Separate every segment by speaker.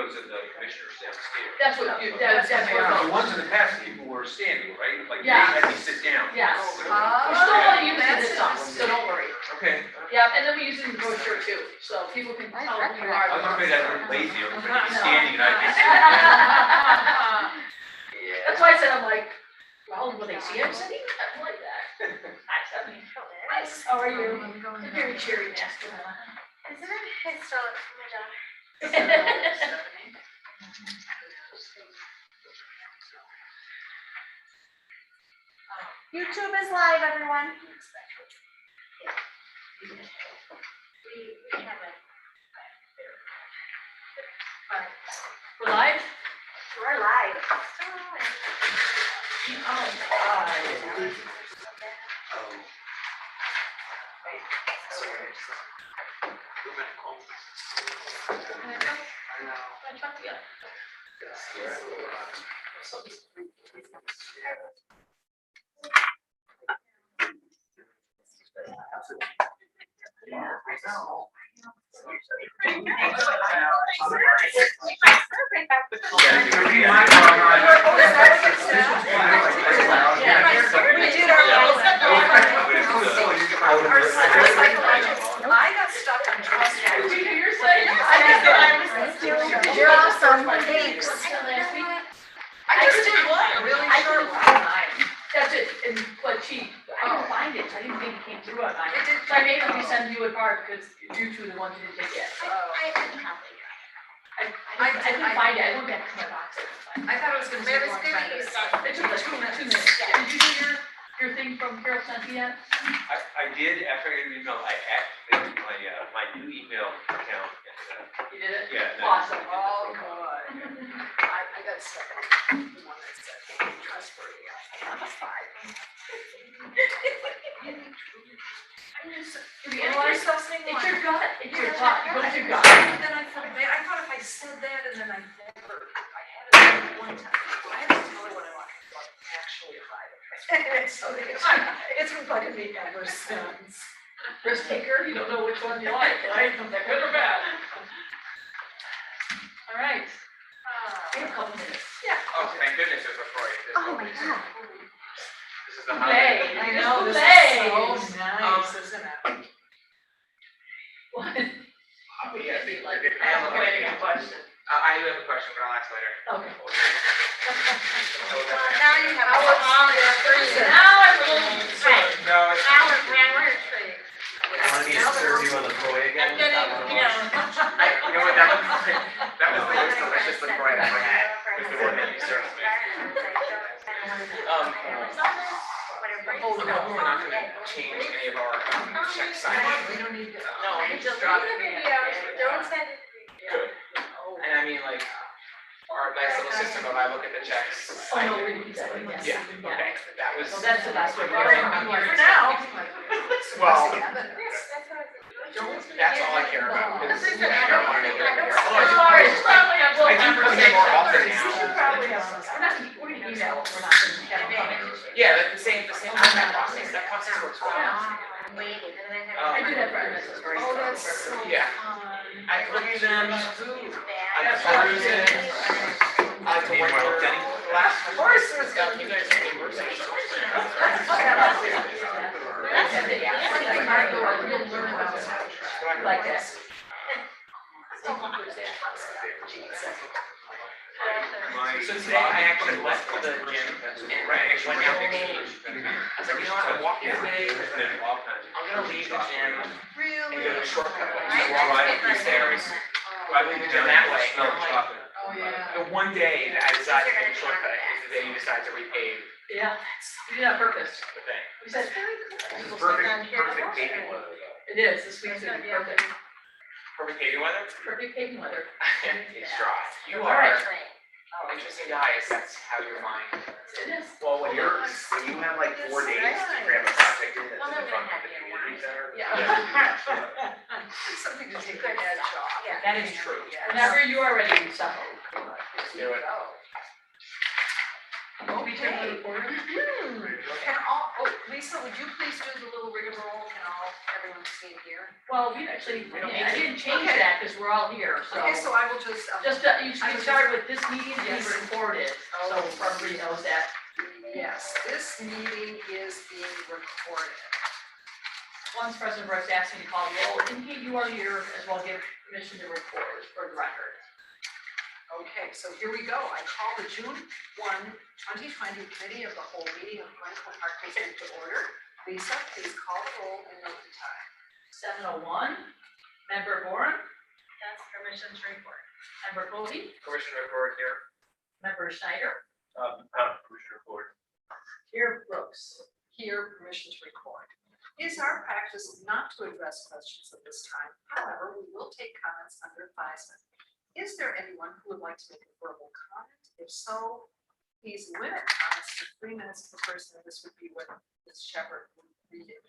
Speaker 1: photos of the commissioners downstairs.
Speaker 2: That's what you, that's
Speaker 1: The
Speaker 2: what.
Speaker 1: ones in the past, people were standing, right? Like, they
Speaker 2: Yeah.
Speaker 1: had me sit down.
Speaker 2: Yes. We're still only using this song, so don't worry.
Speaker 1: Okay.
Speaker 2: Yeah, and then we use it in the brochure too, so people can tell who you are.
Speaker 1: I was afraid I'd look lazy, everybody be standing and I'd be sitting.
Speaker 2: That's why I said, I'm like, well, will they see I'm sitting? I'm like that. Hi, Stephanie. Nice, how are you? You're very cheery, masculine.
Speaker 3: Isn't it historic for my daughter? YouTube is live, everyone. We have it.
Speaker 2: We're live?
Speaker 3: We're live.
Speaker 4: I got stuck on trust.
Speaker 3: You're awesome. Thanks.
Speaker 4: I just did one, a really short one.
Speaker 2: That's it, and, but I didn't find it, so I didn't think it came through on mine. So I made them resend you a card, because you two are the ones who didn't take it. I couldn't find it, I went back to my box.
Speaker 4: I thought it was gonna take a long time.
Speaker 2: It took like 2 minutes. Did you do your thing from Carol sent yet?
Speaker 1: I did, after I got your email, I activated my new email account.
Speaker 2: You did it?
Speaker 1: Yeah.
Speaker 2: Awesome.
Speaker 4: Oh, good. I got stuck on the one that said trustworthy. I'm a 5.
Speaker 2: You analyze
Speaker 4: something.
Speaker 2: It's your gut, it's your gut, what's your gut?
Speaker 4: And then I felt bad. I thought if I said that and then I had it one time. I have to tell her what I want to actually hide it. So it's been bugging me ever since.
Speaker 2: Risk taker, you don't know which one you like, right? Is that good or bad? All right. We have a couple minutes. Yeah.
Speaker 5: Oh, thank goodness it was before you.
Speaker 3: Oh my God.
Speaker 5: This is the
Speaker 2: Hey,
Speaker 4: I know, this
Speaker 2: Hey.
Speaker 4: is so nice, isn't it?
Speaker 2: What?
Speaker 5: Yeah, I think
Speaker 2: Like,
Speaker 5: we did.
Speaker 2: I'm waiting a question.
Speaker 5: I do have a question, but I'll ask later.
Speaker 2: Okay.
Speaker 3: Now you have all your free.
Speaker 2: Now I'm a little straight.
Speaker 5: No, it's.
Speaker 3: Now we're free.
Speaker 6: Want me to serve you on the toy again?
Speaker 3: I'm getting,
Speaker 5: You know what, that was the most delicious LaCroix I ever had. Was the one that you served me.
Speaker 3: Oh,
Speaker 5: No, we're not gonna change any of our check signage.
Speaker 4: We don't need to.
Speaker 5: No, we just dropped it.
Speaker 3: Don't send it.
Speaker 5: Good. And I mean, like, our nice little system of I look at the checks.
Speaker 2: Oh, no, we're gonna do that one, yes.
Speaker 5: Yeah, okay, that was.
Speaker 2: So that's the last one.
Speaker 4: For now.
Speaker 5: Well,
Speaker 4: Don't.
Speaker 5: that's all I care about, because I
Speaker 3: That's okay.
Speaker 5: don't want to make it.
Speaker 2: Sorry, probably have.
Speaker 5: I do come in more often
Speaker 2: You should
Speaker 5: now.
Speaker 2: probably have. We're gonna email, we're not gonna have them.
Speaker 5: Yeah, like the same contact process, that process works well.
Speaker 2: I do that for others.
Speaker 4: Oh, that's so
Speaker 5: Yeah.
Speaker 4: fun.
Speaker 5: I cook them, I
Speaker 3: Yeah.
Speaker 5: peruse it, I like to work the last course was you guys can do work sessions.
Speaker 2: Like this.
Speaker 5: So today I actually left the gym, and right, I went down to I was like, you know what, I'm walking today, I'm gonna leave the gym and go the shortcut way. So I walk right up these stairs, I leave the gym that way, and I'm like,
Speaker 4: Oh, yeah.
Speaker 5: the one day that I decide to take a shortcut is the day you decide to repave
Speaker 2: Yeah, you did that on purpose.
Speaker 5: the thing.
Speaker 2: We said,
Speaker 5: This is perfect paving weather.
Speaker 2: it is, this week's gonna be perfect.
Speaker 5: Perfect paving weather?
Speaker 2: Perfect paving weather.
Speaker 5: It's dry. You
Speaker 2: All
Speaker 5: are
Speaker 2: right.
Speaker 5: interesting guys, that's how you're mine.
Speaker 2: It is.
Speaker 5: Well,
Speaker 6: When you have like 4 days to cram a project in that's in front of the community center.
Speaker 4: Something to take the edge off.
Speaker 3: Yeah.
Speaker 5: That is true.
Speaker 2: Whenever you are ready, so.
Speaker 5: Let's do it.
Speaker 4: Okay. Can all, oh, Lisa, would you please do the little rigmarole? Can everyone see it here?
Speaker 2: Well, we actually,
Speaker 5: We don't
Speaker 2: I
Speaker 5: need to.
Speaker 2: didn't change
Speaker 4: Okay.
Speaker 2: that because we're all here, so.
Speaker 4: Okay, so I will just.
Speaker 2: You should start with this meeting being
Speaker 4: Yes.
Speaker 2: recorded, so everybody knows that.
Speaker 4: Yes, this meeting is being recorded.
Speaker 2: Once President Brooks asked me to call the roll, indicate you are here, as well give permission to record for the record.
Speaker 4: Okay, so here we go. I call the June 1, 2020 Committee of the Whole meeting of Glencoe Park District to order. Lisa, please call the roll and note the time.
Speaker 2: 7:01, Member Bourne,
Speaker 3: That's permission to report.
Speaker 2: Member Cody,
Speaker 5: Commissioner Deferred here.
Speaker 2: Member Schneider,
Speaker 5: Commissioner Ford.
Speaker 2: here Brooks.
Speaker 4: Here, permission to record. It is our practice not to address questions at this time. However, we will take comments under advisement. Is there anyone who would like to make a verbal comment? If so, please limit comments to 3 minutes per person. This would be what Ms. Shepherd would read it.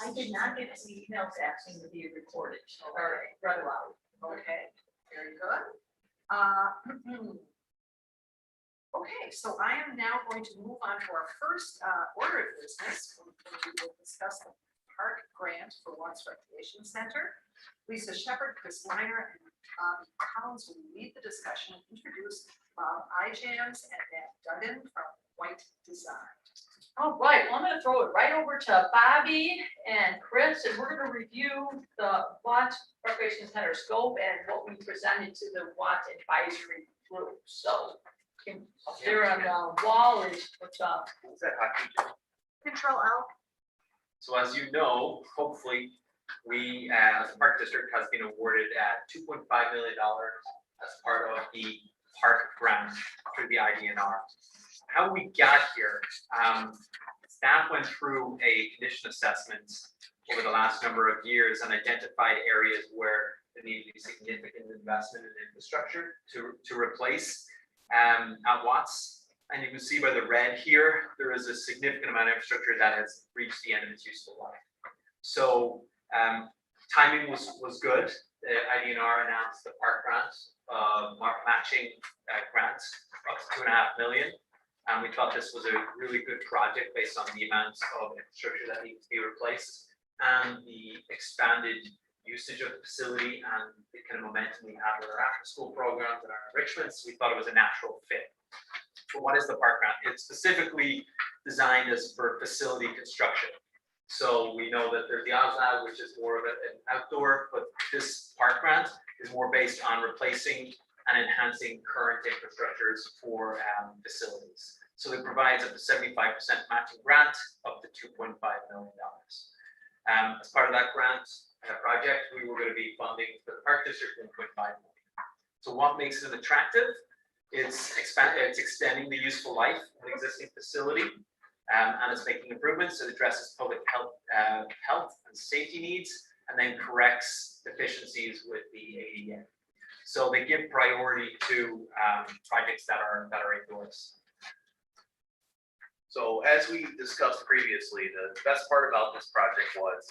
Speaker 2: I did not get any emails asking to be recorded or read aloud.
Speaker 4: Okay, very good. Okay, so I am now going to move on to our first order of business. We will discuss the park grant for Watts Recreation Center. Lisa Shepherd, Chris Liner, and Collins will lead the discussion and introduce Bob Ijams and Matt Duggan from White Design.
Speaker 2: All right, well, I'm gonna throw it right over to Bobby and Chris, and we're gonna review the Watts Recreation Center scope and what we presented to the Watts Advisory Group. So up there on the wall is what's up.
Speaker 6: Is that hockey?
Speaker 3: Control L.
Speaker 5: So as you know, hopefully, we, as a park district, has been awarded $2.5 million as part of the park grant through the IDNR. How we got here, staff went through a condition assessment over the last number of years and identified areas where there needed to be significant investment in infrastructure to replace at Watts. And you can see by the red here, there is a significant amount of infrastructure that has reached the end of its useful life. So timing was good. The IDNR announced the park grant, matching grants up to $2.5 million. And we thought this was a really good project based on the amount of infrastructure that needs to be replaced and the expanded usage of the facility and the kind of momentum we have with our after school programs and our enrichments. We thought it was a natural fit. But what is the park grant? It's specifically designed as for facility construction. So we know that there's the OSLAB, which is more of an outdoor, but this park grant is more based on replacing and enhancing current infrastructures for facilities. So it provides up to 75% matching grant up to $2.5 million. As part of that grant project, we were going to be funding for the park district $1.5 million. So what makes it attractive? It's extending the useful life of an existing facility. And it's making improvements. It addresses public health and safety needs, and then corrects deficiencies with the ADA. So they give priority to projects that are indoors.
Speaker 6: So as we discussed previously, the best part about this project was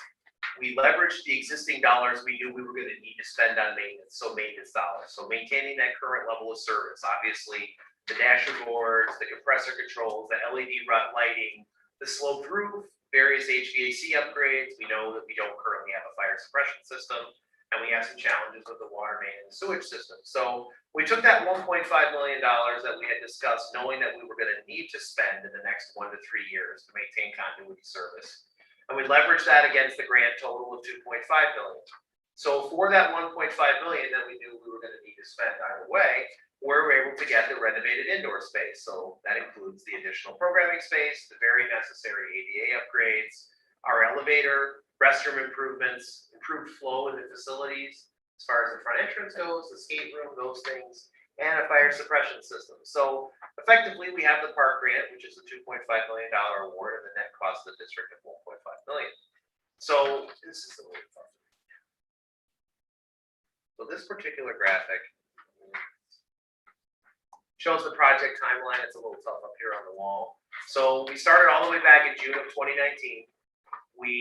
Speaker 6: we leveraged the existing dollars we knew we were going to need to spend on maintenance, so maintenance dollars. So maintaining that current level of service, obviously the dasher boards, the compressor controls, the LED lighting, the sloped roof, various HVAC upgrades. We know that we don't currently have a fire suppression system, and we have some challenges with the water main and the sewage system. So we took that $1.5 million that we had discussed, knowing that we were going to need to spend in the next 1 to 3 years to maintain continuity service. And we leveraged that against the grant total of $2.5 million. So for that $1.5 million that we knew we were going to need to spend either way, we were able to get the renovated indoor space. So that includes the additional programming space, the very necessary ADA upgrades, our elevator, restroom improvements, improved flow in the facilities, as far as the front entrance goes, the skate room, those things, and a fire suppression system. So effectively, we have the park grant, which is a $2.5 million award, and the net cost of the district of $1.5 million. So this is the way it's done. So this particular graphic shows the project timeline. It's a little tough up here on the wall. So we started all the way back in June of 2019. We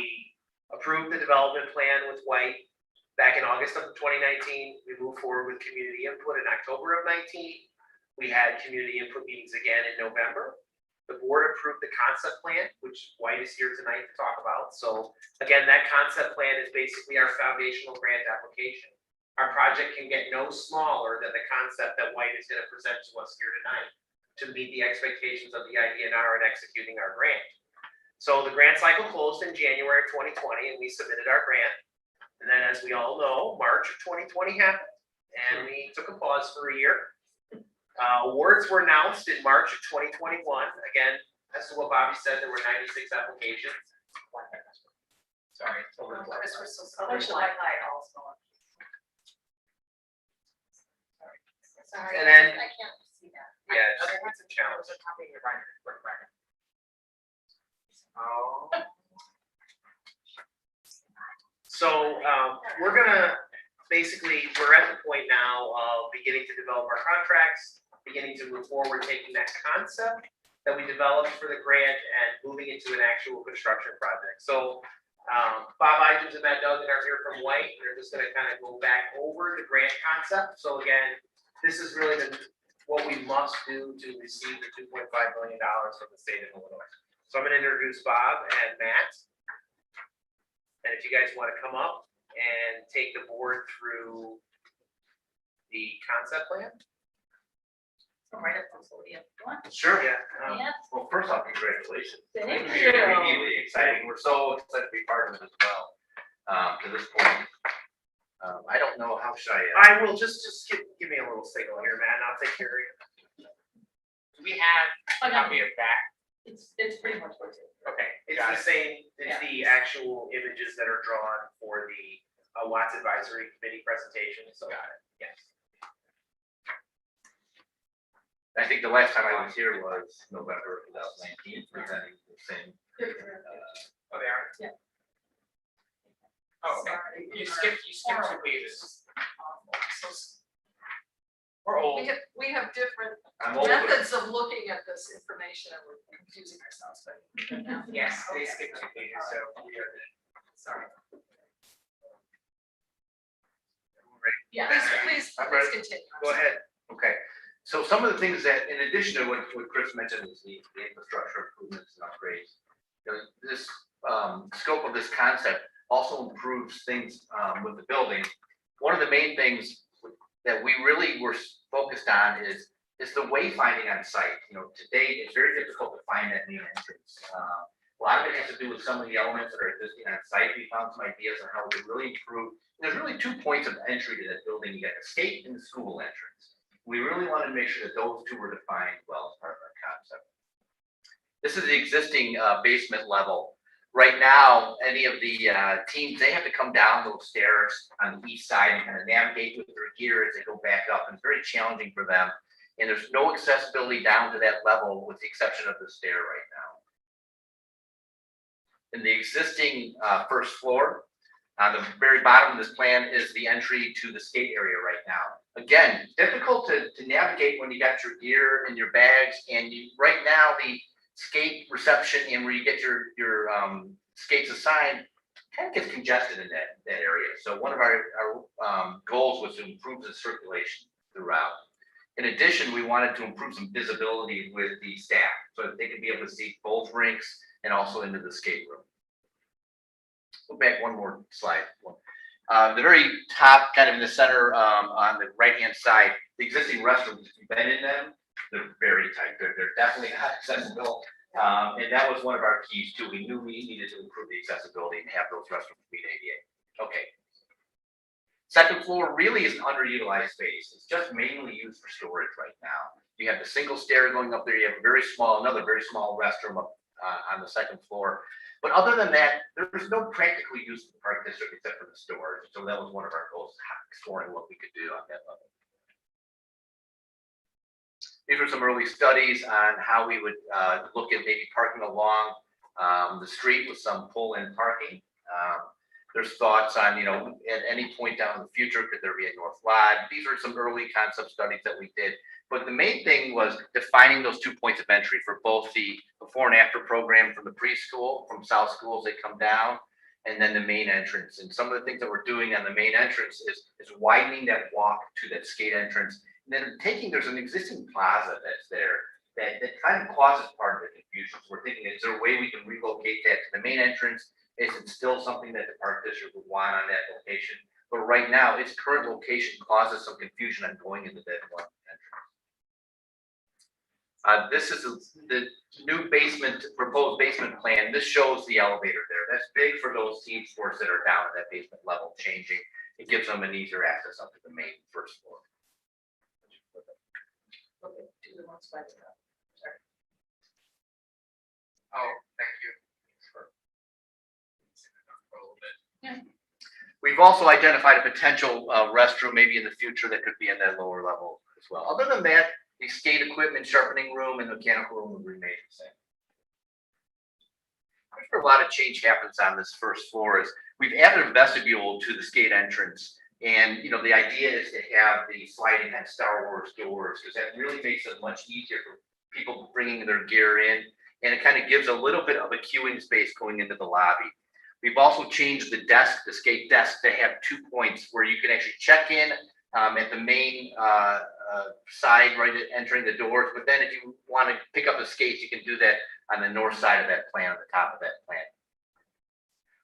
Speaker 6: approved the development plan with White. Back in August of 2019, we moved forward with community input in October of 19. We had community input meetings again in November. The board approved the concept plan, which White is here tonight to talk about. So again, that concept plan is basically our foundational grant application. Our project can get no smaller than the concept that White is going to present to us here tonight to meet the expectations of the IDNR in executing our grant. So the grant cycle closed in January of 2020 and we submitted our grant. And then as we all know, March of 2020 happened and we took a pause for a year. Awards were announced in March of 2021. Again, as to what Bobby said, there were 96 applications. Sorry. it's over the
Speaker 2: Chris,
Speaker 6: black.
Speaker 2: we're so colorblind.
Speaker 3: Sorry.
Speaker 6: And then-
Speaker 3: I can't see that.
Speaker 6: Yeah, it's a challenge.
Speaker 5: Oh.
Speaker 6: So we're gonna, basically, we're at the point now of beginning to develop our contracts, beginning to move forward, taking that concept that we developed for the grant and moving into an actual construction project. So Bob Idens and Matt Duggan are here from White. They're just gonna kind of go back over the grant concept. So again, this is really what we must do to receive the $2.5 million from the state of Illinois. So I'm gonna introduce Bob and Matt. And if you guys want to come up and take the board through the concept plan.
Speaker 2: So right up to the podium. What?
Speaker 7: Sure.
Speaker 6: Yeah.
Speaker 2: Yeah.
Speaker 7: Well, first off, congratulations.
Speaker 2: Thank
Speaker 7: It's
Speaker 2: you.
Speaker 7: really exciting. We're so excited to be part of it as well. To this point, I don't know how should
Speaker 6: I will just give me a little signal here, Matt, and I'll take care of you.
Speaker 5: Do we have a copy of that?
Speaker 2: It's pretty much what it is.
Speaker 5: Okay,
Speaker 6: It's
Speaker 5: got
Speaker 6: the
Speaker 5: it.
Speaker 6: same, it's the actual images that are drawn for the Watts Advisory Committee presentation, so.
Speaker 5: Got it.
Speaker 6: Yes.
Speaker 7: I think the last time I was here was November 2019, presenting the same.
Speaker 5: Oh, they are?
Speaker 2: Yeah.
Speaker 5: Oh, okay.
Speaker 2: Sorry.
Speaker 5: You skipped 2 pages. We're old.
Speaker 4: We have different
Speaker 7: I'm old, but
Speaker 4: methods of looking at this information and we're confusing ourselves, but.
Speaker 5: Yes, they
Speaker 4: Okay.
Speaker 5: skipped 2 pages, so we are good.
Speaker 4: Sorry.
Speaker 2: Yeah.
Speaker 4: Please
Speaker 7: I'm ready.
Speaker 4: continue.
Speaker 6: Go ahead.
Speaker 7: okay. So some of the things that, in addition to what Chris mentioned, is the infrastructure improvements and upgrades. You know, this scope of this concept also improves things with the building. One of the main things that we really were focused on is the wayfinding on site. You know, today it's very difficult to find that main entrance. A lot of it has to do with some of the elements that are existing on site. We found some ideas on how we could really improve. There's really 2 points of entry to that building. You got the skate and the school entrance. We really wanted to make sure that those 2 were defined well as part of our concept. This is the existing basement level. Right now, any of the teams, they have to come down those stairs on the east side and kind of navigate with their gear as they go back up. And it's very challenging for them. And there's no accessibility down to that level with the exception of the stair right now. In the existing first floor, on the very bottom of this plan is the entry to the skate area right now. Again, difficult to navigate when you got your gear and your bags, and right now the skate reception and where you get your skates assigned kind of gets congested in that area. So one of our goals was to improve the circulation throughout. In addition, we wanted to improve some visibility with the staff so that they could be able to see both rinks and also into the skate room. Go back one more slide. The very top, kind of in the center, on the right-hand side, the existing restrooms, if you've been in them, they're very tight. They're definitely not accessible. And that was one of our keys too. We knew we needed to improve the accessibility and have those restrooms meet ADA. Okay. Second floor really is an underutilized space. It's just mainly used for storage right now. You have the single stair going up there. You have another very small restroom up on the second floor. But other than that, there's no practical use of the park district except for the storage. So that was one of our goals, exploring what we could do on that level. These are some early studies on how we would look at maybe parking along the street with some pull-in parking. There's thoughts on, you know, at any point down in the future, could there be a north lodge? These are some early concept studies that we did. But the main thing was defining those 2 points of entry for both the before and after program from the preschool, from South Schools, they come down, and then the main entrance. And some of the things that we're doing on the main entrance is widening that walk to that skate entrance, then there's an existing plaza that's there that kind of causes part of the confusion. So we're thinking, is there a way we can relocate that to the main entrance? Is it still something that the park district would want on that location? But right now, its current location causes some confusion on going into that one entrance. This is the new proposed basement plan. This shows the elevator there. That's big for those team sports that are down at that basement level changing. It gives them an easier access up to the main first floor.
Speaker 2: Okay, do the ones by the top. Sorry.
Speaker 5: Oh, thank you.
Speaker 7: We've also identified a potential restroom maybe in the future that could be in that lower level as well. Other than that, the skate equipment, sharpening room, and mechanical room will remain the same. Where a lot of change happens on this first floor is we've added a vestibule to the skate entrance. And, you know, the idea is to have the sliding and Star Wars doors, because that really makes it much easier for people bringing their gear in. And it kind of gives a little bit of a queuing space going into the lobby. We've also changed the skate desk to have 2 points where you can actually check in at the main side, right at entering the doors. But then if you want to pick up the skates, you can do that on the north side of that plan, on the top of that plan.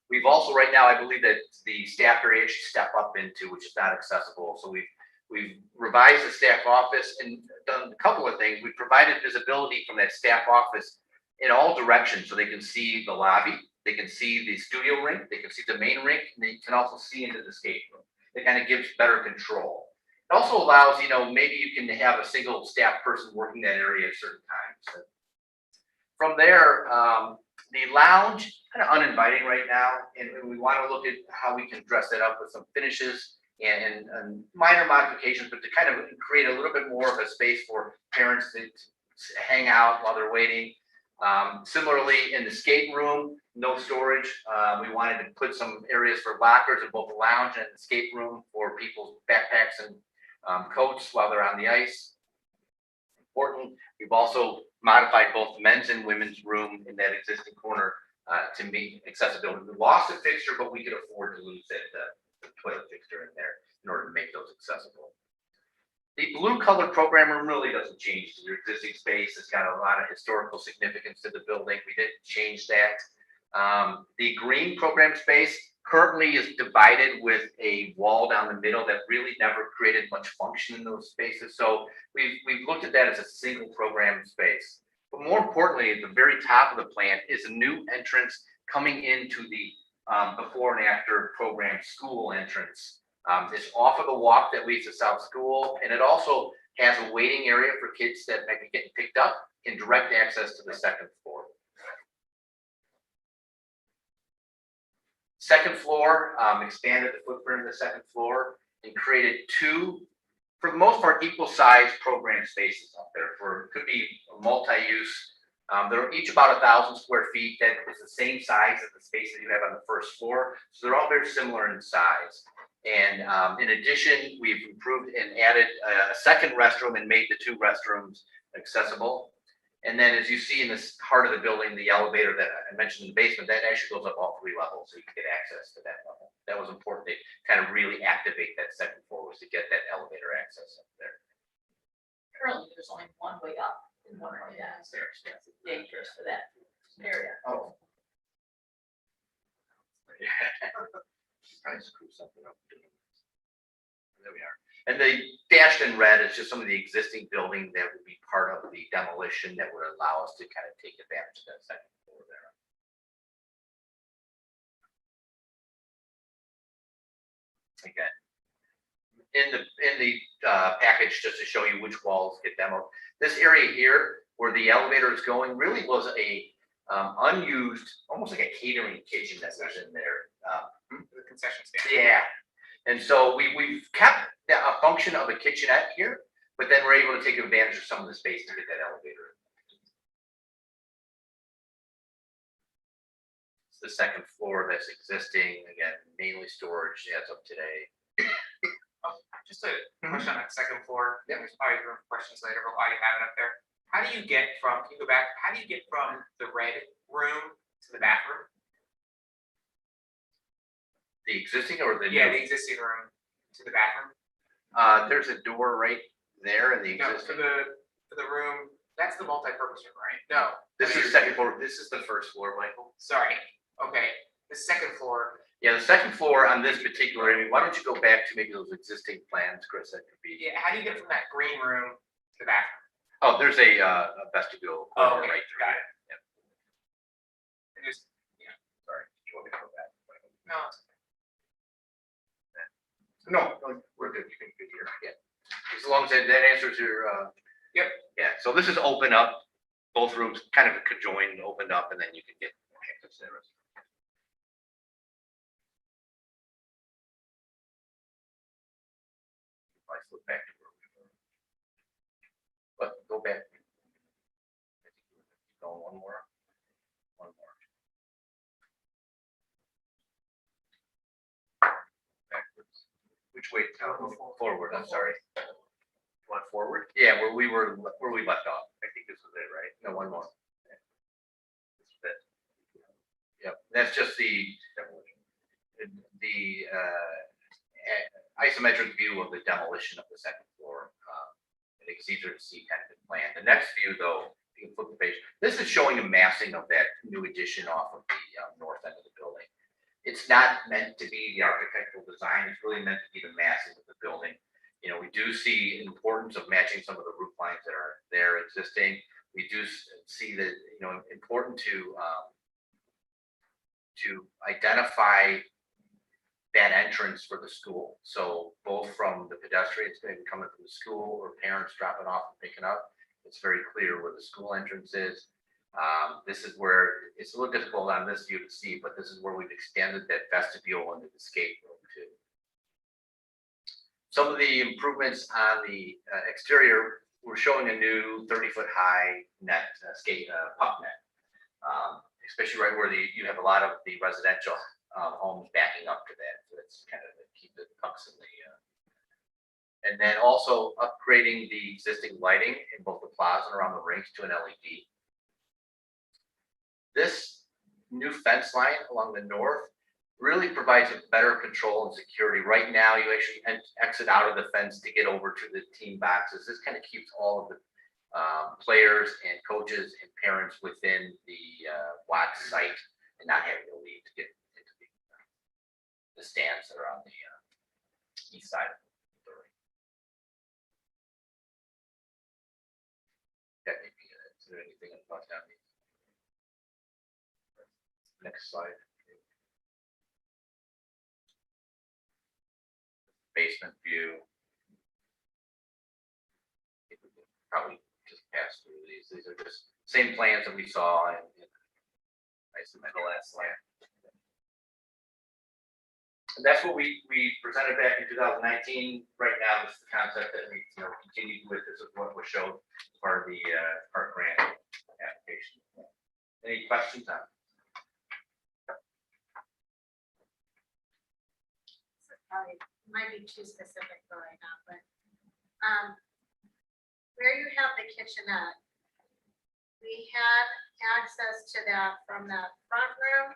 Speaker 7: We've also, right now, I believe that the staff area actually step up into, which is not accessible. So we've revised the staff office and done a couple of things. We've provided visibility from that staff office in all directions, so they can see the lobby, they can see the studio rink, they can see the main rink, and they can also see into the skate room. It kind of gives better control. It also allows, you know, maybe you can have a single staff person working that area at certain times. So from there, the lounge, kind of uninviting right now, and we want to look at how we can dress that up with some finishes and minor modifications, but to kind of create a little bit more of a space for parents to hang out while they're waiting. Similarly, in the skate room, no storage. We wanted to put some areas for lockers in both the lounge and the skate room for people's backpacks and coats while they're on the ice. Important. We've also modified both the men's and women's room in that existing corner to meet accessibility. We lost a fixture, but we could afford to lose the toilet fixture in there in order to make those accessible. The blue colored program room really doesn't change your existing space. It's got a lot of historical significance to the building. We didn't change that. The green program space currently is divided with a wall down the middle that really never created much function in those spaces. So we've looked at that as a single program space. But more importantly, at the very top of the plan is a new entrance coming into the before and after program school entrance. It's off of the walk that leads to South School, and it also has a waiting area for kids that might be getting picked up and direct access to the second floor. Second floor, expanded the footprint of the second floor and created two, for the most part, equal size program spaces up there. Could be multi-use. They're each about 1,000 square feet. That is the same size as the space that you have on the first floor. So they're all very similar in size. And in addition, we've improved and added a second restroom and made the 2 restrooms accessible. And then as you see in this heart of the building, the elevator that I mentioned in the basement, that actually goes up all 3 levels, so you can get access to that level. That was important to kind of really activate that second floor, was to get that elevator access up there.
Speaker 2: Currently, there's only one way up and one way downstairs. That's dangerous for that area.
Speaker 7: Oh. Yeah. Probably screw something up. There we are. And the dashed in red is just some of the existing building that would be part of the demolition that would allow us to kind of take advantage of that second floor there. Again, in the package, just to show you which walls get demoed. This area here, where the elevator is going, really was a unused, almost like a catering kitchen that was in there.
Speaker 5: The concession stand.
Speaker 7: Yeah, and so we've kept a function of a kitchenette here, but then we're able to take advantage of some of the space to get that elevator. It's the second floor that's existing, again, mainly storage as of today.
Speaker 5: Just a question on that second floor. Yeah, there's probably room for questions later, but while you have it up there, how do you get from, can you go back, how do you get from the red room to the bathroom?
Speaker 7: The existing or the
Speaker 5: Yeah,
Speaker 7: new?
Speaker 5: the existing room to the bathroom.
Speaker 7: There's a door right there in the
Speaker 5: No,
Speaker 7: existing.
Speaker 5: for the room, that's the multi-purpose room, right? No.
Speaker 7: This is the second floor, this is the first floor, Michael.
Speaker 5: Sorry, okay, the second floor,
Speaker 7: Yeah, the second floor on this particular, I mean, why don't you go back to maybe those existing plans, Chris, that could be.
Speaker 5: yeah, how do you get from that green room to the bathroom?
Speaker 7: Oh, there's a vestibule.
Speaker 5: Oh, okay,
Speaker 7: right through
Speaker 5: got
Speaker 7: here.
Speaker 5: it. I just,
Speaker 7: Sorry, do you want me to go back?
Speaker 5: no,
Speaker 7: No, we're good, you can be here, yeah. As long as that answers your,
Speaker 5: Yep.
Speaker 7: Yeah, so this is open up, both rooms kind of conjoined and opened up, and then you can get access to the rest. If I flip back to where we were. But go back. Go one more. One more. Backwards. Which way? Forward, I'm sorry. Want forward? Yeah, where we left off. I think this was it, right? No, one more. This is it. Yep, that's just the isometric view of the demolition of the second floor. It's easier to see kind of the plan. The next view, though, you can flip the page. This is showing a massing of that new addition off of the north end of the building. It's not meant to be the architectural design. It's really meant to be the massing of the building. You know, we do see importance of matching some of the roof lines that are there existing. We do see that, you know, important to identify that entrance for the school. So both from the pedestrians maybe coming from the school or parents dropping off and picking up, it's very clear where the school entrance is. This is where it's a little difficult on this view to see, but this is where we've extended that vestibule into the skate room too. Some of the improvements on the exterior, we're showing a new 30-foot high net skate puck net, especially right where you have a lot of the residential homes backing up to that. So it's kind of to keep the pucks in the. And then also upgrading the existing lighting in both the plaza and around the rinks to an LED. This new fence line along the north really provides a better control and security. Right now, you actually exit out of the fence to get over to the team boxes. This kind of keeps all of the players and coaches and parents within the Watts site and not having to leave to get into the stands that are on the east side of the ring. That may be it. Is there anything about that? Next slide. Basement view. I think we can probably just pass through these. These are just same plans that we saw in the last slide. And that's what we presented back in 2019. Right now, this is the concept that we continued with. This is what was showed as part of the park grant application. Any questions on it?
Speaker 3: Might be too specific for right now, but where you have the kitchenette, we had access to that from the front room.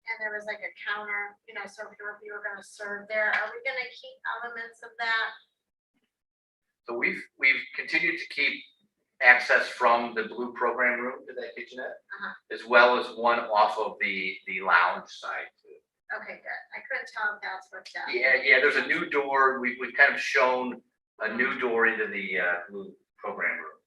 Speaker 3: And there was like a counter, so if you were gonna serve there, are we gonna keep elements of that?
Speaker 7: So we've continued to keep access from the blue program room to that kitchenette, as well as one off of the lounge side too.
Speaker 3: Okay, good. I couldn't tell if that's what that.
Speaker 7: Yeah, there's a new door. We've kind of shown a new door into the blue program room.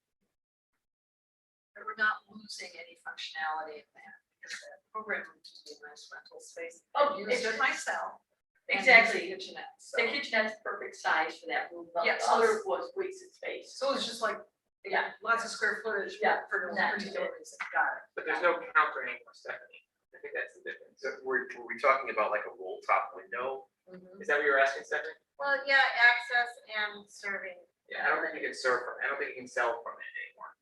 Speaker 4: But we're not losing any functionality in that, because the program room can be a nice rental space.
Speaker 2: Oh,
Speaker 4: I used it myself. and
Speaker 2: Exactly.
Speaker 4: use the kitchenette, so.
Speaker 2: The kitchenette's the perfect size for that room, the
Speaker 4: Yes.
Speaker 2: other was wasted space.
Speaker 4: So it's just like,
Speaker 2: Yeah.
Speaker 4: lots of square footage
Speaker 2: Yeah,
Speaker 4: for no
Speaker 2: that
Speaker 4: particular reason. Got it.
Speaker 5: but there's no counter anymore, Stephanie. I think that's the difference.
Speaker 6: So were we talking about like a roll top window?
Speaker 5: Is that what you were asking, Stephanie?
Speaker 3: Well, yeah, access and serving.
Speaker 5: Yeah, I don't think you can serve from, I don't think you can sell from it anymore.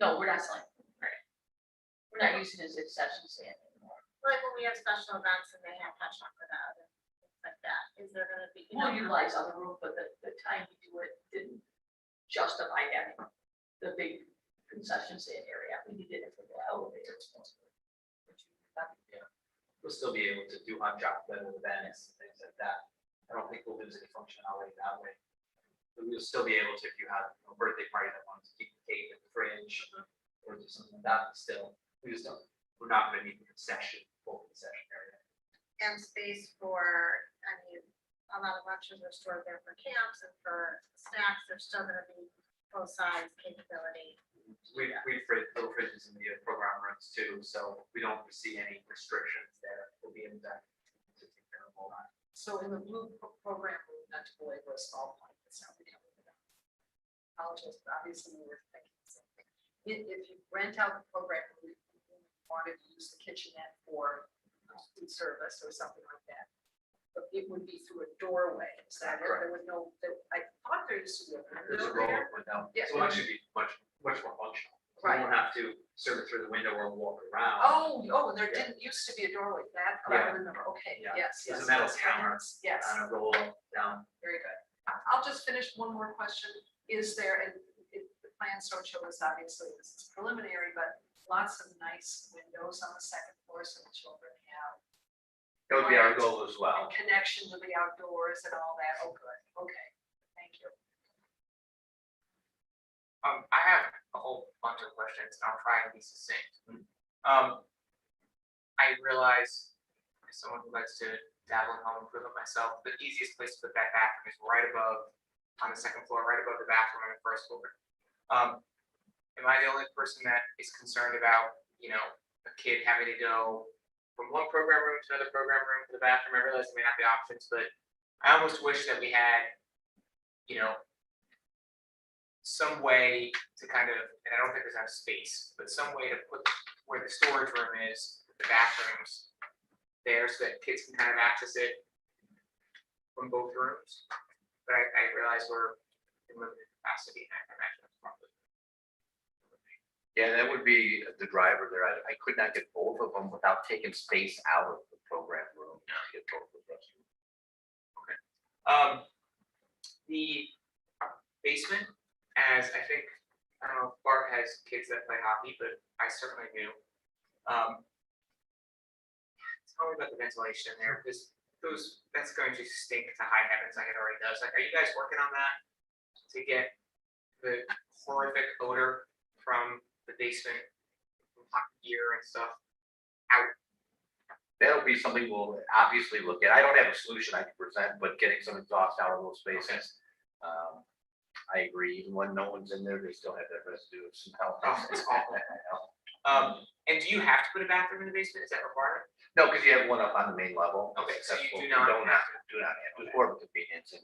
Speaker 2: No, we're not selling.
Speaker 5: Right.
Speaker 2: We're not using it as a concession stand anymore.
Speaker 3: Like when we have special events and they have hot chocolate out and things like that, is there gonna be?
Speaker 2: We'll utilize other room, but the time we do it didn't justify having the big concession stand area. We needed it for the elevators.
Speaker 5: We'll still be able to do hot chocolate with events and things like that. I don't think we'll lose any functionality that way. We'll still be able to, if you have a birthday party that wants to keep the cake in the fridge, or do something like that, but still, we're not gonna need the full concession area.
Speaker 3: And space for, I mean, a lot of lunches are stored there for camps and for snacks, there's still gonna be both sides capability.
Speaker 5: We little fridges in the program rooms too, so we don't foresee any restrictions there. We'll be able to take care of all that.
Speaker 4: So in the blue program, room, not to belabor a small point, that's how we come with it. Apologies, but obviously we were thinking something. If you rent out the program, room, you wanted to use the kitchenette for food service or something like that. But it would be through a doorway, is that it? There was no, I thought there used to be a
Speaker 5: There's a
Speaker 4: window
Speaker 5: roll
Speaker 4: there.
Speaker 5: up window.
Speaker 4: Yeah.
Speaker 5: So it should be much more functional. We
Speaker 4: Right.
Speaker 5: won't have to serve it through the window or walk around.
Speaker 4: Oh, there didn't used to be a doorway, that, I remember, okay,
Speaker 5: Yeah.
Speaker 4: yes, yes.
Speaker 5: There's a metal
Speaker 4: yes,
Speaker 5: counter.
Speaker 4: Yes.
Speaker 5: And a roll up down.
Speaker 4: Very good. I'll just finish one more question. Is there, and the plans don't show this, obviously, this is preliminary, but lots of nice windows on the second floor so the children have
Speaker 7: That would be our goal as well.
Speaker 4: a connection to the outdoors and all that. Oh, good. Okay, thank you.
Speaker 8: I have a whole bunch of questions, and I'll try and be succinct. I realize, as someone who likes to dabble in home improvement myself, the easiest place to put that bathroom is right above, on the second floor, right above the bathroom on the first floor. Am I the only person that is concerned about, a kid having to go from one program room to another program room to the bathroom? I realize there may not be options, but I almost wish that we had, some way to kind of, and I don't think there's enough space, but some way to put where the storage room is, the bathrooms there, so that kids can kind of access it from both rooms. But I realize we're in limited capacity, and I can imagine that's probably.
Speaker 7: Yeah, that would be the driver there. I could not get both of them without taking space out of the program room to get both of them.
Speaker 8: The basement, as I think, I don't know if Bart has kids that play hockey, but I certainly do. Tell me about the ventilation in there, because that's going to stink to high heavens like it already does. Like, are you guys working on that to get the horrific odor from the basement, from hockey gear and stuff out?
Speaker 7: That'll be something we'll obviously look at. I don't have a solution I can present, but getting some exhaust out of those spaces. I agree, even when no one's in there, they still have that residue of smell.
Speaker 8: Oh, it's awful. And do you have to put a bathroom in the basement? Is that required?
Speaker 7: No, because you have one up on the main level.
Speaker 8: Okay, so you
Speaker 7: That's what
Speaker 8: do
Speaker 7: we
Speaker 8: not
Speaker 7: don't have to, do not have, it's more of a convenience, and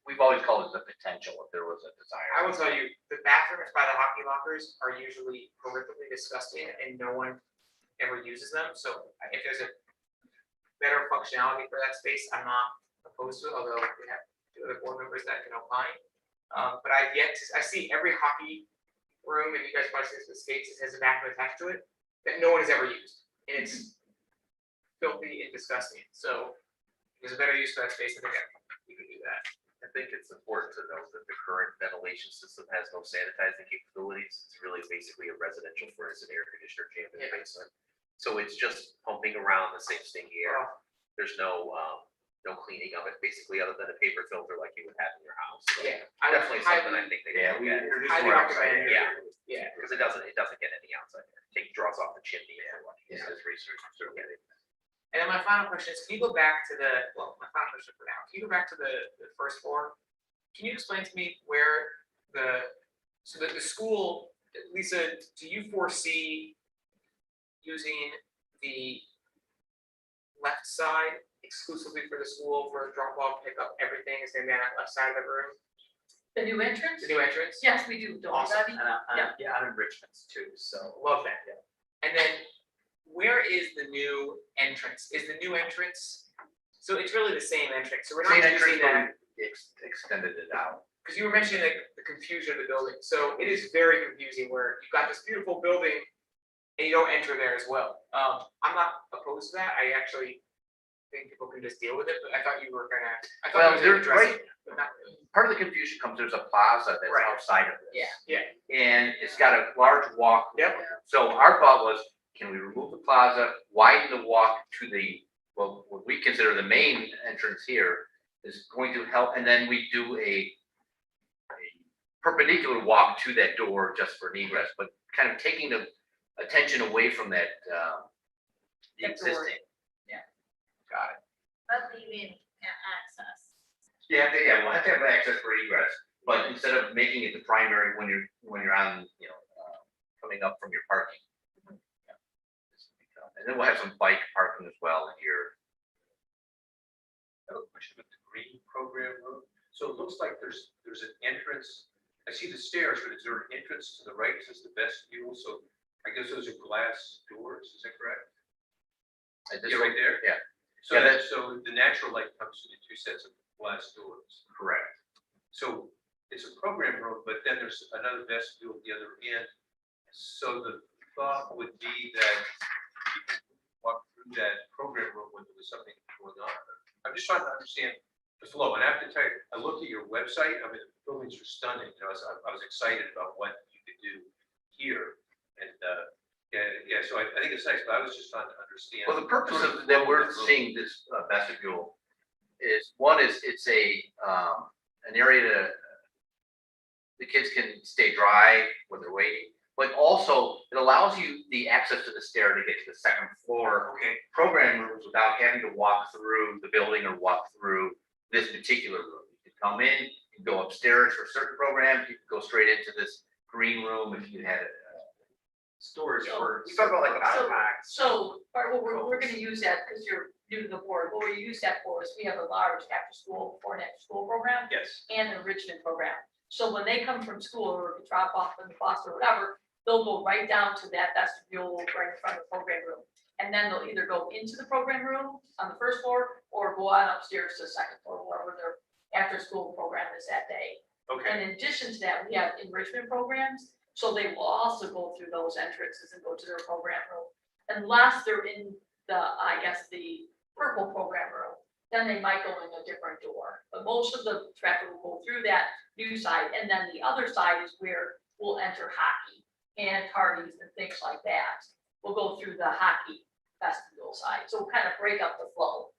Speaker 7: we've always called it the potential if there was a desire.
Speaker 8: I will tell you, the bathrooms by the hockey lockers are usually horrifically disgusting and no one ever uses them. So if there's a better functionality for that space, I'm not opposed to it, although we have two other board members that can opine. But I've yet to, I see every hockey room, and you guys probably see this in the States, it has a bathroom attached to it, that no one has ever used. And it's filthy and disgusting. So if there's a better use for that space, I think we could do that.
Speaker 6: I think it's important to note that the current ventilation system has no sanitizing capabilities. It's really basically a residential furnace and air conditioner jammed in the basement. So it's just pumping around the same stinky air. There's no cleaning of it, basically, other than a paper filter like you would have in your house. So
Speaker 8: Yeah,
Speaker 6: definitely something I think they
Speaker 7: Yeah,
Speaker 6: can
Speaker 7: we
Speaker 6: look at.
Speaker 7: introduced
Speaker 8: highly
Speaker 7: more outside
Speaker 8: recommend.
Speaker 7: air.
Speaker 8: Yeah.
Speaker 6: Because it doesn't get any outside air. Take draws off the chimney or what.
Speaker 7: Yeah.
Speaker 6: It's research.
Speaker 8: And then my final question is, can you go back to my final question for now, can you go back to the first floor? Can you explain to me where the school, Lisa, do you foresee using the left side exclusively for the school for drop off, pick up, everything is gonna be on that left side of the room,
Speaker 2: The new entrance?
Speaker 8: the new entrance?
Speaker 2: Yes, we do, don't we,
Speaker 8: Awesome.
Speaker 2: Bobby?
Speaker 5: Yeah, on enrichments too, so.
Speaker 8: Love that. And then, where is the new entrance? Is the new entrance, so it's really the same entrance, so we're not
Speaker 7: Same
Speaker 8: using
Speaker 7: entrance,
Speaker 8: that,
Speaker 7: but we extended it out.
Speaker 8: because you were mentioning the confusion of the building, so it is very confusing where you've got this beautiful building and you don't enter there as well. I'm not opposed to that, I actually think people can just deal with it, but I thought you were gonna, I thought
Speaker 7: Well,
Speaker 8: you were
Speaker 7: they're
Speaker 8: gonna address
Speaker 7: right.
Speaker 8: it, but not really.
Speaker 7: Part of the confusion comes, there's a plaza that's
Speaker 8: Right.
Speaker 7: outside of this.
Speaker 2: Yeah.
Speaker 7: And it's got a large walk.
Speaker 8: Yep.
Speaker 7: So our thought was, can we remove the plaza, widen the walk to the, well, what we consider the main entrance here is going to help, and then we do a perpendicular walk to that door just for an egress, but kind of taking the attention away from that, the
Speaker 2: That door.
Speaker 7: existing.
Speaker 2: Yeah.
Speaker 7: Got it.
Speaker 3: But leaving access.
Speaker 7: Yeah, we'll have to have access for egress, but instead of making it the primary when you're on, coming up from your parking. Yeah. And then we'll have some bike parking as well here.
Speaker 9: I have a question about the green program room. So it looks like there's an entrance. I see the stairs, but is there an entrance to the right? Is this the vestibule? So I guess those are glass doors, is that correct? Yeah, right there?
Speaker 7: Yeah.
Speaker 9: So
Speaker 7: Yeah,
Speaker 9: so the natural light comes through the two sets of glass doors.
Speaker 7: Correct.
Speaker 9: So it's a program room, but then there's another vestibule at the other end. So the thought would be that people walk through that program room when there was something going on. I'm just trying to understand the flow, and I have to tell you, I looked at your website, I mean, the buildings are stunning, I was excited about what you could do here, and, so I think it's nice, but I was just trying to understand.
Speaker 7: Well, the purpose
Speaker 9: sort
Speaker 7: of that
Speaker 9: flow
Speaker 7: we're
Speaker 9: that room.
Speaker 7: seeing this vestibule is, one is it's an area to, the kids can stay dry when they're waiting, but also it allows you the access to the stair to get to the second floor
Speaker 9: Okay,
Speaker 7: program rooms without having to walk through the building or walk through this particular room. You can come in, you can go upstairs for certain programs, you can go straight into this green room if you had storage for.
Speaker 6: We talk about like an
Speaker 2: So-
Speaker 6: iPad.
Speaker 2: So, Bart, we're gonna use that, because you're new to the board, what we use that for is we have a large after-school or an after-school program
Speaker 9: yes,
Speaker 2: and an enrichment program. So when they come from school or drop off in the bus or whatever, they'll go right down to that vestibule right in front of the program room. And then they'll either go into the program room on the first floor or go on upstairs to the second floor, wherever their after-school program is that day.
Speaker 9: okay,
Speaker 2: And in addition to that, we have enrichment programs, so they will also go through those entrances and go to their program room. Unless they're in the, I guess, the purple program room, then they might go in a different door. But most of the traffic will go through that new side, and then the other side is where we'll enter hockey and parties and things like that. We'll go through the hockey vestibule side, so we'll kind of break up the flow.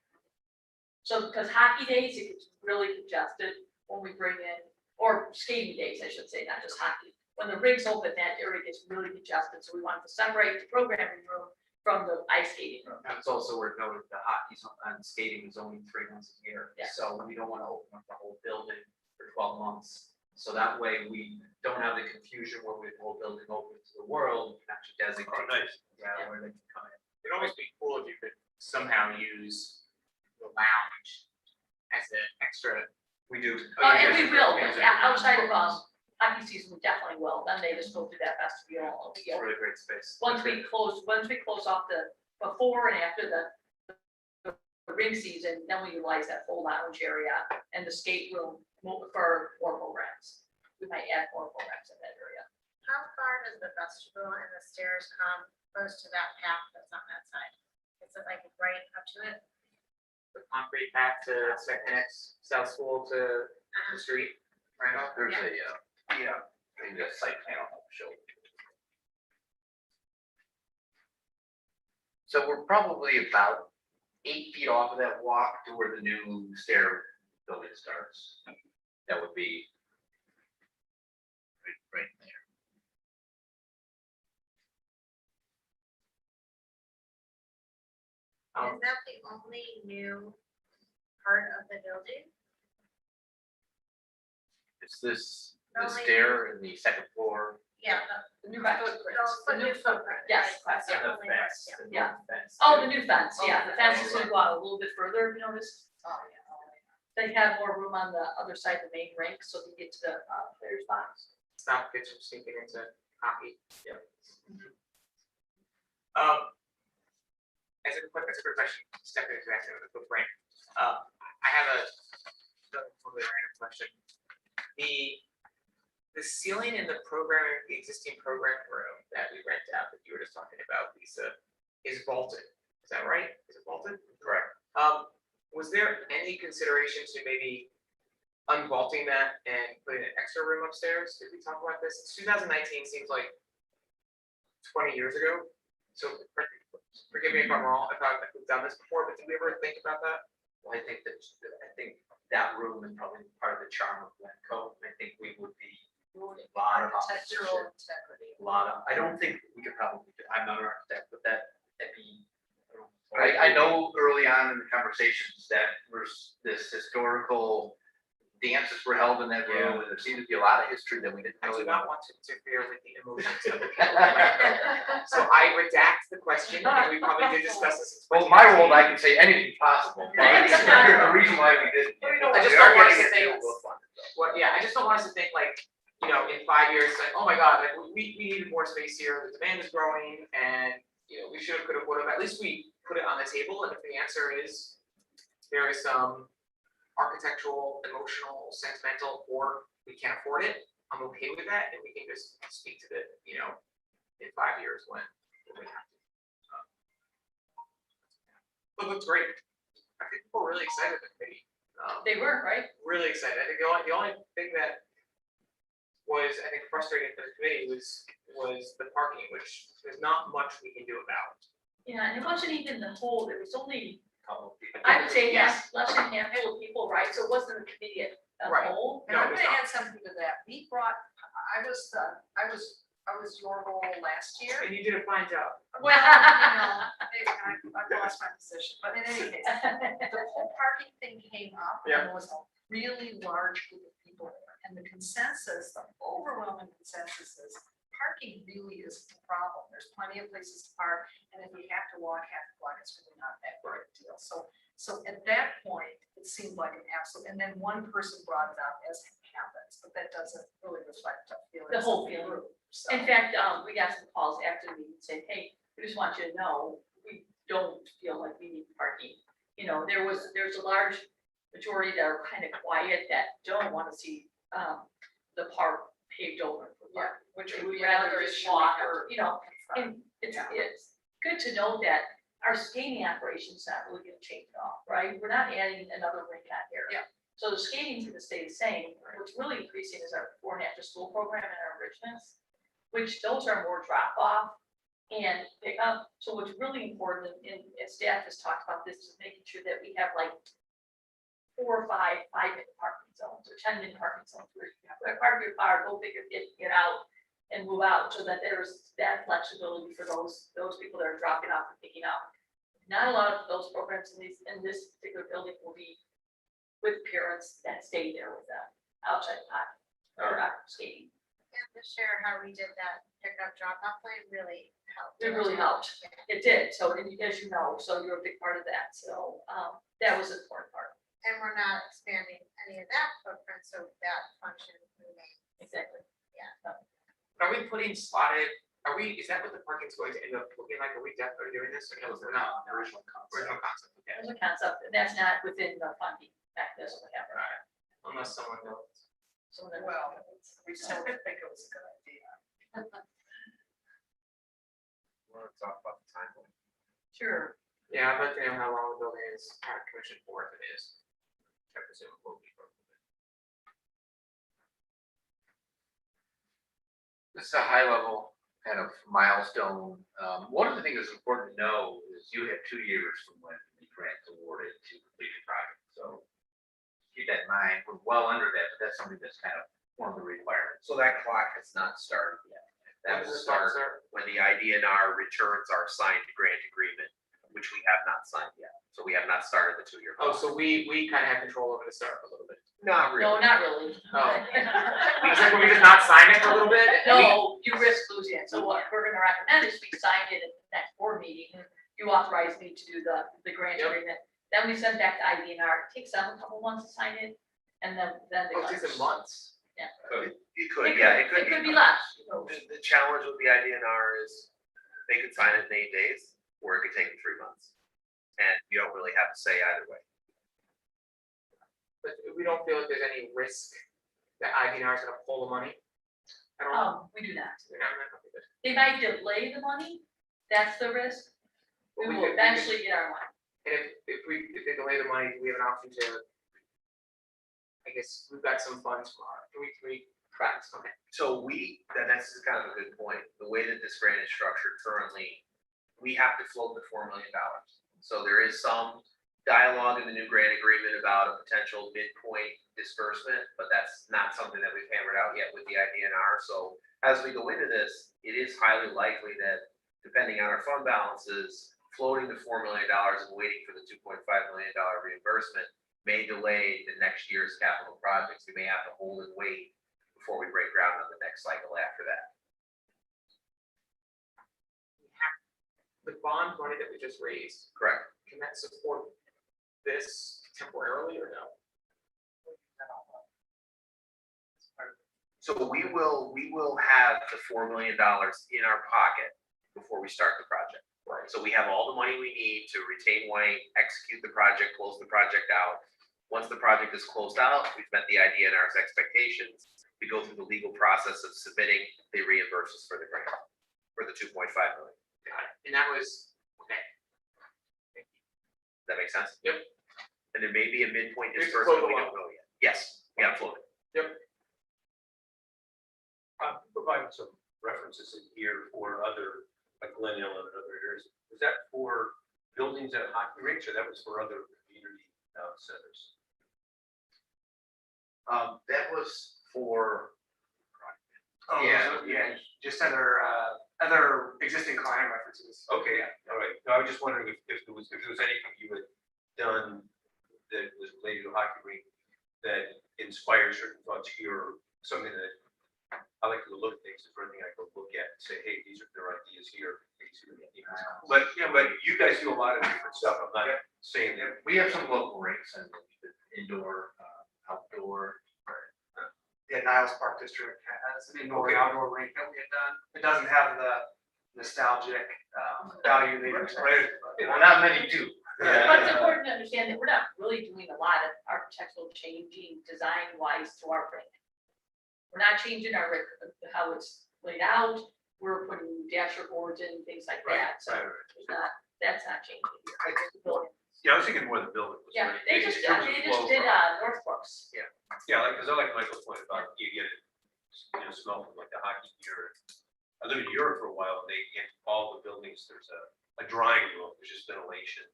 Speaker 2: So, because hockey days, it gets really congested when we bring in, or skating days, I should say, not just hockey. When the rinks open, that area gets really congested, so we want to separate the programming room from the ice skating room.
Speaker 5: It's also worth noting the hockey's and skating is only 3 months a year.
Speaker 2: Yeah.
Speaker 5: So we don't want to open up the whole building for 12 months. So that way we don't have the confusion where we have the whole building open to the world. We can actually designate.
Speaker 9: oh, nice.
Speaker 5: Yeah, where they can come in.
Speaker 8: It'd always be cool if you could somehow use the lounge as an extra.
Speaker 5: We do.
Speaker 2: And we will, yeah, outside of, hockey season, we definitely will, then they just go through that vestibule.
Speaker 5: It's a really great space.
Speaker 2: Once we close off the, before and after the ring season, then we utilize that full lounge area and the skate room for more programs. We might add more programs in that area.
Speaker 3: How far does the vestibule and the stairs come close to that path that's on that side? Is it like right up to it?
Speaker 8: The concrete path to connects South School to the street, right?
Speaker 7: There's
Speaker 6: Yeah.
Speaker 7: maybe a site plan I'll show. So we're probably about 8 feet off of that walk to where the new stair building starts. That would be right there.
Speaker 3: Is that the only new part of the building?
Speaker 7: It's the
Speaker 3: Only-
Speaker 7: stair in the second floor.
Speaker 3: Yeah,
Speaker 2: The new
Speaker 3: the
Speaker 2: footprint,
Speaker 3: new footprint.
Speaker 2: yes,
Speaker 3: right,
Speaker 2: yes,
Speaker 3: the
Speaker 2: yeah.
Speaker 3: only ones, yeah.
Speaker 2: Yeah. Oh, the new fence, yeah, the fence is gonna go out a little bit further, if you notice. They have more room on the other side of the main rink, so they get to the player spots.
Speaker 8: Stop kids from sneaking into hockey.
Speaker 5: Yep.
Speaker 8: That's a quick question, stepping into that with a quick brain. I have a totally random question. The ceiling in the existing program room that we rent out that you were just talking about, Lisa, is vaulted. Is that right? Is it vaulted?
Speaker 6: Correct.
Speaker 8: Was there any consideration to maybe unvaulting that and putting an extra room upstairs? Did we talk about this? 2019 seems like 20 years ago. So forgive me if I'm wrong, if we've done this before, but did we ever think about that?
Speaker 5: Well, I think that room is probably part of the charm of Glen Cove. I think we would be
Speaker 4: Architectural integrity.
Speaker 10: I don't think we could probably, I'm not an architect, but that'd be.
Speaker 7: I know early on in the conversations that there's this historical dances were held in that room, and there seemed to be a lot of history that we didn't
Speaker 8: I do
Speaker 7: really
Speaker 8: not
Speaker 7: want.
Speaker 8: want to interfere with the emotions of the people. So I redact the question, and we probably did discuss this.
Speaker 7: Well, my world, I can say anything possible. There's a reason why we didn't.
Speaker 8: I just don't want us to think, well, yeah, I just don't want us to think like, you know, in 5 years, like, oh my God, like, we needed more space here, the demand is growing, and, you know, we should have, could have, would have, at least we put it on the table, and if the answer is there is some architectural, emotional, sentimental, or we can't afford it, I'm okay with that, and we can just speak to the, you know, in 5 years when we have to. But it looks great. I think people are really excited about the committee.
Speaker 2: They were, right?
Speaker 8: Really excited. I think the only thing that was, I think, frustrating for the committee was the parking, which there's not much we can do about.
Speaker 2: Yeah, and it wasn't even the whole, it was only,
Speaker 6: Couple of people.
Speaker 2: I would say, yes, less than a handful of people, right? So it wasn't a committee as
Speaker 8: Right.
Speaker 2: a whole.
Speaker 4: And
Speaker 8: No,
Speaker 4: I'm
Speaker 8: it's
Speaker 4: gonna
Speaker 8: not.
Speaker 4: add something to that. We brought, I was your role last year.
Speaker 8: And you did a fine job.
Speaker 4: Well, I've lost my position, but in any case, the whole parking thing came up, and there was a really large group of people there. And the consensus, the overwhelming consensus is parking really isn't a problem. There's plenty of places to park, and if we have to walk half a block, it's really not that big a deal. So at that point, it seemed like an absolute, and then one person brought it up as happens, but that doesn't really reflect the feelings.
Speaker 2: The whole
Speaker 4: of
Speaker 2: feeling.
Speaker 4: group, so.
Speaker 2: In fact, we got some calls after the meeting saying, hey, we just want you to know, we don't feel like we need parking. You know, there's a large majority that are kind of quiet that don't want to see, the park paved over for parking, which we would rather just walk or, you know, and it's good to know that our skating operation's not really gonna change at all, right? We're not adding another rink out here.
Speaker 4: Yeah.
Speaker 2: So the skating's gonna stay the same. What's really increasing is our before and after school program and our enrichments, which those are more drop off and pick up. So what's really important, and staff has talked about this, is making sure that we have like 4 or 5-minute parking zones or 10-minute parking zones where you have to park your car, go pick your kid, get out and move out, so that there's that flexibility for those people that are dropping off and picking up. Not a lot of those programs in this particular building will be with parents that stay there with them outside the park or out skating.
Speaker 3: And this year, how we did that pickup drop off line really helped.
Speaker 2: It really helped. It did. So, and as you know, so you're a big part of that. So, that was an important part.
Speaker 3: And we're not expanding any of that footprint, so that function remains.
Speaker 2: Exactly.
Speaker 8: Are we putting slotted, is that what the parking's going to end up looking like? Are we definitely doing this? Or no, we're not.
Speaker 10: Original concept.
Speaker 8: Original concept, okay.
Speaker 2: There's a concept, and that's not within the funding mechanism we have.
Speaker 8: Alright. Unless someone knows.
Speaker 2: So then,
Speaker 4: Well, we still think it was a good idea.
Speaker 6: Want to talk about the timeline?
Speaker 2: sure.
Speaker 8: Yeah, I'd like to know how long the building is, commission for if it is. I presume it will be.
Speaker 7: This is a high level kind of milestone. One of the things that's important to know is you have 2 years from when the grant's awarded to complete the project. So keep that in mind. We're well under that, but that's something that's kind of one of the requirements.
Speaker 6: So that clock has not started yet. That will start when the IDNR returns our signed grant agreement, which we have not signed yet. So we have not started the 2-year.
Speaker 8: Oh, so we kind of have control over the start a little bit.
Speaker 6: Not really.
Speaker 2: No, not really.
Speaker 8: Oh. It's like when we just not sign it for a little bit? and we-
Speaker 2: No, you risk losing it. So what we're gonna recommend is we sign it at the next board meeting. You authorize me to do the grant
Speaker 8: Yep.
Speaker 2: agreement. Then we send back to IDNR. It takes them a couple months to sign it. And then they.
Speaker 8: Oh, it takes them months.
Speaker 2: Yeah.
Speaker 6: It could, yeah, it could
Speaker 2: be less.
Speaker 6: The challenge with the IDNR is they could sign it in 8 days, or it could take them 3 months. And you don't really have to say either way.
Speaker 8: But we don't feel like there's any risk that IVNR is gonna pull the money. I don't know.
Speaker 2: We do not.
Speaker 8: You know, I'm not gonna do this.
Speaker 2: They might delay the money. That's the risk. We
Speaker 8: But we
Speaker 2: will
Speaker 8: could-
Speaker 2: eventually get our money.
Speaker 8: And if they delay the money, do we have an option to, I guess, we've got some funds from our, we, correct, okay.
Speaker 6: So that's kind of a good point. The way that this grant is structured currently, we have to float the $4 million. So there is some dialogue in the new grant agreement about a potential midpoint disbursement, but that's not something that we've hammered out yet with the IDNR. So as we go into this, it is highly likely that depending on our fund balances, floating the $4 million and waiting for the $2.5 million reimbursement may delay the next year's capital projects. We may have to hold and wait before we break ground on the next cycle after that.
Speaker 8: The bond money that we just raised,
Speaker 6: Correct.
Speaker 8: can that support this temporarily or no?
Speaker 6: So we will have the $4 million in our pocket before we start the project.
Speaker 8: Right.
Speaker 6: So we have all the money we need to retain White, execute the project, close the project out. Once the project is closed out, we've met the IDNR's expectations. We go through the legal process of submitting, they reimburse us for the grant, for the 2.5 million.
Speaker 8: Got it. And that was, okay.
Speaker 6: Does that make sense?
Speaker 8: Yep.
Speaker 6: And there may be a midpoint
Speaker 8: We have to
Speaker 6: disbursement,
Speaker 8: float
Speaker 6: we
Speaker 8: the
Speaker 6: don't know yet. Yes, we gotta float it.
Speaker 9: Provide some references in here for other, like Glen Ellen and other areas. Was that for buildings at hockey rinks, or that was for other community centers?
Speaker 7: That was for,
Speaker 10: Oh, yeah, just other existing client references.
Speaker 9: Okay, all right. No, I was just wondering if there was anything you had done that was related to hockey rink that inspired certain thoughts here, or something that I like to look at things, is anything I can look at and say, hey, these are their ideas here. But yeah, but you guys do a lot of different stuff. I'm not saying that.
Speaker 7: we have some local rinks and indoor, outdoor.
Speaker 10: The Niles Park District has an indoor
Speaker 9: Okay.
Speaker 10: and outdoor rink that we had done. It doesn't have the nostalgic value they
Speaker 9: Right.
Speaker 7: Well, not many do.
Speaker 2: But it's important to understand that we're not really doing a lot of architectural changing design wise to our rink. We're not changing our rink, how it's laid out, we're putting dasher boards in, things like that, so it's not, that's not changing. It's the building.
Speaker 9: Yeah, I was thinking more of the building. was
Speaker 2: Yeah,
Speaker 9: really-
Speaker 2: they
Speaker 9: in
Speaker 2: just
Speaker 9: terms of flow
Speaker 2: did
Speaker 9: from-
Speaker 2: Northbrooks.
Speaker 9: Yeah, like, because I like Michael's point about you get it, smell from like the hockey gear. I lived in Europe for a while, and in all the buildings, there's a drying room, there's just ventilation.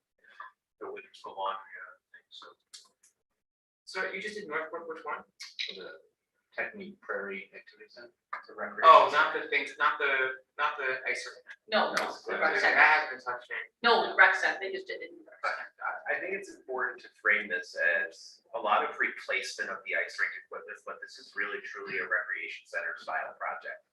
Speaker 9: The windows for laundry and other things, so.
Speaker 8: So you just did Northbrook, which one?
Speaker 7: The Technique Prairie Activity Center. It's a recreation
Speaker 8: Oh,
Speaker 7: center.
Speaker 8: not the things, not the ice rink.
Speaker 2: No,
Speaker 7: No,
Speaker 2: the
Speaker 8: That
Speaker 2: rec center.
Speaker 8: hasn't been touched yet.
Speaker 2: No, the rec center, they just did it in the rec center.
Speaker 6: I think it's important to frame this as a lot of replacement of the ice rink equipment, but this is really truly a recreation center style project.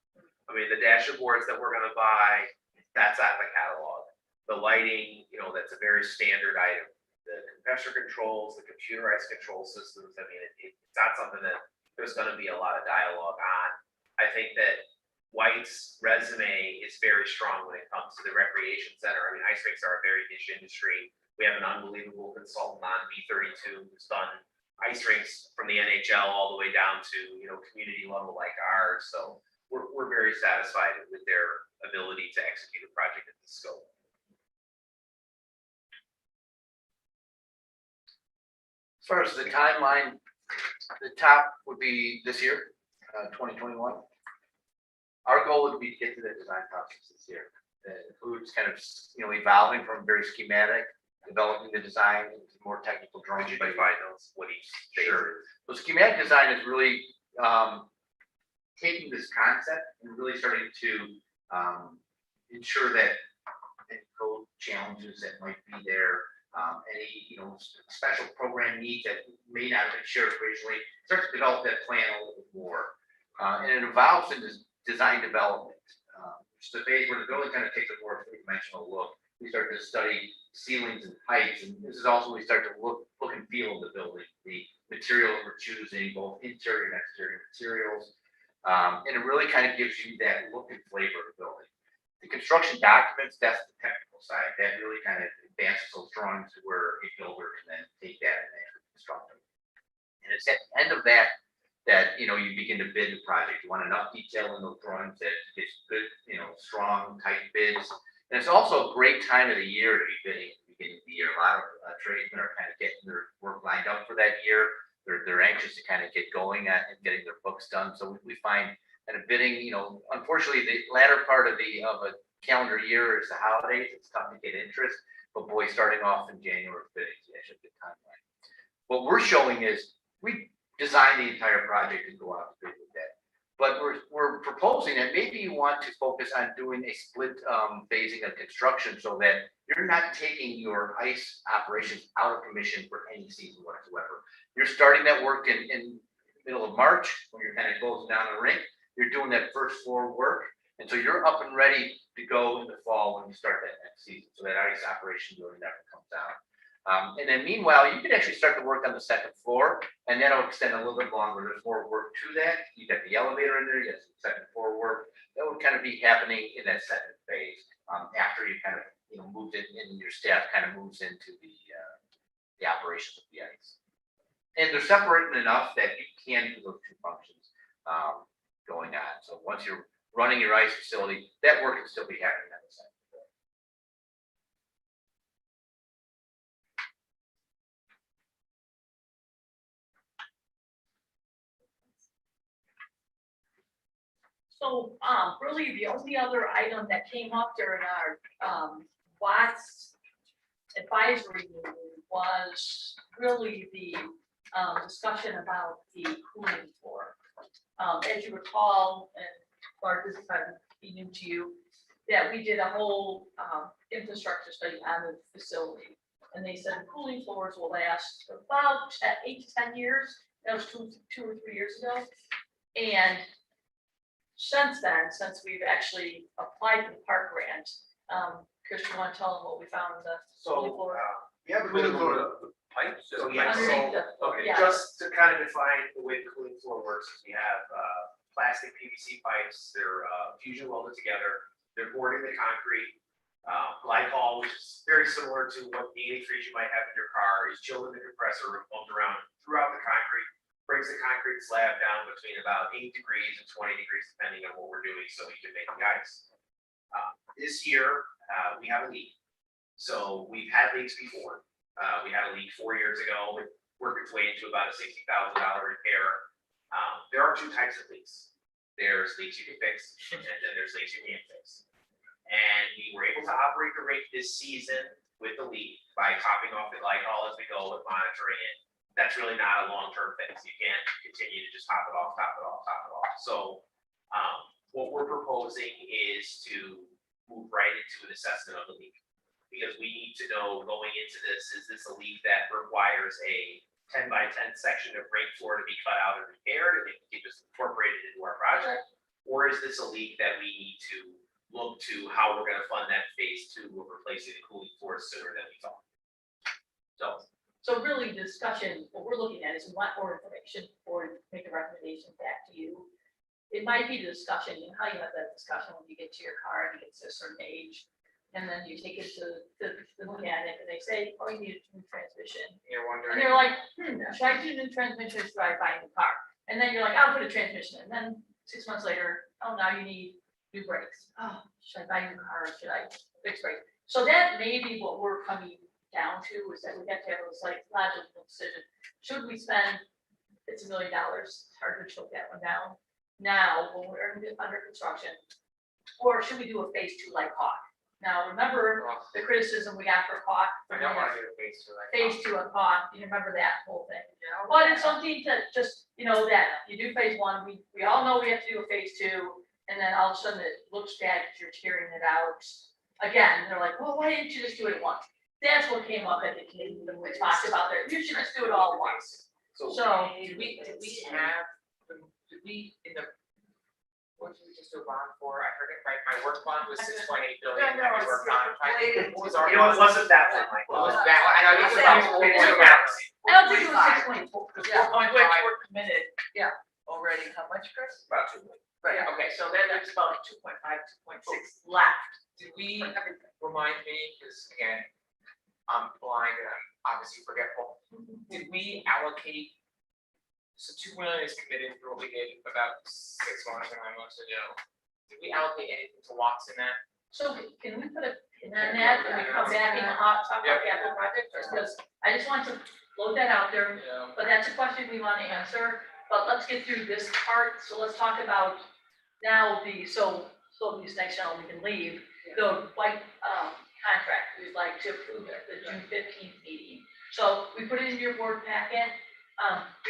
Speaker 6: I mean, the dasher boards that we're gonna buy, that's out of the catalog. The lighting, that's a very standard item. The compressor controls, the computerized control systems, I mean, it's not something that there's gonna be a lot of dialogue on. I think that White's resume is very strong when it comes to the recreation center. I mean, ice rinks are a very niche industry. We have an unbelievable consultant on B32 who's done ice rinks from the NHL all the way down to, community level like ours. So we're very satisfied with their ability to execute a project at this scope.
Speaker 7: As far as the timeline, the top would be this year, 2021. Our goal would be to get to the design process this year. That includes kind of, evolving from very schematic, developing the design into more technical drawings.
Speaker 6: Could you define those, what each phase
Speaker 7: Sure.
Speaker 6: is?
Speaker 7: So schematic design is really taking this concept and really starting to ensure that any code challenges that might be there, any special program needs that may not have been shared originally, start to develop that plan a little bit more. And it evolves into design development, which is the phase where the building kind of takes a more three-dimensional look. We start to study ceilings and heights, and this is also we start to look and feel of the building, the materials we're choosing, both interior and exterior materials. And it really kind of gives you that look and flavor of the building. The construction documents, that's the technical side. That really kind of advances those drawings to where a builder can then take that and actually construct them. And it's at the end of that you begin to bid the project. You want enough detail in those drawings that it's good, strong, tight bids. And it's also a great time of the year to be bidding at the beginning of the year. A lot of tradesmen are kind of getting their work lined up for that year. They're anxious to kind of get going at and getting their books done. So we find that a bidding, unfortunately, the latter part of a calendar year is the holidays. It's tough to get interest, but boy, starting off in January, bidding is actually What we're showing is, we designed the entire project to go out to bid with that. But we're proposing that maybe you want to focus on doing a split phasing of construction so that you're not taking your ice operations out of commission for any season whatsoever. You're starting that work in middle of March, when you're kind of closing down the rink. You're doing that first floor work, and so you're up and ready to go in the fall when you start that next season, so that ice operation really never comes down. And then meanwhile, you could actually start to work on the second floor, and that'll extend a little bit longer. There's more work to that. You got the elevator in there, you got some second floor work. That would kind of be happening in that second phase, after you kind of, moved in, and your staff kind of moves into the operations of the ice. And they're separated enough that you can do those two functions going on. So once you're running your ice facility, that work can still be happening at the same.
Speaker 2: So, really, the only other item that came up during our, Watts advisory meeting was really the, discussion about the cooling floor. As you recall, and Clark, this is probably be new to you, that we did a whole, infrastructure study on the facility. And they said cooling floors will last about 8 to 10 years. That was two or 3 years ago. And since then, since we've actually applied for the park grant, Chris, you want to tell them what we found in the cooling floor?
Speaker 11: You have a bit of a
Speaker 9: Pipes.
Speaker 11: So, yeah,
Speaker 2: Underneath
Speaker 11: so,
Speaker 2: the-
Speaker 11: okay,
Speaker 2: yeah.
Speaker 11: just to kind of define the way the cooling floor works, is we have, plastic PVC pipes, they're, fusion welded together, they're bored into concrete. Glycol, which is very similar to what the antifreeze you might have in your car, is chilled in the compressor, pumped around throughout the concrete, brings the concrete slab down between about 8 degrees and 20 degrees, depending on what we're doing, so we can make the ice. This year, we have a leak. So we've had leaks before. We had a leak 4 years ago. It worked its way into about a $60,000 repair. There are two types of leaks. There's leaks you can fix, and then there's leaks you can't fix. And we were able to operate the rink this season with the leak by topping off the glycol as we go with monitoring it. That's really not a long-term fix. You can't continue to just top it off, top it off, top it off. So what we're proposing is to move right into an assessment of the leak. Because we need to know going into this, is this a leak that requires a 10 by 10 section of rink floor to be cut out and repaired, and it can just incorporate it into our project? Or is this a leak that we need to look to how we're gonna fund that phase 2 of replacing the cooling floors sooner than we thought?
Speaker 2: So really, the discussion, what we're looking at is we want more information or make a recommendation back to you. It might be the discussion, and how you have that discussion when you get to your car and you get to a certain age. And then you take it to the mechanic and they say, oh, you need a new transmission.
Speaker 8: You're
Speaker 2: And
Speaker 8: wondering.
Speaker 2: they're like, should I do new transmission or should I buy a new car? And then you're like, I'll put a transmission. And then 6 months later, oh, now you need new brakes. Oh, should I buy a new car or should I fix brakes? So that may be what we're coming down to, is that we have to have a like logical decision. Should we spend, it's $1 million, it's hard to choke that one down now when we're under construction? Or should we do a phase 2 like Hawk? Now, remember the criticism we got for Hawk?
Speaker 8: I don't want to do a phase 2 like.
Speaker 2: Phase 2 of Hawk, you remember that whole thing? But it's something to just, that you do phase 1, we all know we have to do a phase 2, and then all of a sudden it looks bad because you're tearing it out. Again, they're like, well, why didn't you just do it once? That's what came up at the committee when we talked about there, you should just do it all once. So,
Speaker 8: Did we have, did we, in the, what did we just do a bond for? I forget, my work bond was 6.8 billion, that we worked on. What was our?
Speaker 11: You know, it wasn't that one, Mike.
Speaker 8: It was that one, I know, it was
Speaker 11: Yeah.
Speaker 8: about.
Speaker 2: I don't think it was 6.4, because
Speaker 8: Yeah.
Speaker 2: 4.5 were committed.
Speaker 4: Already, how much, Chris?
Speaker 11: About 2 million.
Speaker 4: Right.
Speaker 8: Okay, so
Speaker 2: Then there's about 2.5, 2.6 left.
Speaker 8: did we, remind me, because again, I'm blind and I'm obviously forgetful. Did we allocate, so 2 million is committed for what we did about 6 months or 9 months ago. Did we allocate anything to Watts in that?
Speaker 2: So can we put a pin on that and we come back and talk about capital projects, because I just want to load that out there.
Speaker 8: Yeah.
Speaker 2: But that's a question we want to answer, but let's get through this part, so let's talk about now so these next gentlemen can leave, the white, contract, we'd like to approve at the June 15th meeting. So we put it in your board packet.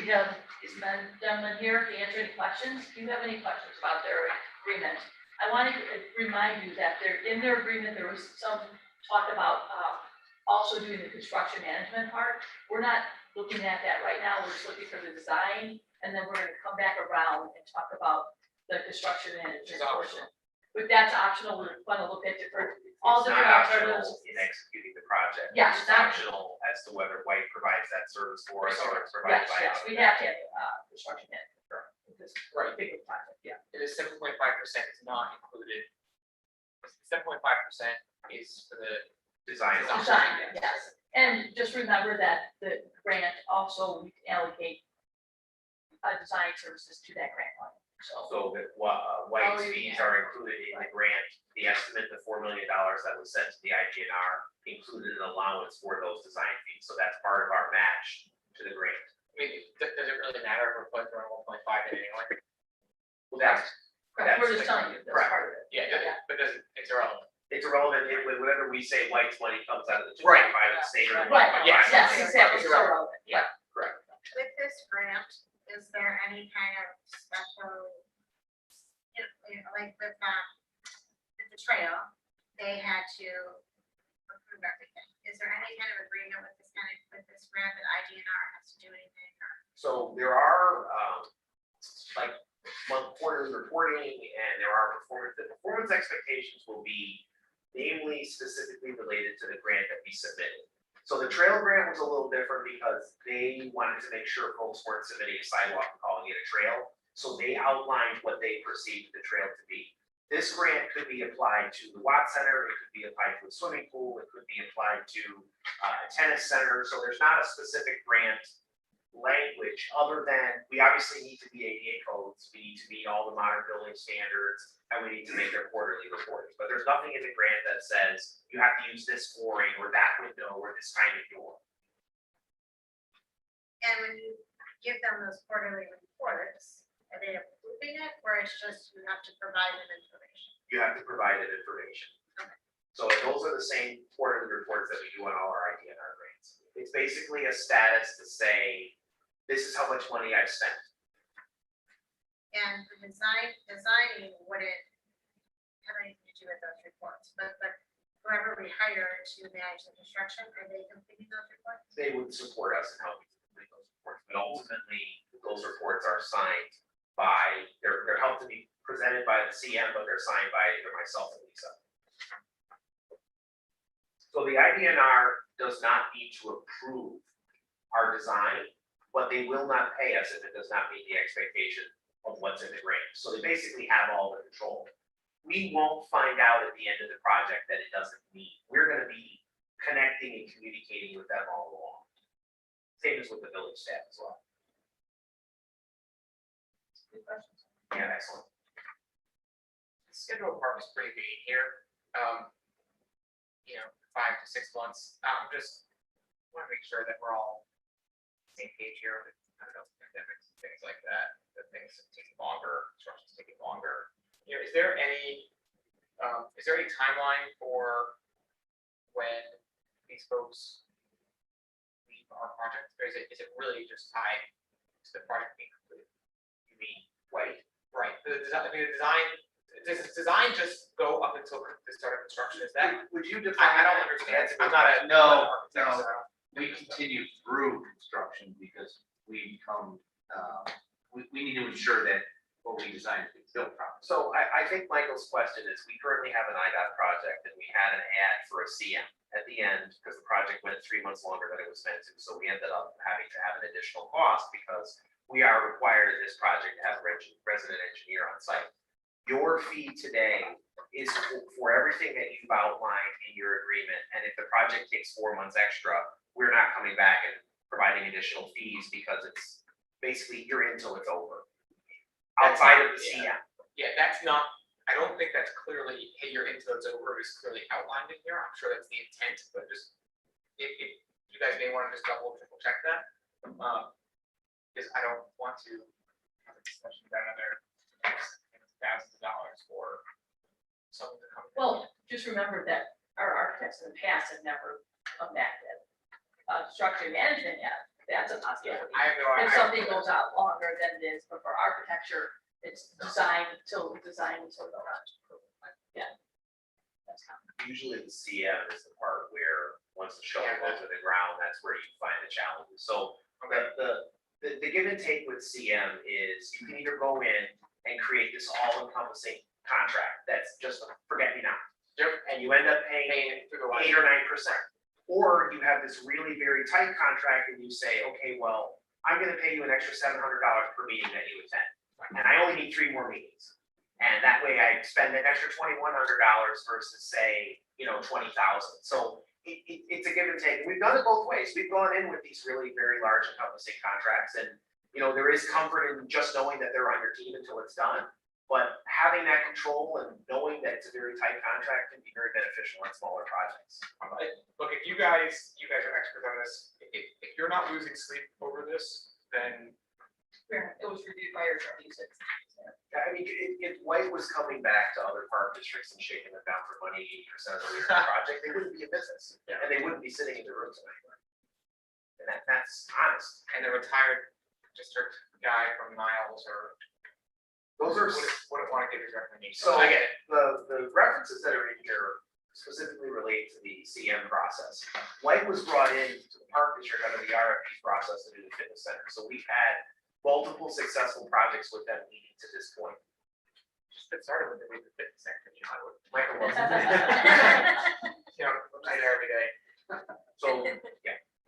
Speaker 2: We have these gentlemen here to answer any questions. Do you have any questions about their agreement? I want to remind you that in their agreement, there was some talk about, also doing the construction management part. We're not looking at that right now. We're just looking for the design, and then we're gonna come back around and talk about the construction management portion. But that's optional. We're gonna look at all
Speaker 6: It's
Speaker 2: different
Speaker 6: not optional
Speaker 2: alternatives.
Speaker 6: in executing the project.
Speaker 2: Yeah,
Speaker 6: It's
Speaker 2: it's not-
Speaker 6: optional as to whether White provides that service for us or it's provided
Speaker 2: Yes,
Speaker 6: by
Speaker 2: yes,
Speaker 6: us.
Speaker 2: we have to have, construction management for this
Speaker 8: Right.
Speaker 2: bigger project, yeah.
Speaker 8: It is 7.5% is not included. 7.5% is for the
Speaker 6: Design.
Speaker 2: Design, yes. And just remember that the grant also, we can allocate design services to that grant money, so.
Speaker 6: So that, White's
Speaker 2: Oh, yeah.
Speaker 6: fees are included in the grant, the estimate, the $4 million that was sent to the IGNR included an allowance for those design fees, so that's part of our match to the grant.
Speaker 8: I mean, does it really matter if we're putting around 1.5 in anyway?
Speaker 6: Well, that's,
Speaker 2: Correct, we're
Speaker 6: that's
Speaker 2: just telling you, that's
Speaker 6: correct.
Speaker 2: part of it.
Speaker 8: Yeah, but doesn't, it's irrelevant.
Speaker 6: It's irrelevant, whenever we say White's money comes out of the two
Speaker 8: Right.
Speaker 6: point five, the state or the
Speaker 2: Right,
Speaker 6: 1.5.
Speaker 8: yes,
Speaker 2: yes, exactly,
Speaker 8: It's
Speaker 2: so
Speaker 8: irrelevant.
Speaker 2: relevant, yeah.
Speaker 3: With this grant, is there any kind of special, like with the trail, they had to approve everything. Is there any kind of agreement with this grant that IGNR has to do anything or?
Speaker 6: So there are, like, quarterly reporting, and there are the performance expectations will be namely specifically related to the grant that we submitted. So the trail grant was a little different because they wanted to make sure folks weren't submitting a sidewalk and calling it a trail. So they outlined what they perceived the trail to be. This grant could be applied to the Watt Center, it could be applied to a swimming pool, it could be applied to a tennis center. So there's not a specific grant language other than we obviously need to be ADA codes, we need to meet all the modern building standards, and we need to make their quarterly reports. But there's nothing in the grant that says you have to use this flooring or that window or this kind of door.
Speaker 3: And when you give them those quarterly reports, are they approving it or it's just you have to provide them information?
Speaker 6: You have to provide that information.
Speaker 3: Okay.
Speaker 6: So those are the same quarterly reports that we do on all our IDNR grants. It's basically a status to say, this is how much money I've spent.
Speaker 3: And the designing wouldn't have anything to do with those reports, but whoever we hire to manage the construction, are they completing those reports?
Speaker 6: They would support us in helping to complete those reports, but ultimately, those reports are signed by, they're helped to be presented by the CM, but they're signed by either myself and Lisa. So the IDNR does not need to approve our design, but they will not pay us if it does not meet the expectation of what's in the grant. So they basically have all the control. We won't find out at the end of the project that it doesn't meet. We're gonna be connecting and communicating with them all along. Same as with the village staff as well.
Speaker 2: Good questions.
Speaker 6: Yeah, excellent.
Speaker 8: The schedule of work is pretty vague here. 5 to 6 months. Just want to make sure that we're all on the same page here with, I don't know, pandemics and things like that, that things are taking longer, construction's taking longer. Is there any timeline for when these folks leave our project? Or is it really just tied to the project being completed?
Speaker 6: You mean White?
Speaker 8: Right, the design, does design just go up until the start of construction? Is that?
Speaker 6: Would you define?
Speaker 8: I don't understand. I'm not a.
Speaker 7: No,
Speaker 8: architect,
Speaker 7: no.
Speaker 8: so-
Speaker 7: We continue through construction because we become, we need to ensure that what we design is built properly.
Speaker 6: So I think Michael's question is, we currently have an IDOT project and we had an ad for a CM at the end because the project went 3 months longer than it was meant to. So we ended up having to have an additional cost because we are required in this project to have a resident engineer on site. Your fee today is for everything that you've outlined in your agreement. And if the project takes 4 months extra, we're not coming back and providing additional fees because it's basically you're in till it's over. Outside of the CM.
Speaker 8: Yeah, that's not, I don't think that's clearly, hey, you're into those over is clearly outlined in here. I'm sure that's the intent, but just, if you guys may want to just double, triple check that. Because I don't want to have a discussion about another $thousands for someone to come.
Speaker 2: Well, just remember that our architects in the past have never come back structure management yet, that's a possibility.
Speaker 8: I have no
Speaker 2: If
Speaker 8: idea.
Speaker 2: something goes out longer than it is, but for architecture, it's design until the yeah. That's how.
Speaker 6: Usually the CM is the part where, once the shovel goes to the ground, that's where you find the challenges. So the give and take with CM is you can either go in and create this all-encompassing contract that's just a forget me not.
Speaker 8: Yep.
Speaker 6: And you end up paying
Speaker 8: Through the
Speaker 6: 8 or 9%. Or you have this really very tight contract and you say, okay, well, I'm gonna pay you an extra $700 per meeting that you attend. And I only need 3 more meetings. And that way I spend an extra $2,100 versus say, 20,000. So it's a give and take. We've done it both ways. We've gone in with these really very large encompassing contracts and, there is comfort in just knowing that they're on your team until it's done. But having that control and knowing that it's a very tight contract can be very beneficial on smaller projects.
Speaker 8: Look, if you guys are experts on this, if you're not losing sleep over this, then
Speaker 2: It was reviewed by your attorney, so it's-
Speaker 6: I mean, if White was coming back to other park districts and shaking them down for money 80% of the project, they wouldn't be in business.
Speaker 8: Yeah.
Speaker 6: And they wouldn't be sitting in the rooms anymore. And that's honest.
Speaker 8: and the retired district guy from Niles or
Speaker 6: Those are,
Speaker 8: wouldn't want to give his recommendation.
Speaker 6: so
Speaker 8: I get it.
Speaker 6: the references that are in here specifically relate to the CM process. White was brought in to the park district under the RFP process to do the fitness center. So we've had multiple successful projects with them leading to this point.
Speaker 8: Just get started with the fitness center,
Speaker 6: Michael was.
Speaker 8: Night every day.
Speaker 6: So,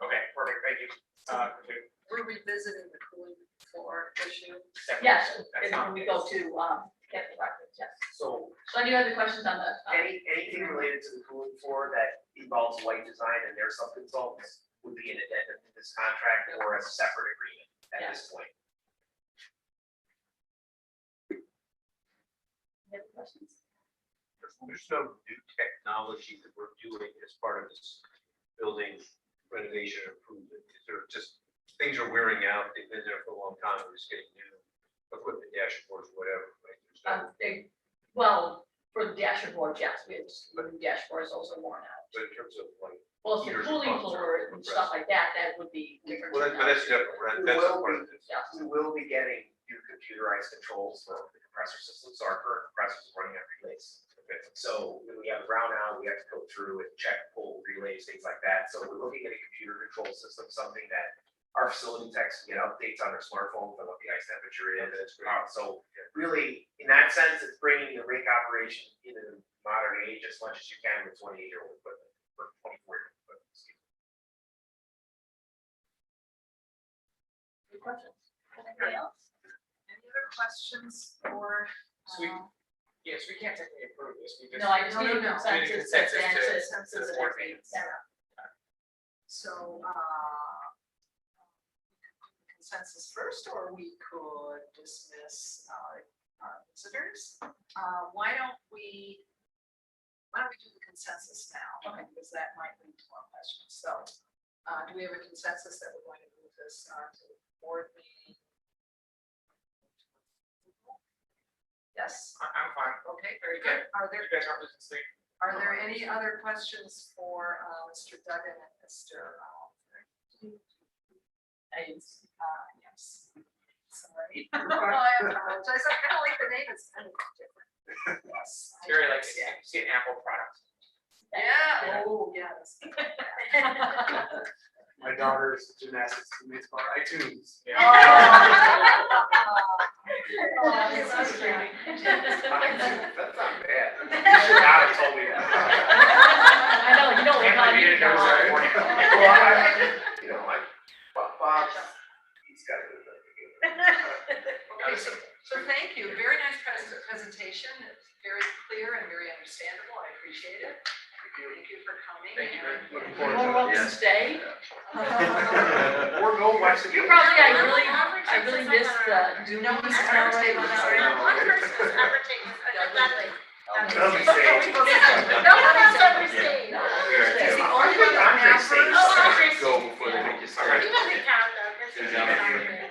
Speaker 8: Okay, perfect, thank you.
Speaker 4: We're revisiting the cooling floor issue.
Speaker 2: Yes,
Speaker 8: That's
Speaker 2: and
Speaker 8: not-
Speaker 2: when we go to, capital records, yes.
Speaker 6: so
Speaker 2: So any other questions on the?
Speaker 6: anything related to the cooling floor that involves White Design and their subconsultants would be an addendum to this contract or a separate agreement at this point.
Speaker 2: Any other questions?
Speaker 9: There's no new technology that we're doing as part of this building renovation or improvement. Is there just, things are wearing out, they've been there for a long time, we're just getting new equipment, dashboards, whatever, right? There's no,
Speaker 2: Well, for the dashboard, yes, we have new dashboards also worn out.
Speaker 9: but in terms of like,
Speaker 2: Well, if the
Speaker 9: Heaters,
Speaker 2: cooling
Speaker 9: pumps,
Speaker 2: floor and stuff like that, that would be different.
Speaker 9: well, but that's different, right? That's a part of this.
Speaker 2: Yeah.
Speaker 6: We will be getting new computerized controls for the compressor systems. Our current compressors are running at relays. So when we have a brownout, we have to go through and check, pull relays, things like that. So we're looking at a computer control system, something that our facility techs can get updates on their smartphone for what the ice temperature is. So really, in that sense, it's bringing the rink operation into the modern age as much as you can with 28-year-old equipment or 24-year-old equipment.
Speaker 2: Good questions. Anybody else?
Speaker 4: Any other questions for?
Speaker 8: So yes, we can't technically approve this, we just.
Speaker 2: No, I just
Speaker 4: No,
Speaker 2: need
Speaker 4: no,
Speaker 2: a
Speaker 4: no.
Speaker 8: We need a
Speaker 2: consensus to
Speaker 8: consensus
Speaker 2: advance
Speaker 8: to
Speaker 2: it
Speaker 8: the
Speaker 2: since
Speaker 8: board
Speaker 2: it's
Speaker 8: meetings.
Speaker 4: So, consensus first, or we could dismiss our visitors. Why don't we do the consensus now? Okay. Because that might lead to more questions. So, do we have a consensus that we're going to move this to the board meeting? Yes,
Speaker 8: I'm fine.
Speaker 4: okay, very good. Are
Speaker 8: You
Speaker 4: there
Speaker 8: guys aren't losing sleep.
Speaker 4: any other questions for Mr. Duggan and Mr. Yes. Sorry. I apologize. I kind of like the name. It's kind of different. Yes. I
Speaker 8: Very like,
Speaker 4: understand.
Speaker 8: see an Apple product.
Speaker 4: Yeah, oh, yes.
Speaker 11: My daughter's gymnastics teammates on iTunes.
Speaker 6: That's not bad. You should not have told me that.
Speaker 2: I know, you don't
Speaker 8: Can't
Speaker 2: want
Speaker 8: read it, there's a warning.
Speaker 6: Well, like, Bob, he's got to do that.
Speaker 4: Okay, so thank you. Very nice presentation. It's very clear and very understandable. I appreciate it. Thank you for coming.
Speaker 8: Thank you very much.
Speaker 4: and-
Speaker 9: Looking
Speaker 2: More
Speaker 9: forward
Speaker 2: welcome to stay.
Speaker 6: Or go watch the.
Speaker 2: You probably, I really missed the Zoom.
Speaker 4: No one's ever taken us right now.
Speaker 3: One person's ever taken, nothing.
Speaker 6: That'll be safe.
Speaker 3: No one else ever stayed.
Speaker 4: He's the
Speaker 6: I
Speaker 4: only
Speaker 6: think
Speaker 4: one
Speaker 6: Andre
Speaker 4: that
Speaker 6: stayed.
Speaker 3: Oh, Andre
Speaker 9: Go before they make you start.
Speaker 3: He doesn't count though, because he's not here.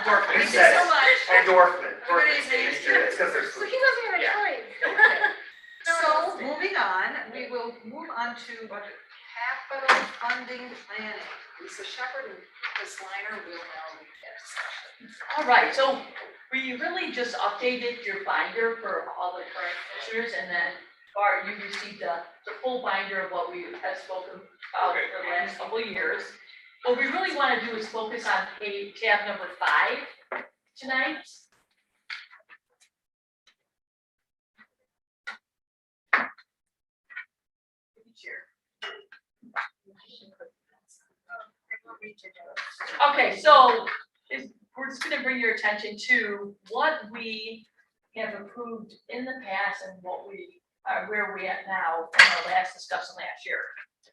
Speaker 4: Thank you so much.
Speaker 6: Endorphin.
Speaker 4: Good evening.
Speaker 6: It's because there's.
Speaker 3: So he doesn't have a
Speaker 8: Yeah.
Speaker 3: choice.
Speaker 4: So, moving on, we will move on to capital capital funding planning. Lisa Shepherd and Chris Liner will now lead that discussion.
Speaker 2: All right, so we really just updated your binder for all the current commissioners, and then Bart, you received the full binder of what we have spoken about for the last couple of years. What we really want to do is focus on tab number 5 tonight. Okay, so we're just gonna bring your attention to what we have approved in the past and what we are, where we at now from our last discussion last year.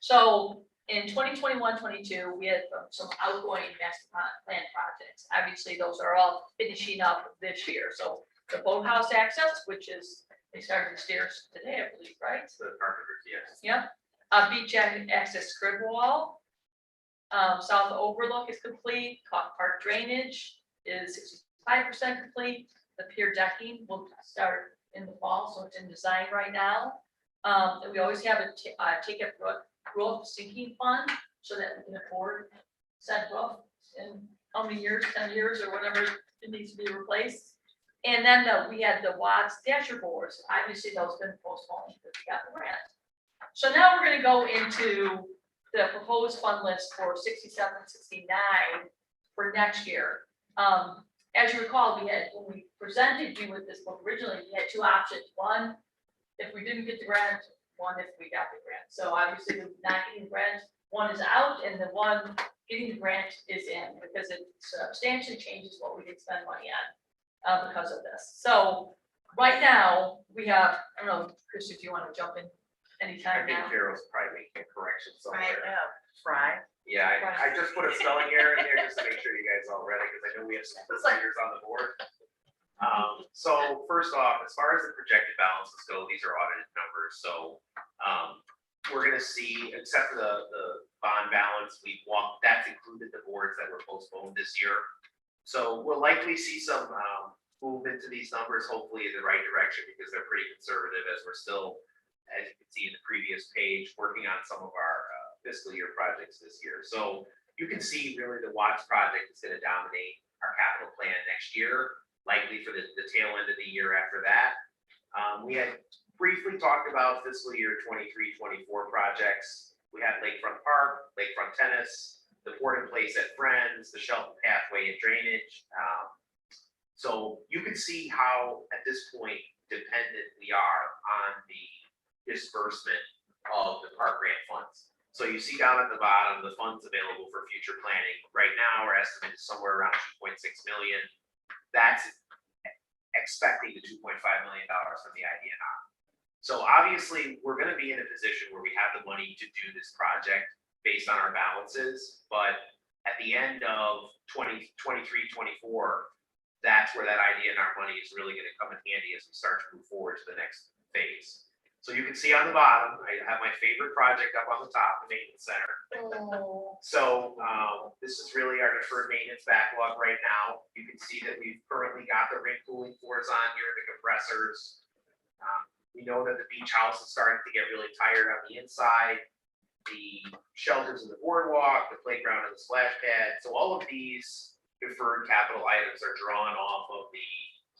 Speaker 2: So in 2021-22, we had some outgoing master plan projects. Obviously, those are all finishing up this year. So the boathouse access, which is, they started the stairs today, I believe, right?
Speaker 6: The carpenters, yes.
Speaker 2: Yep. Beach access crib wall. South overlook is complete. Park drainage is 65% complete. The pier decking will start in the fall, so it's in design right now. And we always have a take up roof sinking fund so that we can afford said roof in how many years, 10 years or whatever it needs to be replaced. And then we had the Watts dasher boards. Obviously, those been postponed because we got the grant. So now we're gonna go into the proposed fund list for 67, 69 for next year. As you recall, we had, when we presented you with this book originally, we had 2 options. One, if we didn't get the grant, one if we got the grant. So obviously, with not getting the grant, one is out and the one getting the grant is in because it substantially changes what we can spend money on because of this. So right now, we have, I don't know, Chris, if you want to jump in
Speaker 6: I
Speaker 2: anytime
Speaker 6: think
Speaker 2: now.
Speaker 6: Carol's probably making a correction somewhere.
Speaker 4: Fry.
Speaker 6: Yeah, I just put a spelling error in there just to make sure you guys all read it, because I know we have some first graders on the board. So first off, as far as the projected balances go, these are audited numbers, so we're gonna see, except for the bond balance, that's included the boards that were postponed this year. So we'll likely see some movement to these numbers, hopefully in the right direction, because they're pretty conservative, as we're still, as you can see in the previous page, working on some of our fiscal year projects this year. So you can see really the Watts project is gonna dominate our capital plan next year, likely for the tail end of the year after that. We had briefly talked about fiscal year 23-24 projects. We had Lakefront Park, Lakefront Tennis, the port in place at Friends, the Shelton Pathway and drainage. So you can see how at this point dependent we are on the disbursement of the park grant funds. So you see down at the bottom, the funds available for future planning. Right now, our estimate is somewhere around 2.6 million. That's expecting the $2.5 million from the IDNR. So obviously, we're gonna be in a position where we have the money to do this project based on our balances, but at the end of 23-24, that's where that IDNR money is really gonna come in handy as we start to move forward to the next phase. So you can see on the bottom, I have my favorite project up on the top, the maintenance center.
Speaker 2: Oh.
Speaker 6: So this is really our deferred maintenance backlog right now. You can see that we've currently got the ring cooling floors on here, the compressors. We know that the beach house is starting to get really tired on the inside. The shelters in the boardwalk, the playground and the splash pad. So all of these deferred capital items are drawn off of the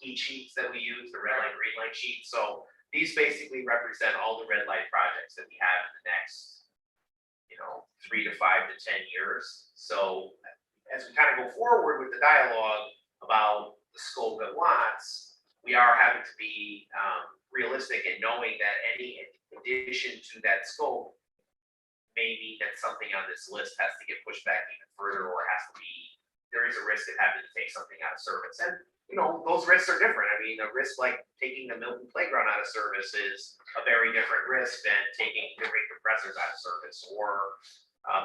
Speaker 6: heat sheets that we use, the red light, green light sheets. So these basically represent all the red light projects that we have in the next, 3 to 5 to 10 years. So as we kind of go forward with the dialogue about the scope at Watts, we are having to be realistic in knowing that any addition to that scope may mean that something on this list has to get pushed back even further, or there is a risk of having to take something out of service. And those risks are different. I mean, a risk like taking the Milton Playground out of service is a very different risk than taking the ring compressors out of service or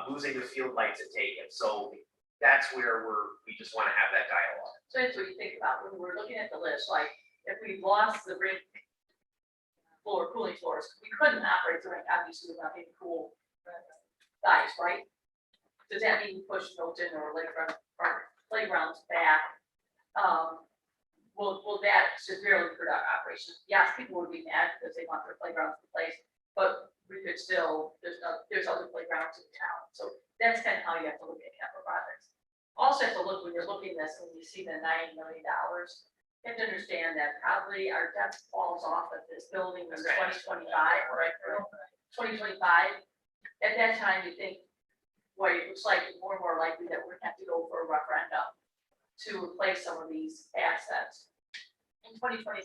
Speaker 6: losing the field lights at Taken. So that's where we just want to have that dialogue.
Speaker 2: So that's what you think about when we're looking at the list, like if we lost the ring cooling floors, we couldn't operate the ring, obviously without being cool guys, right? Does that mean push Milton or Lakefront or playgrounds back? Will that severely hurt our operations? Yes, people would be mad because they want their playgrounds replaced, but we could still, there's other playgrounds in town, so that's kind of how you have to look at capital projects. Also have to look, when you're looking at this, when you see the $9 million, you have to understand that probably our debt falls off of this building in 2025, right? 2025, at that time, you think, well, it looks like more and more likely that we're gonna have to go for a referendum to replace some of these assets. In 2025,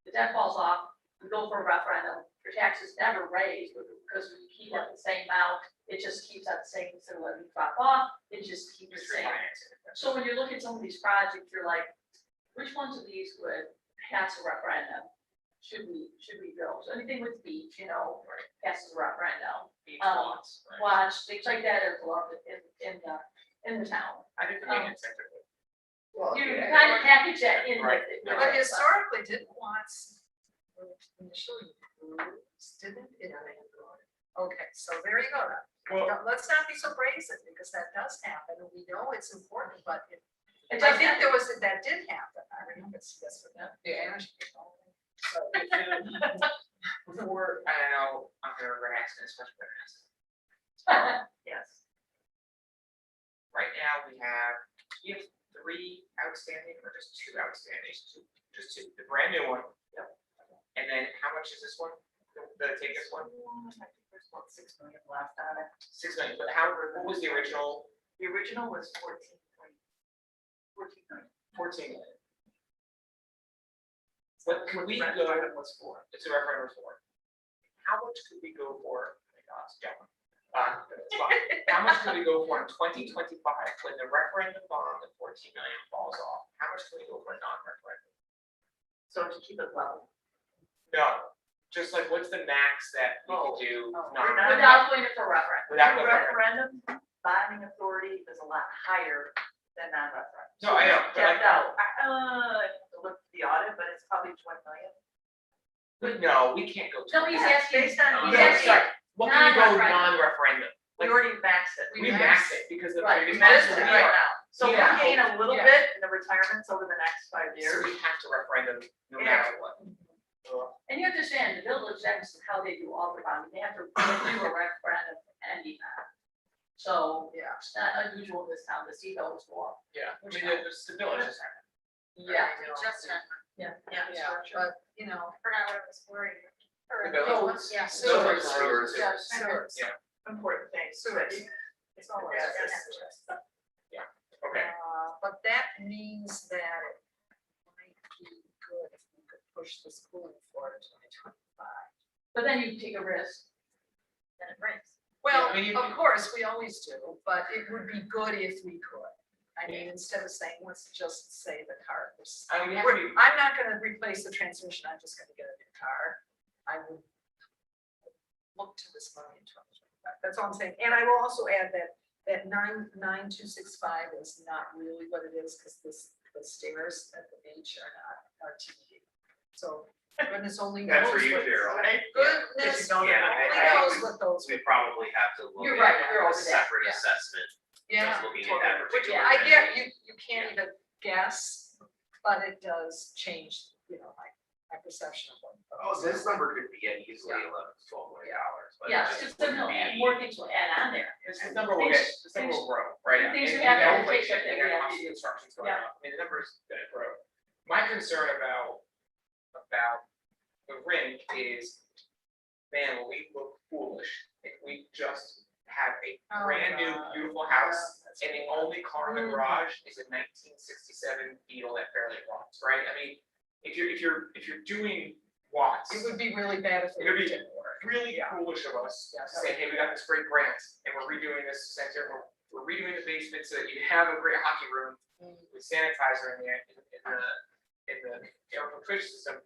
Speaker 2: the debt falls off, we go for a referendum, your taxes never raise because we keep at the same amount, it just keeps at the same, instead of letting it drop off, it just keeps the same. So when you look at some of these projects, you're like, which ones of these would pass a referendum? Should we go? So anything with beach, passes a referendum.
Speaker 5: Beach
Speaker 2: Um,
Speaker 5: lots, right?
Speaker 2: Watch, things like that are loved in the town.
Speaker 5: I think the maintenance center would.
Speaker 2: You kind of package that in
Speaker 5: Right.
Speaker 2: with it.
Speaker 4: But historically, didn't Watts initially use, didn't it? Okay, so there you go.
Speaker 5: Well-
Speaker 4: Now, let's not be so brazen, because that does happen, and we know it's important, but
Speaker 2: It
Speaker 4: I
Speaker 2: does
Speaker 4: think
Speaker 2: happen.
Speaker 4: there was, that did happen, I remember, yes, but that, the energy. So,
Speaker 5: Before, I know, I'm gonna regret asking this question, but I'm gonna ask it.
Speaker 2: Yes.
Speaker 5: Right now, we have 3 outstanding, or just 2 outstanding, just two, the brand new one.
Speaker 2: Yep.
Speaker 5: And then how much is this one, the take this one?
Speaker 2: I think there's about 6 million left on it.
Speaker 5: 6 million, but how, what was the original?
Speaker 2: The original was 14 million.
Speaker 5: 14 million. What could we go,
Speaker 2: Referendum was for.
Speaker 5: it's a referendum for. How much could we go for, oh my gosh, John. It's fine. How much could we go for in 2025 when the referendum bond of 14 million falls off? How much can we go for a non-referendum?
Speaker 2: So to keep it level.
Speaker 5: No, just like what's the max that we could do?
Speaker 2: Without going for referendum.
Speaker 5: Without going for referendum.
Speaker 2: Bonding authority is a lot higher than non-referendum.
Speaker 5: No, I know, but like-
Speaker 2: Capped out, to look at the audit, but it's probably 20 million.
Speaker 5: But no, we can't go.
Speaker 2: No, he's
Speaker 5: Yeah.
Speaker 2: asking, he's asking.
Speaker 5: Sorry, what can we go
Speaker 2: Non-referendum.
Speaker 5: non-referendum?
Speaker 2: We
Speaker 5: Like,
Speaker 2: already maxed it.
Speaker 5: we maxed it because the
Speaker 2: Right,
Speaker 5: previous.
Speaker 2: we maxed it
Speaker 5: one-
Speaker 2: right now. So we're
Speaker 5: Yeah.
Speaker 2: gaining a little
Speaker 4: Yeah.
Speaker 2: bit in the retirements over the next 5
Speaker 5: So
Speaker 2: years.
Speaker 5: we have to referendum no
Speaker 2: Yeah.
Speaker 5: matter what.
Speaker 2: And you understand, the village, that's how they do all the bonding, they have to do a referendum and be that. So, yeah, it's not unusual in this town to see those go up.
Speaker 5: Yeah, I mean, there's the village is happening.
Speaker 2: Yeah.
Speaker 3: Just,
Speaker 2: Yeah.
Speaker 4: Yeah, but,
Speaker 3: I forgot what it was for.
Speaker 5: The village.
Speaker 3: Yeah.
Speaker 4: Sewers.
Speaker 7: Sewers.
Speaker 4: Yeah, sewers.
Speaker 5: Yeah.
Speaker 2: Important things.
Speaker 4: Sewers.
Speaker 2: It's all.
Speaker 5: Yeah, Okay,
Speaker 4: But that means that it might be good if we could push the schooling forward to 2025.
Speaker 2: But then you take a risk. Then it breaks.
Speaker 4: Well,
Speaker 5: I mean, you-
Speaker 4: of course, we always do, but it would be good if we could. I mean, instead of saying, let's just say the car was.
Speaker 5: I mean, we have
Speaker 4: We're-
Speaker 5: to-
Speaker 4: I'm not gonna replace the transmission, I'm just gonna get a new car. I would look to this money in 2025. That's all I'm saying. And I will also add that 9265 is not really what it is, because the stairs at the beach are TBD. So goodness only knows.
Speaker 6: That's for you,
Speaker 4: what-
Speaker 6: Cheryl.
Speaker 4: Goodness only
Speaker 6: Yeah,
Speaker 4: knows what those.
Speaker 6: We probably have to look
Speaker 2: You're right,
Speaker 6: at
Speaker 2: you're
Speaker 6: a
Speaker 2: over there,
Speaker 6: separate
Speaker 2: yeah.
Speaker 6: assessment,
Speaker 4: Yeah.
Speaker 6: just looking at that
Speaker 4: Which
Speaker 6: particular.
Speaker 4: I get,
Speaker 6: thing.
Speaker 4: you can't even guess, but it does change, my perception of what.
Speaker 6: Oh, this number could be at easily $11 to $12 million, but.
Speaker 2: Yeah,
Speaker 6: it
Speaker 2: it's
Speaker 6: just
Speaker 2: just,
Speaker 6: wouldn't
Speaker 2: and
Speaker 6: be-
Speaker 2: more things will add on there.
Speaker 5: this number will get, this number will grow, right?
Speaker 2: Things
Speaker 5: And
Speaker 2: we have to
Speaker 5: know
Speaker 2: take
Speaker 5: inflation
Speaker 2: that
Speaker 5: and
Speaker 2: we have to
Speaker 5: cost of
Speaker 2: do.
Speaker 5: construction's going
Speaker 2: Yeah.
Speaker 5: up, I mean, the number's gonna grow. My concern about the rink is, man, will we look foolish if we just have a
Speaker 4: Oh,
Speaker 5: brand new,
Speaker 4: God.
Speaker 5: beautiful house,
Speaker 4: Yeah, that's
Speaker 5: and the
Speaker 4: right.
Speaker 5: only car in the garage is a 1967 Beetle that barely runs, right? I mean, if you're doing Watts,
Speaker 4: It would be really bad if
Speaker 5: It would be-
Speaker 4: it didn't work.
Speaker 5: really foolish of us
Speaker 4: Yeah.
Speaker 5: to say, hey, we got this great grant and we're redoing this center, we're redoing the basement so that you have a great hockey room with sanitizer in the air filtration system,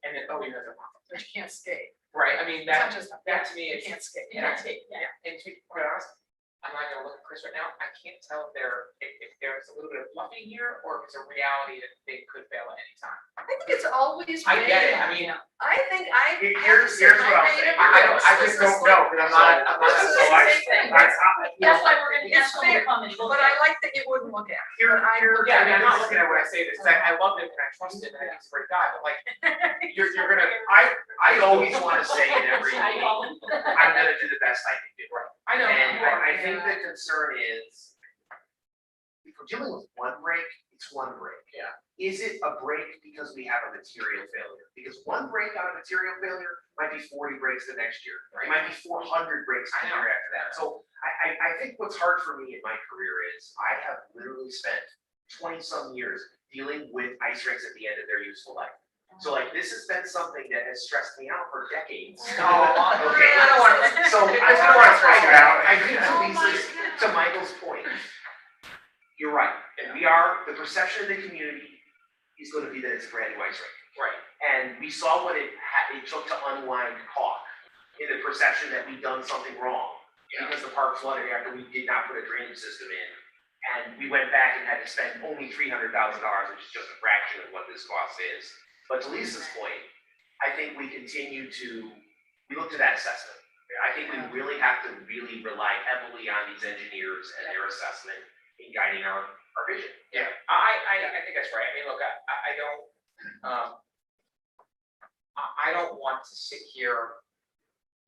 Speaker 5: and then, oh, you have a
Speaker 4: But you can't skate.
Speaker 5: right, I mean,
Speaker 4: It's not
Speaker 5: that,
Speaker 4: just.
Speaker 5: that to me
Speaker 4: You
Speaker 5: is.
Speaker 4: can't skate.
Speaker 2: You can't take, yeah.
Speaker 5: And to be quite honest,
Speaker 8: I'm not gonna look at Chris right now, I can't tell if there's a little bit of bluffing here, or if it's a reality that they could fail at any time.
Speaker 4: I think it's always.
Speaker 8: I get it, I
Speaker 4: raining.
Speaker 8: mean,
Speaker 4: I think I. have to
Speaker 6: Here's
Speaker 4: say
Speaker 6: what
Speaker 4: my
Speaker 6: I'll say.
Speaker 4: native
Speaker 8: I don't, I
Speaker 4: roots.
Speaker 8: just
Speaker 4: This is
Speaker 8: don't know, because I'm not,
Speaker 4: This is
Speaker 6: So
Speaker 4: the
Speaker 6: I-
Speaker 4: same thing.
Speaker 2: That's why we're gonna
Speaker 4: It's
Speaker 2: ask someone to
Speaker 4: fair,
Speaker 2: come and look
Speaker 4: But
Speaker 2: at
Speaker 4: I
Speaker 2: it.
Speaker 4: like that you wouldn't look at it.
Speaker 6: Here-
Speaker 4: But I
Speaker 6: here-
Speaker 8: yeah, I mean, I'm not looking at when I say this, 'cause I love him and I trust him, and I think he's a great guy, but like, you're gonna,
Speaker 6: I always wanna say in every
Speaker 2: Hi,
Speaker 6: meeting,
Speaker 2: Colin.
Speaker 6: I'm gonna do the best I can do.
Speaker 8: I know.
Speaker 6: And I think the concern is, if we're dealing with one break, it's one break.
Speaker 8: Yeah.
Speaker 6: Is it a break because we have a material failure? Because one break out of material failure might be 40 breaks the next year. It might be 400 breaks the
Speaker 8: I know.
Speaker 6: year after that. So I think what's hard for me in my career is I have literally spent 20-some years dealing with ice rinks at the end of their useful life. So like, this has been something that has stressed me out for decades.
Speaker 8: No, okay,
Speaker 6: I don't want to, so I don't want to stress you out. I think to
Speaker 3: Oh my
Speaker 6: Lisa's, to Michael's point, you're right. And the perception of the community is going to be that it's a brand new ice rink.
Speaker 8: Right.
Speaker 6: And we saw what it took to unwind caulk in the perception that we'd done something wrong. Because the park flooded after we did not put a drainage system in. And we went back and had to spend only $300,000, which is just a fraction of what this cost is. But to Lisa's point, I think we look to that assessment. I think we really have to really rely heavily on these engineers and their assessment in guiding our vision.
Speaker 8: Yeah, I think that's right. I mean, look, I don't want to sit here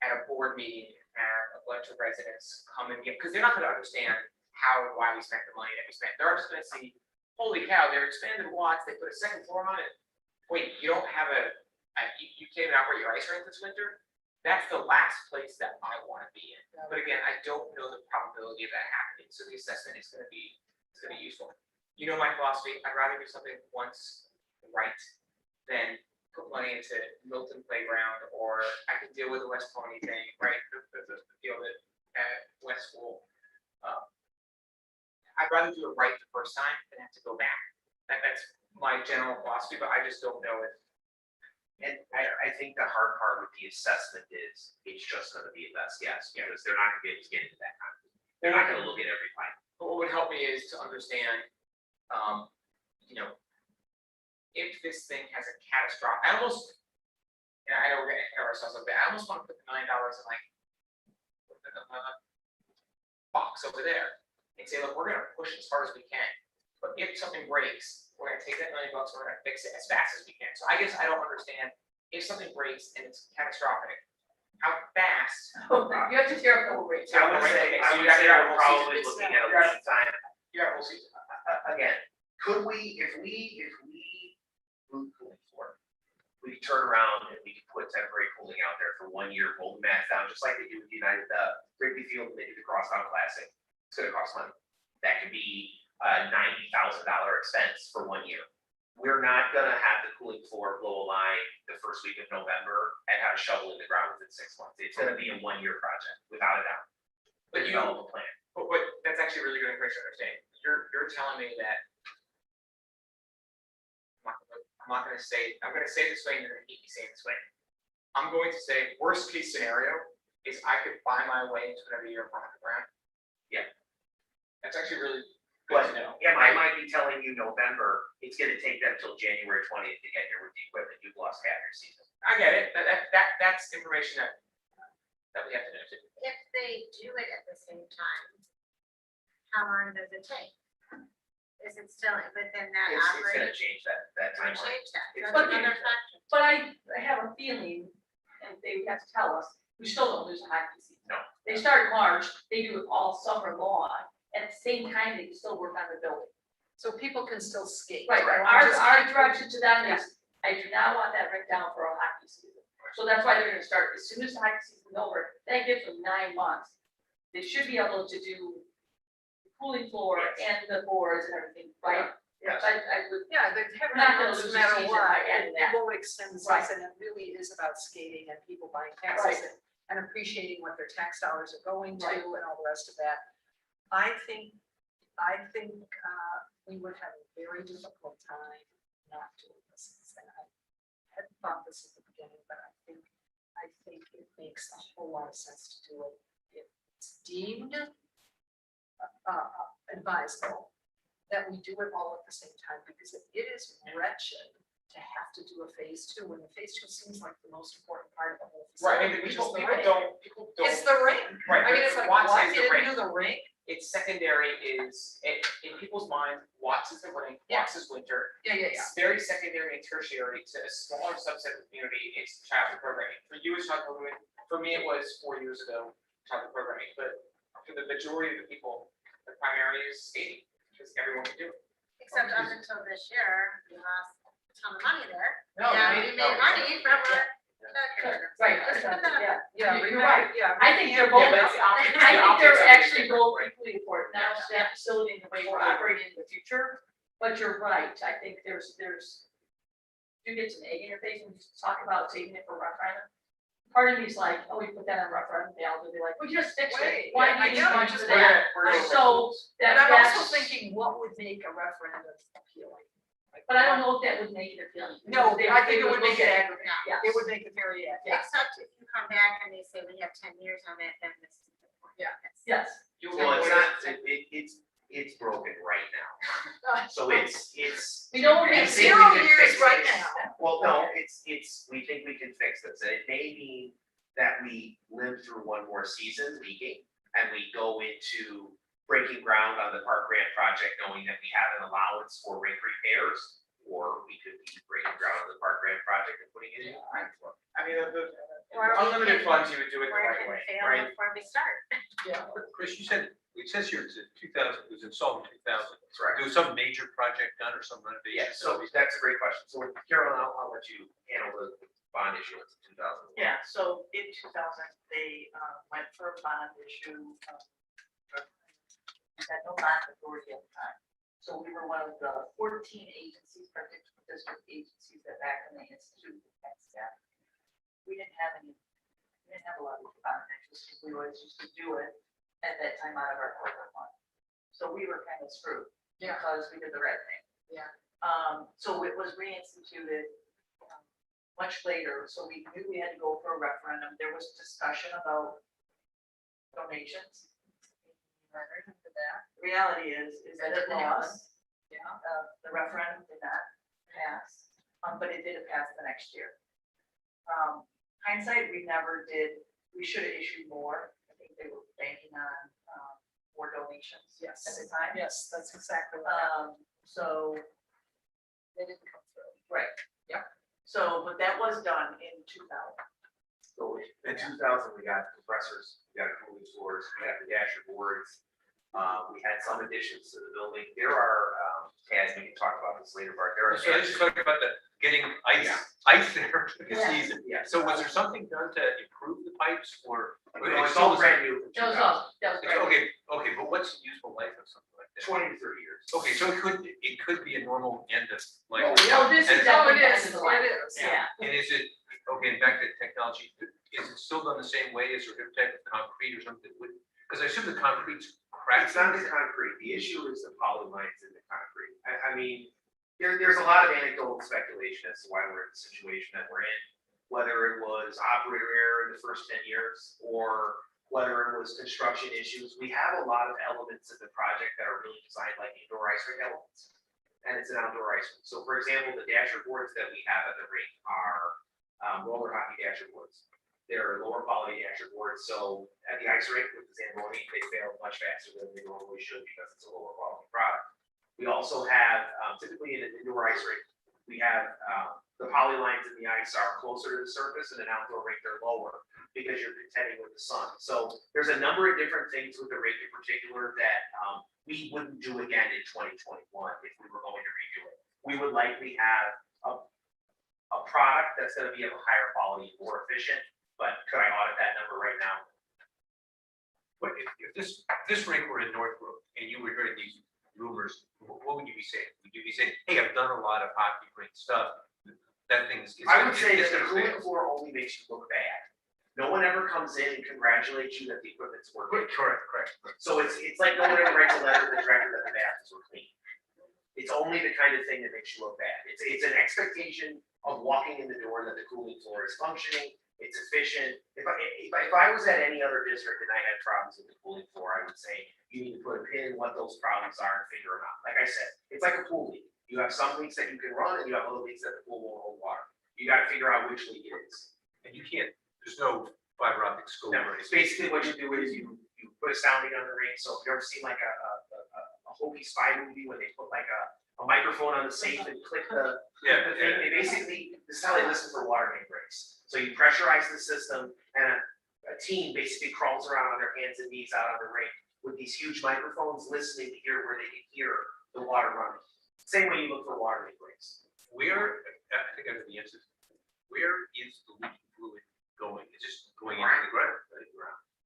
Speaker 8: at a board meeting and have a bunch of residents come and because they're not gonna understand how and why we spent the money that we spent. They're just gonna see, holy cow, they're expanded watts, they put a second floor on it. Wait, you don't have you can't even operate your ice rink this winter? That's the last place that I wanna be in. But again, I don't know the probability of that happening, so the assessment is gonna be useful. You know my philosophy, I'd rather do something once right than put money into Milton Playground, or I can deal with the West Pony thing, right? The field at West School. I'd rather do it right the first time than have to go back. That's my general philosophy, but I just don't know if.
Speaker 6: And I think the hard part with the assessment is, it's just gonna be a best guess, because they're not gonna be able to get into that kind of, they're not gonna look at every pipe.
Speaker 8: But what would help me is to understand, if this thing has a catastrophic, I know we're gonna air ourselves a bit, I almost want to put the $1 million in like box over there and say, look, we're gonna push as hard as we can. But if something breaks, we're gonna take that $1 million, we're gonna fix it as fast as we can. So I guess I don't understand, if something breaks and it's catastrophic, how fast.
Speaker 2: You have to tear up the whole rate.
Speaker 6: I would say we're probably looking at a lead time.
Speaker 8: Yeah, we'll see.
Speaker 6: Again, could we, if we move cooling floor, we could turn around and we could put temporary cooling out there for 1 year, hold the mats down, just like they do with United, Wrigley Field, when they do the Crosstown Classic. It's gonna cost money. That could be a $90,000 expense for 1 year. We're not gonna have the cooling floor blow a line the first week of November and have a shovel in the ground within 6 months. It's gonna be a 1 year project, without a doubt.
Speaker 8: But
Speaker 6: Develop a plan.
Speaker 8: But that's actually really good information to understand. You're telling me that. I'm not gonna say, I'm gonna say it this way, and you're gonna keep me saying it this way. I'm going to say, worst case scenario is I could buy my way into another year of running the ground.
Speaker 6: Yeah.
Speaker 8: That's actually really good
Speaker 6: But
Speaker 8: to know.
Speaker 6: yeah, I might be telling you November, it's gonna take them till January 20th to get here with the equipment. You've lost half your season.
Speaker 8: I get it. That's information that we have to know too.
Speaker 3: If they do it at the same time, how long does it take? Is it still within that
Speaker 6: It's
Speaker 3: operating?
Speaker 6: gonna change that
Speaker 3: Gonna
Speaker 6: timeline.
Speaker 3: change that,
Speaker 6: It's
Speaker 3: that's
Speaker 6: gonna
Speaker 3: another
Speaker 6: change
Speaker 3: factor.
Speaker 2: But I have a feeling, and they have to tell us, we still don't lose a hockey season.
Speaker 6: No.
Speaker 2: They start in March, they do it all summer long, at the same time, they still work on the building.
Speaker 4: So people can still skate.
Speaker 2: Right, our direction to them is, I do not want that rink down for a hockey season. So that's why they're gonna start, as soon as the hockey season's over, that gives them 9 months. They should be able to do the cooling floor and the boards and everything, right?
Speaker 6: Yes.
Speaker 2: I would,
Speaker 4: Yeah, they're having
Speaker 2: Not gonna
Speaker 4: months
Speaker 2: lose
Speaker 4: no
Speaker 2: the
Speaker 4: matter
Speaker 2: season
Speaker 4: what,
Speaker 2: by adding
Speaker 4: and
Speaker 2: that.
Speaker 4: it won't extend the
Speaker 2: Right.
Speaker 4: season, it really is about skating and people buying passes and appreciating what their tax dollars are going to
Speaker 2: Right.
Speaker 4: and all the rest of that. I think we would have a very difficult time not doing this. And I hadn't thought this at the beginning, but I think it makes a whole lot of sense to do it. If it's deemed advisable that we do it all at the same time, because it is wretched to have to do a phase two, when the phase two seems like the most important part of the whole
Speaker 8: Right, I
Speaker 4: facility,
Speaker 8: mean,
Speaker 4: which is
Speaker 8: people,
Speaker 4: the
Speaker 8: people
Speaker 4: ring.
Speaker 8: don't.
Speaker 4: It's the ring.
Speaker 8: Right,
Speaker 4: I mean, it's like,
Speaker 8: Watts
Speaker 4: what,
Speaker 8: is
Speaker 4: you
Speaker 8: the
Speaker 4: didn't
Speaker 8: ring.
Speaker 4: do the ring?
Speaker 8: It's secondary in people's minds, Watts is the ring,
Speaker 4: Yeah.
Speaker 8: Watts is winter.
Speaker 4: Yeah, yeah, yeah.
Speaker 8: It's very secondary and tertiary to a smaller subset of the community, it's childhood programming. For you, it's childhood programming, for me, it was 4 years ago, childhood programming, but for the majority of the people, the primary is skating, because everyone can do it.
Speaker 3: Except up until this year, we lost a ton of money there.
Speaker 8: No,
Speaker 3: Yeah,
Speaker 8: we-
Speaker 3: we
Speaker 8: no,
Speaker 3: made money from our.
Speaker 2: Right,
Speaker 3: Just put that up.
Speaker 4: Yeah,
Speaker 2: You're right.
Speaker 4: Yeah.
Speaker 2: I think they're
Speaker 8: Yeah,
Speaker 2: both,
Speaker 8: but it's the opposite-
Speaker 2: I
Speaker 8: the
Speaker 2: think they're
Speaker 8: opposite of
Speaker 2: actually
Speaker 8: it.
Speaker 2: both equally important, not just that facility and the way we're operating in the future, but you're right, I think there's, you get an egg in your face when you talk about taking it for referendum. Part of me's like, oh, we put that on referendum, they all will be like, we just fixed
Speaker 4: Wait,
Speaker 2: it, why
Speaker 4: yeah,
Speaker 2: do you need
Speaker 4: I know,
Speaker 2: money
Speaker 4: just
Speaker 2: for that?
Speaker 8: We're gonna-
Speaker 2: So,
Speaker 4: But
Speaker 2: that,
Speaker 4: I'm also
Speaker 2: that's,
Speaker 4: thinking, what would make a referendum appealing?
Speaker 2: but I don't know if that would make it appealing.
Speaker 4: No,
Speaker 2: They-
Speaker 4: I think
Speaker 2: they
Speaker 4: it would make
Speaker 2: look
Speaker 4: it
Speaker 2: at-
Speaker 4: aggravating.
Speaker 2: Yes.
Speaker 4: It would make it very aggravating.
Speaker 3: Except if you come back and they say we have 10 years on it, then this.
Speaker 4: Yeah.
Speaker 2: Yes,
Speaker 8: You
Speaker 6: Well, it's
Speaker 8: will-
Speaker 6: not, it's broken right now. So it's.
Speaker 2: we know what
Speaker 6: we
Speaker 2: makes
Speaker 6: think we
Speaker 4: 0
Speaker 6: can
Speaker 4: years
Speaker 6: fix
Speaker 4: right
Speaker 6: this.
Speaker 4: now.
Speaker 6: Well, no, we think we can fix this. It may mean that we live through one more season leaking and we go into breaking ground on the park grant project, knowing that we have an allowance for rink repairs. Or we could be breaking ground on the park grant project and putting it in.
Speaker 8: I mean, the
Speaker 3: Or we
Speaker 8: unlimited
Speaker 3: can-
Speaker 8: funds, you would do it the
Speaker 3: Or
Speaker 8: right
Speaker 3: it
Speaker 8: way,
Speaker 3: can fail
Speaker 8: right?
Speaker 3: before we start.
Speaker 4: Yeah.
Speaker 9: Chris, you said, it says here, it's in 2000, it was installed in 2000.
Speaker 6: That's right.
Speaker 9: There was some major project done or some renovation?
Speaker 6: Yeah, so that's a great question. So Carolyn, I'll let you handle the bond issuance in 2000.
Speaker 12: Yeah, so in 2000, they went for a bond issue. We had no bond authority at the time. So we were one of the 14 agencies, particular district agencies that back when they instituted the tax cap. We didn't have a lot of bond interest, because we always used to do it at that time out of our corporate fund. So we were kind of screwed.
Speaker 4: Yeah.
Speaker 12: Because we did the right thing.
Speaker 4: Yeah.
Speaker 12: So it was reinstituted much later, so we knew we had to go for a referendum. There was discussion about donations. The reality is that it
Speaker 4: didn't happen.
Speaker 12: lost. Yeah, the referendum did not pass, but it did pass the next year. Hindsight, we never did, we should have issued more. I think they were banking on more donations
Speaker 4: Yes.
Speaker 12: at the time.
Speaker 4: Yes, that's exactly what
Speaker 12: So,
Speaker 4: they didn't come through.
Speaker 12: right.
Speaker 4: Yep.
Speaker 12: So, but that was done in 2000.
Speaker 6: So in 2000, we got compressors, we got cooling floors, we got the dasher boards. We had some additions to the building. There are, Taz, we can talk about this later, Bart. There are.
Speaker 9: So let's talk about the getting ice there for the
Speaker 12: Yeah.
Speaker 9: season.
Speaker 6: Yeah.
Speaker 9: So was there something done to improve the pipes or?
Speaker 6: No, it's all brand new. from
Speaker 2: that was
Speaker 6: 2000.
Speaker 2: all, that was great.
Speaker 9: Okay, but what's the useful life of something like that?
Speaker 6: 20 to 30 years.
Speaker 9: Okay, so it could be a normal end of life.
Speaker 2: Oh, this is
Speaker 9: And-
Speaker 2: definitely
Speaker 4: it
Speaker 2: the
Speaker 4: is,
Speaker 2: end of the line.
Speaker 4: it is.
Speaker 2: Yeah.
Speaker 9: And is it, okay, back to technology, is it still done the same way? Is there a type of concrete or something that would, because I assume the concrete's cracked.
Speaker 6: It's not the concrete. The issue is the poly lines in the concrete. I mean, there's a lot of anecdotal speculation as to why we're in the situation that we're in. Whether it was operator error in the first 10 years or whether it was construction issues. We have a lot of elements of the project that are really designed like indoor ice rink elements. And it's an outdoor ice rink. So for example, the dasher boards that we have at the rink are roller hockey dasher boards. They're lower quality dasher boards. So at the ice rink with the Zamboni, they fail much faster than they normally should because it's a lower quality product. We also have, typically in an indoor ice rink, we have the poly lines in the ice are closer to the surface, and an outdoor rink they're lower because you're contending with the sun. So there's a number of different things with the rink in particular that we wouldn't do again in 2021 if we were going to redo it. We would likely have a product that's going to be of a higher quality, more efficient. But could I audit that number right now?
Speaker 9: But if this rink were in Northbrook and you were hearing these rumors, what would you be saying? Would you be saying, hey, I've done a lot of hockey rink stuff, that thing's.
Speaker 6: I would say that
Speaker 9: it's
Speaker 6: the
Speaker 9: gonna
Speaker 6: cooling
Speaker 9: fail.
Speaker 6: floor only makes you look bad. No one ever comes in and congratulates you that the equipment's working.
Speaker 9: Correct.
Speaker 6: So it's like no one ever writes a letter to the director that the bathrooms were clean. It's only the kind of thing that makes you look bad. It's an expectation of walking in the door that the cooling floor is functioning
Speaker 11: it's efficient. If I was at any other district and I had problems with the cooling floor, I would say, you need to put a pin in what those problems are and figure them out. Like I said, it's like a pool leak. You have some leaks that you can run and you have other leaks that the pool won't hold water. You gotta figure out which leak it is.
Speaker 9: And you can't, there's no fiber optic scope
Speaker 11: No,
Speaker 9: or
Speaker 11: it's
Speaker 9: anything.
Speaker 11: basically what you do is you put a sounding on the ring. So if you ever seen like a Hokey Spy movie where they put like a microphone on the safe and click the
Speaker 9: Yeah,
Speaker 11: thing, they basically, this is how they listen for water main breaks. So you pressurize the system and a team basically crawls around on their hands and knees out on the rink with these huge microphones listening to hear where they can hear the water running. Same way you look for water main breaks.
Speaker 9: Where, I think I know the answer. Where is the leaking fluid going? It's just going into the ground, right?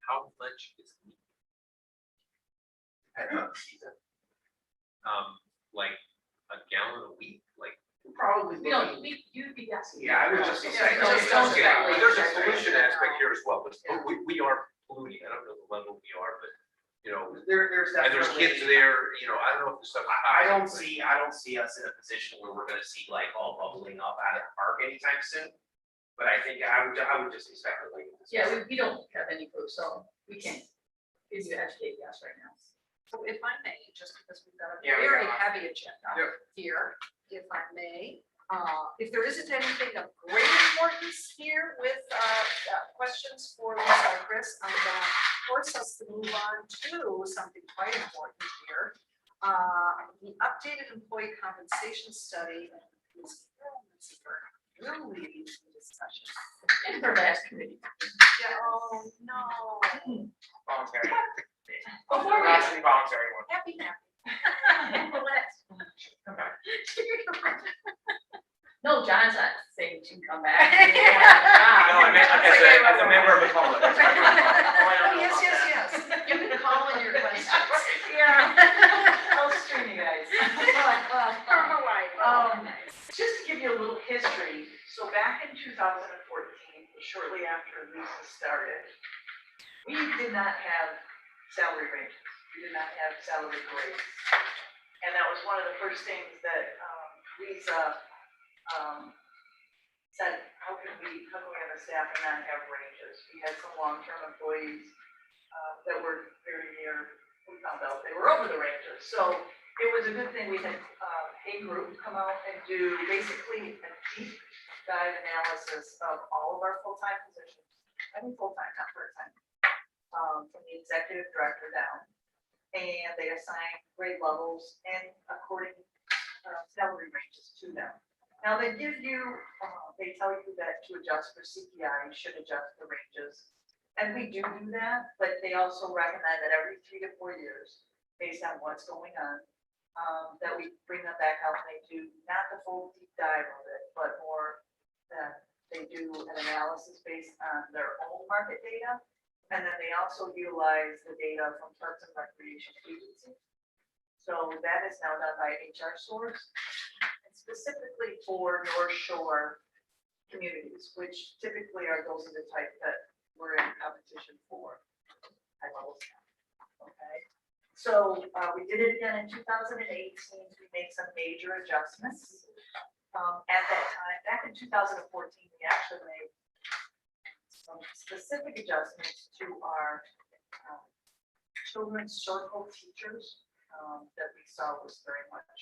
Speaker 9: How much is leaking? Like a gallon a week, like.
Speaker 11: Probably.
Speaker 2: We don't, you'd be guessing.
Speaker 11: Yeah, I was just.
Speaker 2: Yeah,
Speaker 9: No,
Speaker 2: just don't
Speaker 9: yeah,
Speaker 2: speculate.
Speaker 9: but there's a pollution aspect here as well, but we are polluting, I don't know the level we are, but, you know,
Speaker 11: There's
Speaker 9: and there's
Speaker 11: definitely.
Speaker 9: kids there, you know, I don't know if the stuff.
Speaker 11: I don't see us in a position where we're gonna see like all bubbling up out of the park anytime soon. But I think I would just be speculating.
Speaker 2: Yeah, we don't have any clue, so we can't give you an educated guess right now.
Speaker 4: So if I may, just because we've got a
Speaker 11: Yeah, we
Speaker 4: very
Speaker 11: got a lot.
Speaker 4: heavy agenda
Speaker 9: Yeah.
Speaker 4: here, if I may. If there isn't anything of great importance here with questions for Lisa or Chris, I'm gonna force us to move on to something quite important here. The updated employee compensation study is will lead to discussion.
Speaker 2: In her last committee.
Speaker 4: Yeah, oh, no.
Speaker 11: Voluntary.
Speaker 2: Before we,
Speaker 11: Lastly, voluntary one.
Speaker 4: Happy, happy.
Speaker 2: no, John's not saying to come back.
Speaker 5: No, I meant as a member of the public.
Speaker 4: Oh, yes, yes, yes.
Speaker 12: You can call in your questions.
Speaker 4: Yeah.
Speaker 12: I'll stream you guys.
Speaker 4: From Hawaii.
Speaker 12: Just to give you a little history, so back in 2014, shortly after Lisa started, we did not have salary ranges. We did not have salary grades. And that was one of the first things that Lisa said, how can we have a staff and not have ranges? We had some long-term employees that were very near, we found out they were over the ranges. So it was a good thing we had a group come out and do basically a deep dive analysis of all of our full-time positions. I mean, full-time, not part-time, from the executive director down. And they assign grade levels and according salary ranges to them. Now they give you, they tell you that to adjust for CPI, you should adjust the ranges. And we do that, but they also recommend that every 3 to 4 years, based on what's going on, that we bring them back out and they do not the full deep dive of it, but more that they do an analysis based on their own market data. And then they also utilize the data from Parks and Recreation Agency. So that is now done by HR Source, and specifically for North Shore communities, which typically are those of the type that we're in competition for. High level staff. Okay. So we did it again in 2018. We made some major adjustments. At that time, back in 2014, we actually made some specific adjustments to our children's circle teachers that we saw was very much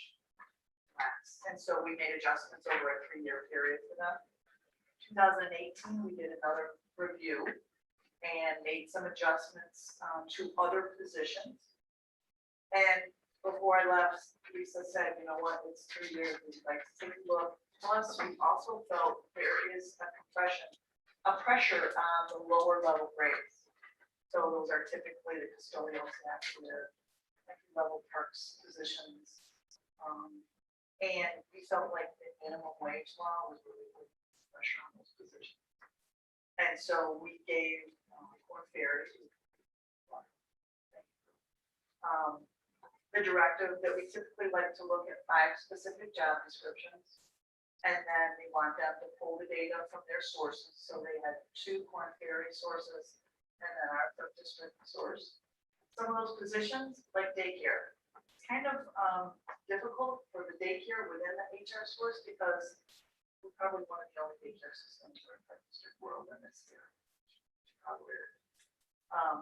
Speaker 12: lax. And so we made adjustments over a 3-year period for them. 2018, we did another review and made some adjustments to other positions. And before I left, Lisa said, you know what, it's 3 years, we'd like to take a look. Plus, we also felt there is a pressure on the lower level grades. So those are typically the custodial staff, the entry-level parks positions. And we felt like the minimum wage law was really putting pressure on those positions. And so we gave Corn Ferry the directive that we typically like to look at 5 specific job descriptions. And then we want them to pull the data from their sources. So they had 2 Corn Ferry sources and then our third district source. Some of those positions, like daycare, it's kind of difficult for the daycare within the HR source because we're probably one of the only daycare systems in the district world in this year.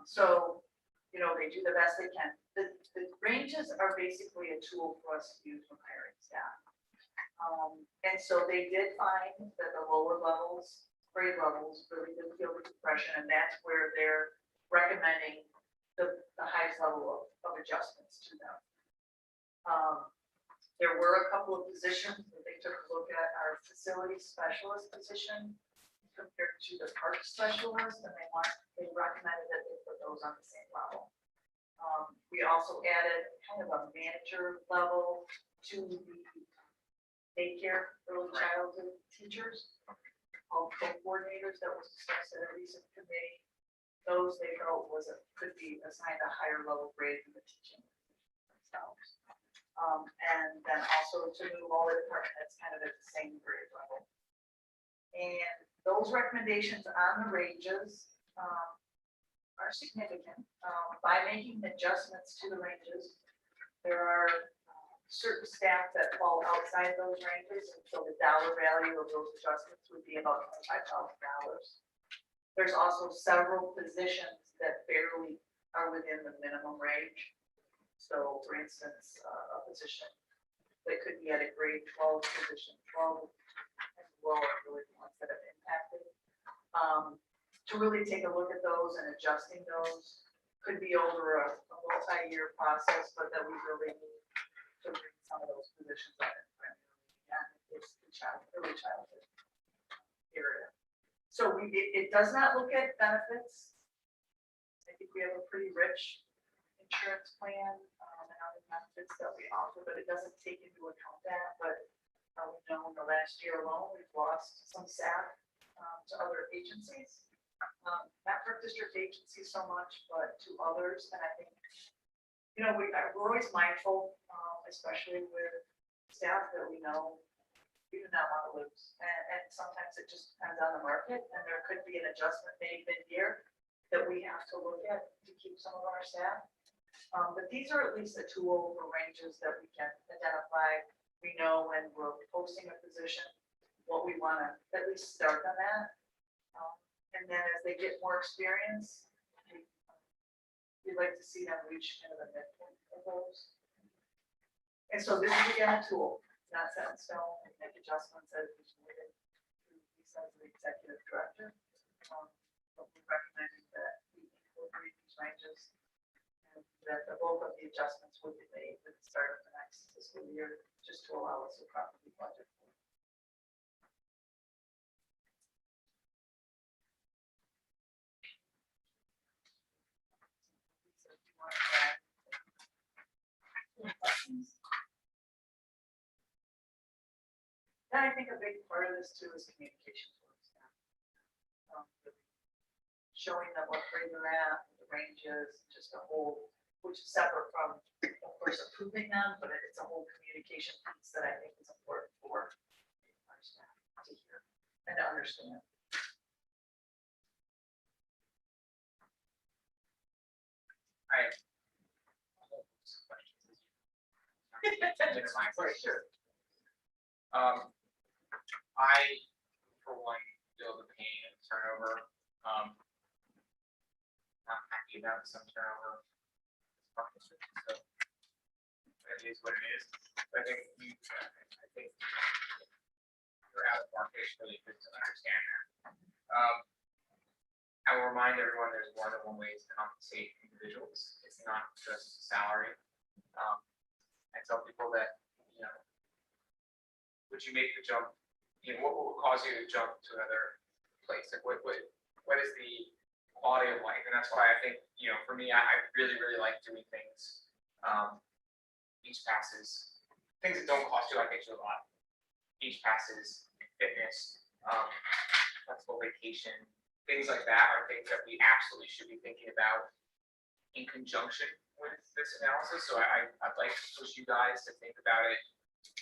Speaker 12: So, you know, they do the best they can. The ranges are basically a tool for us to use when hiring staff. And so they did find that the lower levels, grade levels, really did feel the depression, and that's where they're recommending the highest level of adjustments to them. There were a couple of positions that they took a look at, our facility specialist position compared to the park specialist, and they recommended that they put those on the same level. We also added kind of a manager level to the daycare early childhood teachers called co-coordinators that was discussed at a recent committee. Those they felt could be assigned a higher level grade than the teaching themselves. And then also to move all the department heads kind of at the same grade level. And those recommendations on the ranges are significant. By making adjustments to the ranges, there are certain staff that fall outside those ranges, and so the dollar value of those adjustments would be about $25,000. There's also several positions that barely are within the minimum range. So for instance, a position that could be at a grade 12 position, 12 and lower, really the ones that have impacted. To really take a look at those and adjusting those could be over a multi-year process, but that we really need to bring some of those positions up and it's the early childhood area. So it does not look at benefits. I think we have a pretty rich insurance plan and other benefits that we offer, but it doesn't take into account that. But we know in the last year alone, we've lost some staff to other agencies. Not for district agencies so much, but to others. And I think, you know, we're always mindful, especially with staff that we know we do not want to lose. And sometimes it just depends on the market, and there could be an adjustment made mid-year that we have to look at to keep some of our staff. But these are at least a tool for ranges that we can identify. We know when we're posting a position, what we want to at least start them at. And then as they get more experience, we'd like to see them reach kind of the midpoint of those. And so this is again a tool, not set in stone. We make adjustments as needed. He says the executive director. But we're recommending that we incorporate these ranges and that the bulk of the adjustments would be made at the start of the next fiscal year, just to allow us to properly budget. Then I think a big part of this too is communication with staff. Showing them what grade they're at, the ranges, just a whole, which is separate from, of course, approving them, but it's a whole communication piece that I think is important for our staff to hear and to understand.
Speaker 8: For sure. I, for one, feel the pain of turnover. Not happy about some turnover. So it is what it is. But I think you're out of market, it's really good to understand that. I will remind everyone there's more than one way to compensate individuals. It's not just salary. I tell people that, you know, would you make the jump? You know, what will cause you to jump to another place? Like what is the quality of life? And that's why I think, you know, for me, I really, really like doing things, beach passes, things that don't cost you like extra a lot. Beach passes, fitness, flexible vacation, things like that are things that we absolutely should be thinking about in conjunction with this analysis. So I'd like to push you guys to think about it,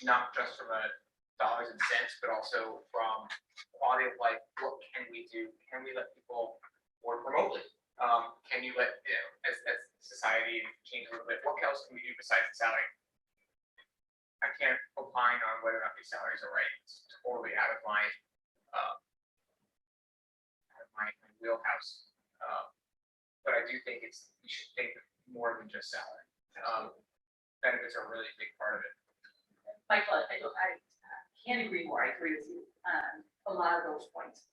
Speaker 8: not just from a dollars and cents, but also from quality of life. What can we do? Can we let people work remotely? Can you let, you know, as society change a little bit, what else can we do besides the salary? I can't opine opine on whether or not these salaries are right. It's totally out of my, my wheelhouse. But I do think you should think more than just salary. Benefits are really a big part of it.
Speaker 2: Michael, I can't agree more. I agree with you on a lot of those points.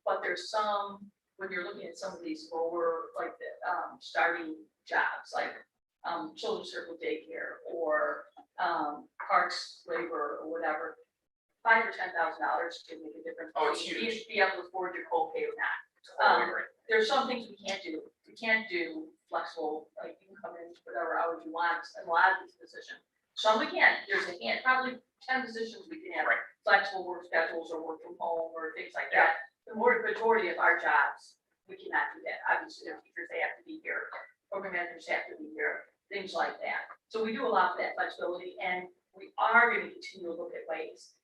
Speaker 2: But there's some, when you're looking at some of these lower, like the, starting jobs, like, children's circle daycare or, parks labor or whatever, $5,000 or $10,000 can make a difference.
Speaker 8: Oh, it's
Speaker 2: You
Speaker 8: huge.
Speaker 2: need to be able to afford your co-pay or not.
Speaker 8: Totally agree.
Speaker 2: There's some things we can't do. We can't do flexible, like you can come in whatever hours you want in a lot of these positions. Some we can, there's probably 10 positions we can have
Speaker 8: Right.
Speaker 2: flexible work schedules or work from home or things like that. The majority of our jobs, we cannot do that. Obviously, their teachers, they have to be here, program managers have to be here, things like that. So we do allow for that flexibility, and we are going to continue to look at ways.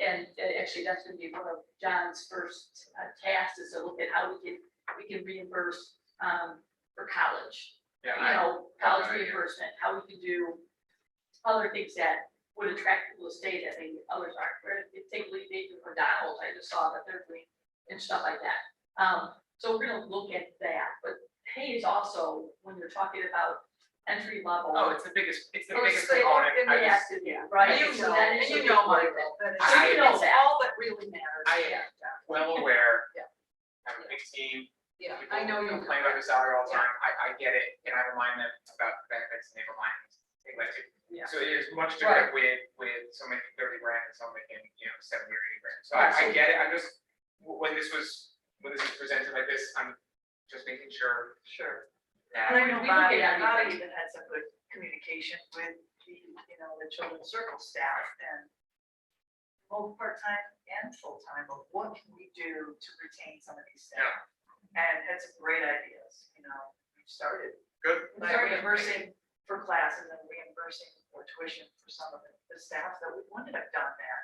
Speaker 2: And actually, that's going to be one of John's first tasks, is to look at how we can reimburse for college.
Speaker 8: Yeah,
Speaker 2: You know, college
Speaker 8: idea.
Speaker 2: reimbursement, how we can do other things that would attract people to stay that maybe others aren't. Where if take leave days for McDonald's, I just saw that they're doing and stuff like that. So we're gonna look at that, but pay is also, when you're talking about entry level.
Speaker 8: Oh, it's the biggest
Speaker 2: it's
Speaker 8: component.
Speaker 2: the-
Speaker 8: I
Speaker 2: it has
Speaker 8: just,
Speaker 2: to be, right?
Speaker 4: You
Speaker 2: So
Speaker 4: know,
Speaker 2: that
Speaker 4: and
Speaker 2: is
Speaker 4: you
Speaker 2: a
Speaker 4: know,
Speaker 2: big
Speaker 4: Michael,
Speaker 2: part.
Speaker 4: that is,
Speaker 2: So you know
Speaker 4: it's
Speaker 2: that.
Speaker 4: all that really matters.
Speaker 8: I am well aware.
Speaker 4: Yeah.
Speaker 8: I have a big team.
Speaker 4: Yeah,
Speaker 8: People
Speaker 4: I know you.
Speaker 8: complain about the salary all the time. I get it, and I remind them about benefits, and they remind me, things like that.
Speaker 2: Yeah.
Speaker 8: So it is much different with someone making 30 grand and someone making, 70 or 80 grand. So I get it. I'm just, when this was presented like this, I'm just making sure.
Speaker 12: Sure.
Speaker 8: That.
Speaker 12: And I know
Speaker 2: We look
Speaker 12: Bobby,
Speaker 2: at
Speaker 12: Bobby
Speaker 2: everything.
Speaker 12: even had some good communication with the children's circle staff and both part-time and full-time, of what can we do to retain some of these staff? And had some great ideas, we started
Speaker 8: Good.
Speaker 12: by reimbursing for classes and reimbursing for tuition for some of the staff that we wouldn't have done that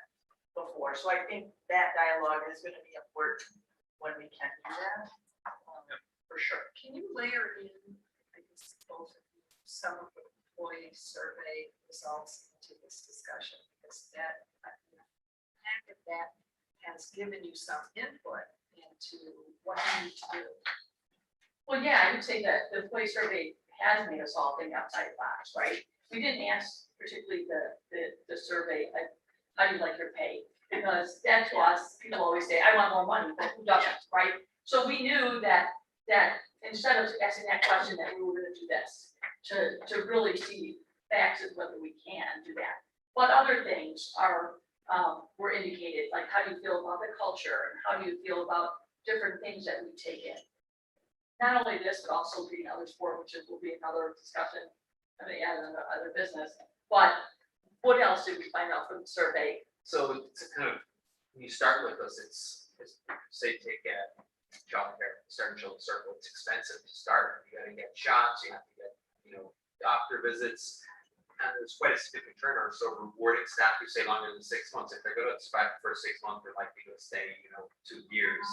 Speaker 12: before. So I think that dialogue is gonna be important when we can do that, for sure.
Speaker 4: Can you layer in, I guess, both of you, some of the employee survey results into this discussion? Because that, half of that has given you some input into what you need to do.
Speaker 2: Well, yeah, I would say that the employee survey has made us all think outside the box, right? We didn't ask particularly the survey, like, how do you like your pay? Because that to us, people always say, I want more money, but who doesn't, right? So we knew that instead of asking that question, that we were gonna do this, to really see facts of whether we can do that. But other things were indicated, like how do you feel about the culture, and how do you feel about different things that we take in? Not only this, but also reading other sport, which will be another discussion, other business. But what else did we find out from the survey?
Speaker 10: So it's kind of, when you start with this, it's say take childcare, start in children's circle, it's expensive to start. You gotta get shots, you have to get, doctor visits. And there's quite a significant turnover, so rewarding staff who stay longer than 6 months, if they're going to survive the first 6 months, they're likely to stay, 2 years.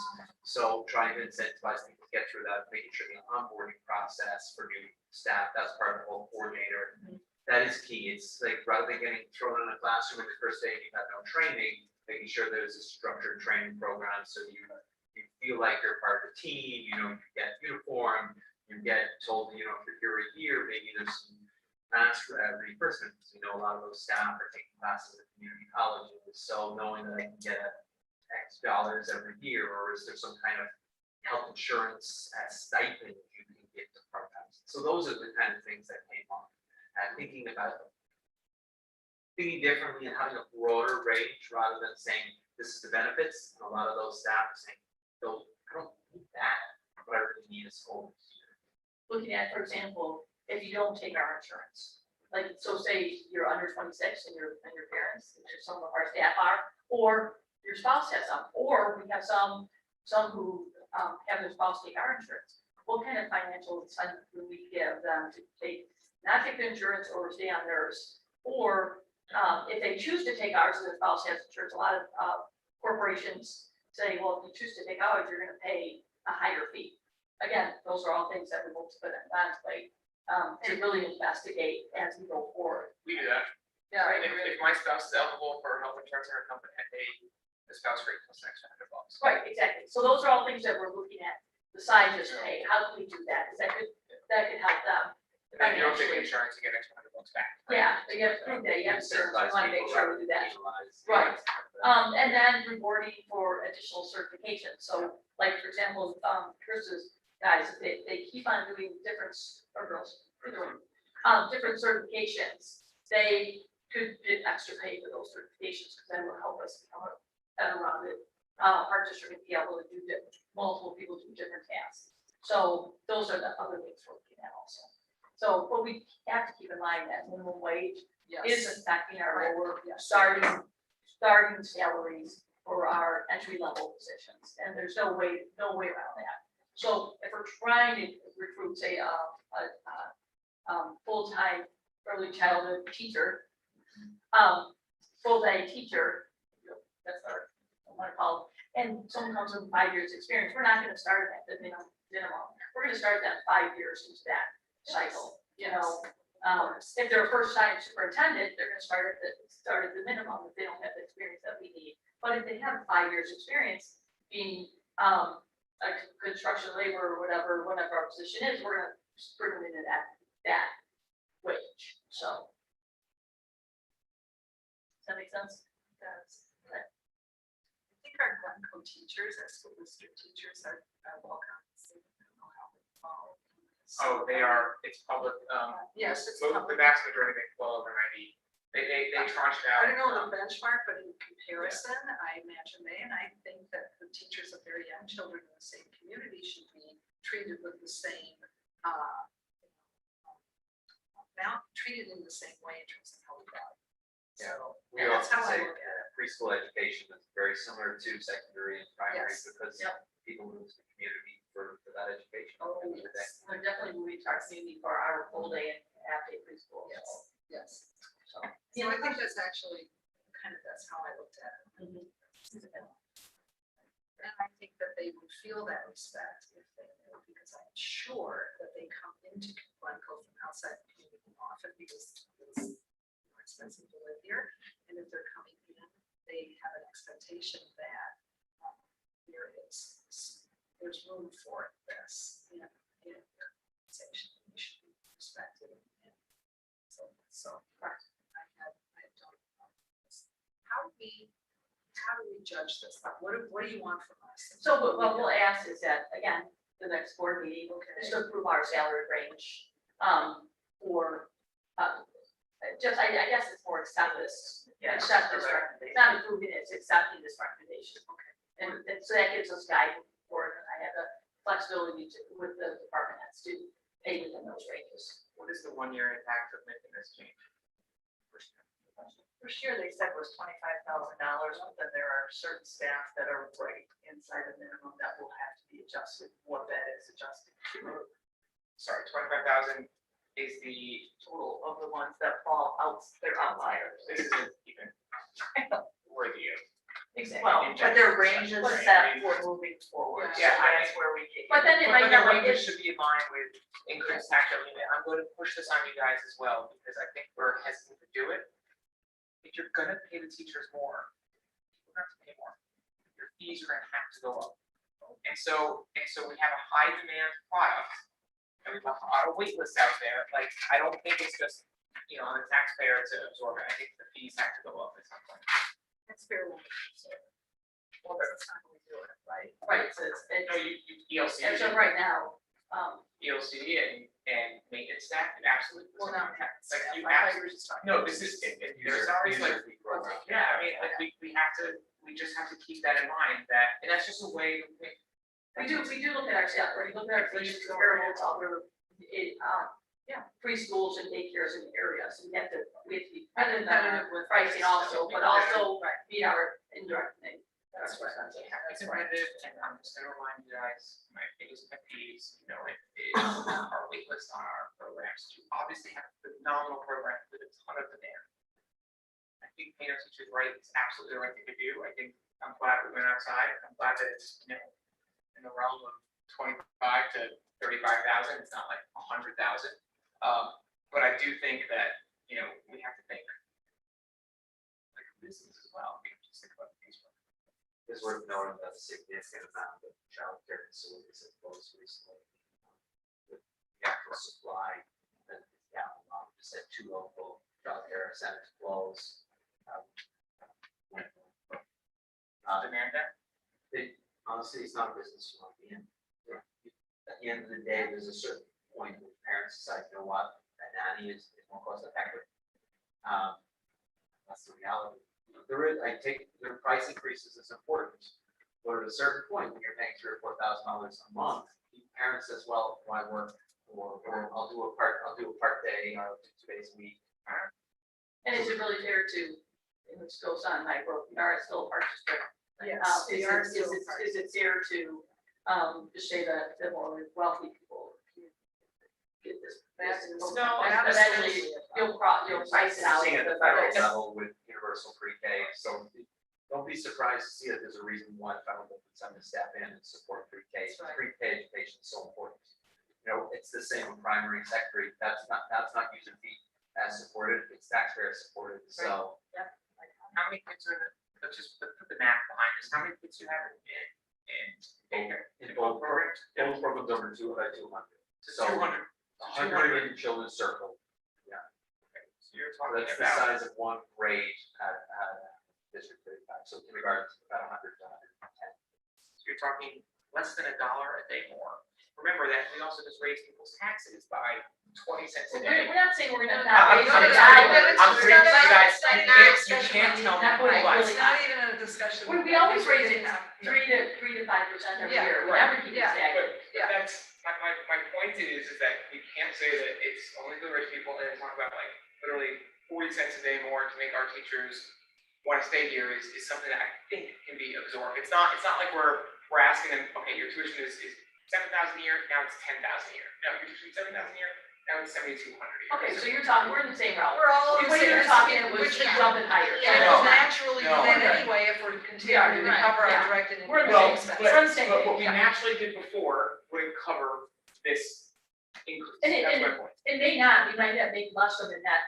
Speaker 10: So trying to incentivize people to get through that, making sure the onboarding process for new staff, that's part of the whole coordinator. That is key. It's like, rather than getting thrown in a classroom in the first day and you have no training, making sure there's a structured training program, so you feel like you're part of the team, you get uniform, you get told, if you're here a year, maybe there's some ask for reimbursement, because a lot of those staff are taking classes at community colleges, so knowing that I can get X dollars every year, or is there some kind of health insurance stipend you can get to part-time? So those are the kind of things that came up, and thinking differently and having a broader range rather than saying this is the benefits, and a lot of those staff are saying, no, I don't need that, what I really need is goals.
Speaker 2: Looking at, for example, if you don't take our insurance, like, so say you're under 26 and your parents, which some of our staff are, or your spouse has some, or we have some who have their spouse take our insurance. What kind of financial incentive do we give them to not take the insurance or stay on theirs? Or if they choose to take ours and the spouse has insurance, a lot of corporations say, well, if you choose to take ours, you're gonna pay a higher fee. Again, those are all things that we hope to put in Don's plate. To really investigate as we go forward.
Speaker 8: We do that.
Speaker 2: Yeah, right.
Speaker 8: If my spouse is eligible for health insurance in our company, I pay the spouse rate plus an extra $100.
Speaker 2: Right, exactly. So those are all things that we're looking at. Besides just, hey, how can we do that? Because that could help them.
Speaker 8: And if you don't take insurance, you get an extra $100 back.
Speaker 2: Yeah, so you have to prove that, you have to,
Speaker 10: Incentivize
Speaker 2: want to make
Speaker 10: people
Speaker 2: sure we do that.
Speaker 10: utilize-
Speaker 2: Right. And then rewarding for additional certification. So like, for example, Chris's guys, they keep on doing different, or girls, different certifications. They could get extra pay for those certifications, because that will help us become better rounded. Our district would be able to do multiple people do different tasks. So those are the other things we're looking at also. So, but we have to keep in mind that minimum wage is affecting our lower starting salaries for our entry level positions, and there's no way around that. So if we're trying to recruit, say, a full-time early childhood teacher, full-day teacher, that's our, I want to call it, and someone comes with 5 years experience, we're not gonna start at the minimum. We're gonna start that 5 years into that cycle, you know. If they're a first-time superintendent, they're gonna start at the minimum if they don't have the experience that we need. But if they have 5 years experience being a construction labor or whatever our position is, we're gonna bring them into that wage, so. Does that make sense?
Speaker 4: I think our Glencoe teachers, our school district teachers are welcome. So I don't know how they fall.
Speaker 8: Oh, they are, it's public,
Speaker 4: Yes, it's
Speaker 8: the
Speaker 4: public.
Speaker 8: vast majority, they fall over 90. They tranche it out.
Speaker 4: I don't know the benchmark, but in comparison, I imagine and I think that the teachers of very young children in the same community should be treated with the same, treated in the same way in terms of how we value. So,
Speaker 10: We
Speaker 4: that's
Speaker 10: often
Speaker 4: how I
Speaker 10: say
Speaker 4: look at it.
Speaker 10: preschool education is very similar to secondary and primary
Speaker 4: Yes.
Speaker 10: because
Speaker 2: Yep.
Speaker 10: people move to the community for that education.
Speaker 4: Oh,
Speaker 10: at the end of the day.
Speaker 4: yes.
Speaker 2: We're definitely moving to our community for our full day and half day preschool.
Speaker 4: Yes, yes.
Speaker 2: So.
Speaker 4: So I think that's actually that's how I looked at it. And I think that they would feel that respect if they knew, because I'm sure that they come into Glencoe from outside the community often because it's more expensive to live here. And if they're coming in, they have an expectation that there's room for this in their organization. You should be respected. And so I don't know. How do we judge this? What do you want from us?
Speaker 2: So what we'll ask is that, again, the next board meeting, is to approve our salary range, or, just, I guess it's more accept this, accept this recommendation, not approving it, it's accepting this recommendation. Okay. And so that gives us guidance for it, and I have the flexibility with the department heads to pay within those ranges.
Speaker 8: What is the 1-year impact of making this change?
Speaker 12: First year they said was $25,000, but then there are certain staff that are right inside the minimum that will have to be adjusted. What that is adjusted to.
Speaker 8: Sorry, 25,000 is the
Speaker 12: Total of the ones that fall out, they're outliers.
Speaker 8: this isn't even worthy of.
Speaker 2: Exactly.
Speaker 12: Well, but their range is
Speaker 8: Right.
Speaker 12: set for moving forward. So
Speaker 8: Yeah,
Speaker 12: that's where we kick in.
Speaker 2: But then it might
Speaker 8: But the
Speaker 2: not,
Speaker 8: language should be in line with increased tax revenue. And I'm going to push this on you guys as well, because I think we're hesitant to do it. If you're gonna pay the teachers more, you're gonna have to pay more. Your fees are gonna have to go up. And so we have a high demand product, and we have a lot of wait lists out there. Like, I don't think it's just, on the taxpayer to absorb it. I think the fees have to go up at some point.
Speaker 4: That's fair. Well, that's not how we do it, right?
Speaker 2: right, so it's,
Speaker 8: No, you ELC,
Speaker 2: as of right now,
Speaker 8: ELC and maintenance staff, and absolutely.
Speaker 4: Well, not
Speaker 8: like you
Speaker 4: I thought
Speaker 8: absolutely.
Speaker 4: you were just talking.
Speaker 8: No, this is, there's always like,
Speaker 10: User fee program.
Speaker 8: yeah, I mean, like, we just have to keep that in mind, and that's just a way to think.
Speaker 2: we do look at our salary, look at our fees comparable to other, preschools and daycares in the area, so we have to be competitive with pricing also, but also meet our indirect thing.
Speaker 8: That's right. It's competitive, and I'm just gonna remind you guys, my biggest pet peeves, is our wait list on our programs to obviously have a phenomenal program with a ton of demand. I think paying our teachers right is absolutely the right thing to do. I think I'm glad we went outside. I'm glad that it's, in the realm of 25 to 35,000. It's not like 100,000. But I do think that, we have to think
Speaker 10: business as well. We can just think about these.
Speaker 5: It's worth noting that a significant amount of childcare facilities have closed recently. The actual supply that is down, just had 2 local childcare centers close.
Speaker 8: Demand that?
Speaker 5: Honestly, it's not a business you want to be in. At the end of the day, there's a certain point where parents decide, you know what, a nanny is more cost effective. That's the reality. There is, their price increases is important, but at a certain point, when you're paying $3,000 or $4,000 a month, parents as well, why work, or I'll do a part day, or 2 days a week.
Speaker 2: And is it really fair to, and it goes on, like, we are still a park district.
Speaker 4: Yes,
Speaker 2: Is
Speaker 4: we are
Speaker 2: it,
Speaker 4: still.
Speaker 2: is it fair to, just say that the more wealthy people get this?
Speaker 4: No,
Speaker 2: Eventually, you'll price it out.
Speaker 7: Seeing at the
Speaker 2: the
Speaker 7: federal
Speaker 2: price.
Speaker 7: level with universal pre-K, so don't be surprised to see that there's a reason why federal government's having to step in and support pre-K.
Speaker 2: That's right.
Speaker 7: Pre-K education is so important. You know, it's the same with primary and secondary, that's not user fee as supported, it's taxpayer supported, so.
Speaker 8: How many kids are in let's just put the math behind this, how many kids do you have in daycare?
Speaker 7: In both programs, over 200. So
Speaker 8: 200.
Speaker 7: 100 in children's circle,
Speaker 8: So you're talking
Speaker 7: that's the
Speaker 8: about,
Speaker 7: size of one grade at District 35, so kindergarten is about 100 to 110.
Speaker 8: so you're talking less than $1 a day more. Remember that we also just raised people's taxes by 20 cents a day.
Speaker 2: We're not saying we're gonna
Speaker 8: I'm
Speaker 2: not raise
Speaker 8: sorry,
Speaker 2: it.
Speaker 8: I'm
Speaker 4: sorry,
Speaker 8: saying, you guys,
Speaker 4: it's
Speaker 8: you can't tell me
Speaker 2: Not really.
Speaker 8: what.
Speaker 4: It's not even a discussion.
Speaker 2: We always raise it 3 to 5% every
Speaker 4: Yeah,
Speaker 2: year,
Speaker 8: right.
Speaker 2: whenever you
Speaker 4: Yeah.
Speaker 2: say.
Speaker 8: But
Speaker 4: Yeah.
Speaker 8: that's, my point is that you can't say that it's only for the rich people and talk about like literally 40 cents a day more to make our teachers want to stay here is something that I think can be absorbed. It's not like we're asking them, okay, your tuition is $7,000 a year, now it's $10,000 a year. No, your tuition is $7,000 a year, now it's $7,200 a year.
Speaker 2: Okay, so you're talking, we're in the same route.
Speaker 4: We're all.
Speaker 2: The way you're talking, it was
Speaker 3: Yeah.
Speaker 2: jumping higher.
Speaker 4: Yeah,
Speaker 8: No.
Speaker 4: we'll naturally do
Speaker 8: No.
Speaker 4: that anyway if we're continuing to
Speaker 2: Right,
Speaker 4: cover our
Speaker 2: yeah.
Speaker 4: direct and
Speaker 2: We're in the
Speaker 4: indirect
Speaker 2: same
Speaker 4: expenses.
Speaker 2: We're on the same
Speaker 8: But what we
Speaker 2: page.
Speaker 8: naturally did before wouldn't cover this increase. That's my point.
Speaker 2: It may not, we might have made less of a net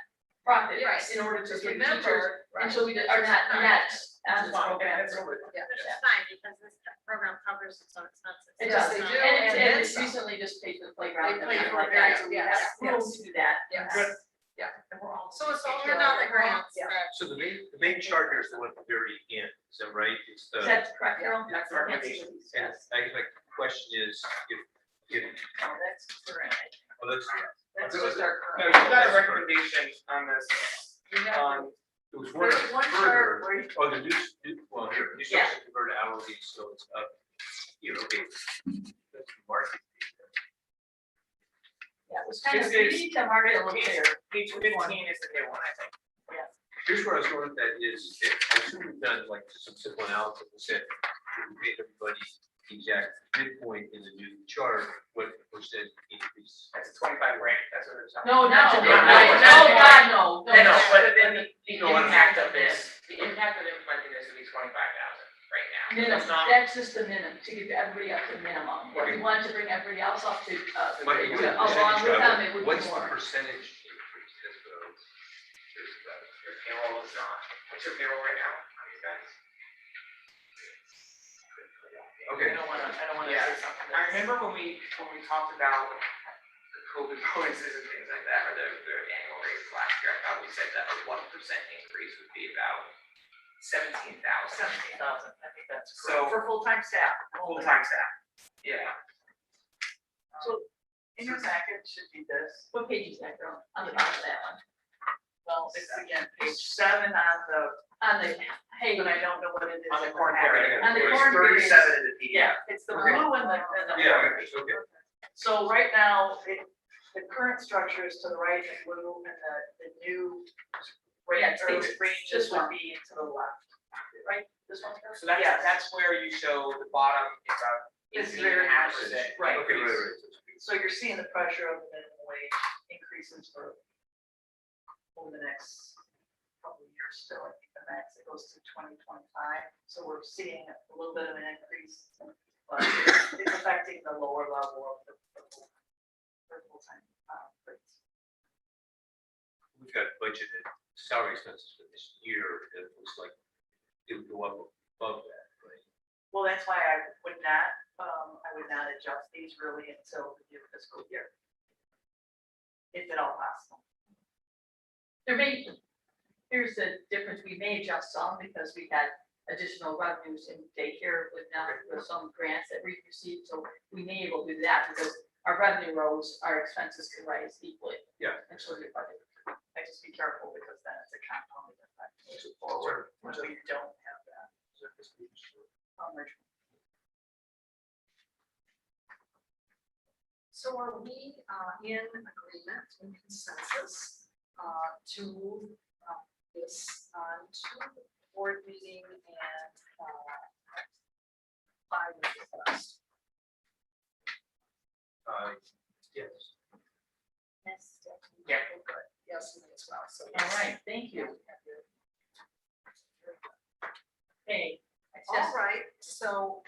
Speaker 2: profit
Speaker 4: Right.
Speaker 2: in order to give
Speaker 4: Remember,
Speaker 2: teachers,
Speaker 4: right.
Speaker 2: until we did, are not net on the program.
Speaker 8: That's over.
Speaker 4: Yeah.
Speaker 3: Which is fine, because this program covers its own expenses.
Speaker 2: It
Speaker 4: Yes,
Speaker 2: does,
Speaker 4: they
Speaker 2: and
Speaker 4: do,
Speaker 2: it's,
Speaker 4: and
Speaker 2: and
Speaker 4: then
Speaker 2: it's
Speaker 4: some.
Speaker 2: recently just paid for the playground
Speaker 4: They
Speaker 2: and
Speaker 4: pay
Speaker 2: everything
Speaker 4: for
Speaker 2: like that,
Speaker 4: it,
Speaker 2: so we
Speaker 4: yes,
Speaker 2: have room to do that.
Speaker 4: Yes.
Speaker 8: Good.
Speaker 2: And we're all.
Speaker 3: So it's over $1 grants
Speaker 4: Yeah.
Speaker 3: that.
Speaker 9: So the main chart here is the one at the very end, is that right? It's the,
Speaker 2: Is that correct, Carol?
Speaker 8: That's our recommendation.
Speaker 9: and I guess my question is, if,
Speaker 12: Oh, that's current.
Speaker 9: well, let's,
Speaker 12: That's just our
Speaker 8: No,
Speaker 12: current.
Speaker 8: you got a recommendation on this,
Speaker 12: You have,
Speaker 8: on,
Speaker 9: there was one
Speaker 12: there's one chart
Speaker 9: further,
Speaker 12: where you
Speaker 9: oh, the well, here, new
Speaker 2: Yeah.
Speaker 9: section converted hourly, so it's up, here, okay. That's the market.
Speaker 2: Yeah, it was kind of,
Speaker 8: This
Speaker 2: we
Speaker 8: is-
Speaker 2: need to mark it a little clearer.
Speaker 8: page 15 is the new one, I think.
Speaker 9: Here's where I was going with that is, I assume we've done like some simple analysis and said, we made everybody the exact midpoint in the new chart, what percent increase.
Speaker 8: That's 25 grand, that's what it's.
Speaker 2: No, not to,
Speaker 8: No,
Speaker 2: no,
Speaker 8: no,
Speaker 2: God, no.
Speaker 8: No, but then the
Speaker 9: No, I'm-
Speaker 8: impact of this, the impact of implementing this would be 25,000 right now.
Speaker 2: Minimum,
Speaker 8: It's not,
Speaker 2: that's just the minimum, to get everybody up to minimum. If you want to bring everybody else up to,
Speaker 9: But you would
Speaker 2: along with them, it would be
Speaker 9: what's the
Speaker 2: more.
Speaker 9: percentage increase? That's what I was curious about.
Speaker 8: your payroll is not, what's your payroll right now, on you guys?
Speaker 9: Okay.
Speaker 12: I don't wanna
Speaker 8: Yeah.
Speaker 12: say something.
Speaker 8: I remember when we talked about the COVID bonuses and things like that, or the annual raises last year, I thought we said that a 1% increase would be about 17,000.
Speaker 12: 17,000, I think that's
Speaker 8: So-
Speaker 12: correct, for full-time staff.
Speaker 8: Full-time staff. Yeah.
Speaker 12: So, in your packet should be this,
Speaker 2: What page is that, girl? On the bottom of that one.
Speaker 12: well, it's again, page 7 on the,
Speaker 2: On the, hey,
Speaker 12: but I don't know what it is.
Speaker 8: On the
Speaker 12: in
Speaker 8: corn
Speaker 12: packet.
Speaker 8: period.
Speaker 2: on the
Speaker 6: It was
Speaker 2: corn
Speaker 6: 37 in the PDF.
Speaker 12: Yeah, it's the blue and the.
Speaker 9: Yeah,
Speaker 12: orange.
Speaker 9: okay.
Speaker 12: So right now, the current structure is to the right in blue and the new range, or
Speaker 2: this
Speaker 12: ranges
Speaker 2: one.
Speaker 12: would be to the left.
Speaker 2: right, this one?
Speaker 8: So that's where you show the bottom is about
Speaker 12: It's
Speaker 8: 18.5%.
Speaker 12: very much, right.
Speaker 9: Okay, right.
Speaker 12: So you're seeing the pressure of the minimum wage increases for over the next couple of years still. I think the max it goes to 2025. So we're seeing a little bit of an increase, but it's affecting the lower level of the full-time rates.
Speaker 9: We've got budgeted salary expenses for this year, it looks like it would go up above that, right?
Speaker 12: Well, that's why I would not adjust these really until the new fiscal year. If at all possible.
Speaker 2: Here's the difference, we may adjust some because we had additional revenues in daycare with some grants that we received, so we may be able to do that because our revenue rose, our expenses could rise equally.
Speaker 9: Yeah.
Speaker 2: And so your budget.
Speaker 12: I just be careful because then it's a compounded effect moving forward when we don't have that.
Speaker 4: So are we in agreement and consensus to this to board meeting and by the request?
Speaker 9: Yes.
Speaker 3: Yes.
Speaker 8: Yeah.
Speaker 4: Good. Yes, me as well. So
Speaker 2: All right, thank you. Okay.
Speaker 4: all right, so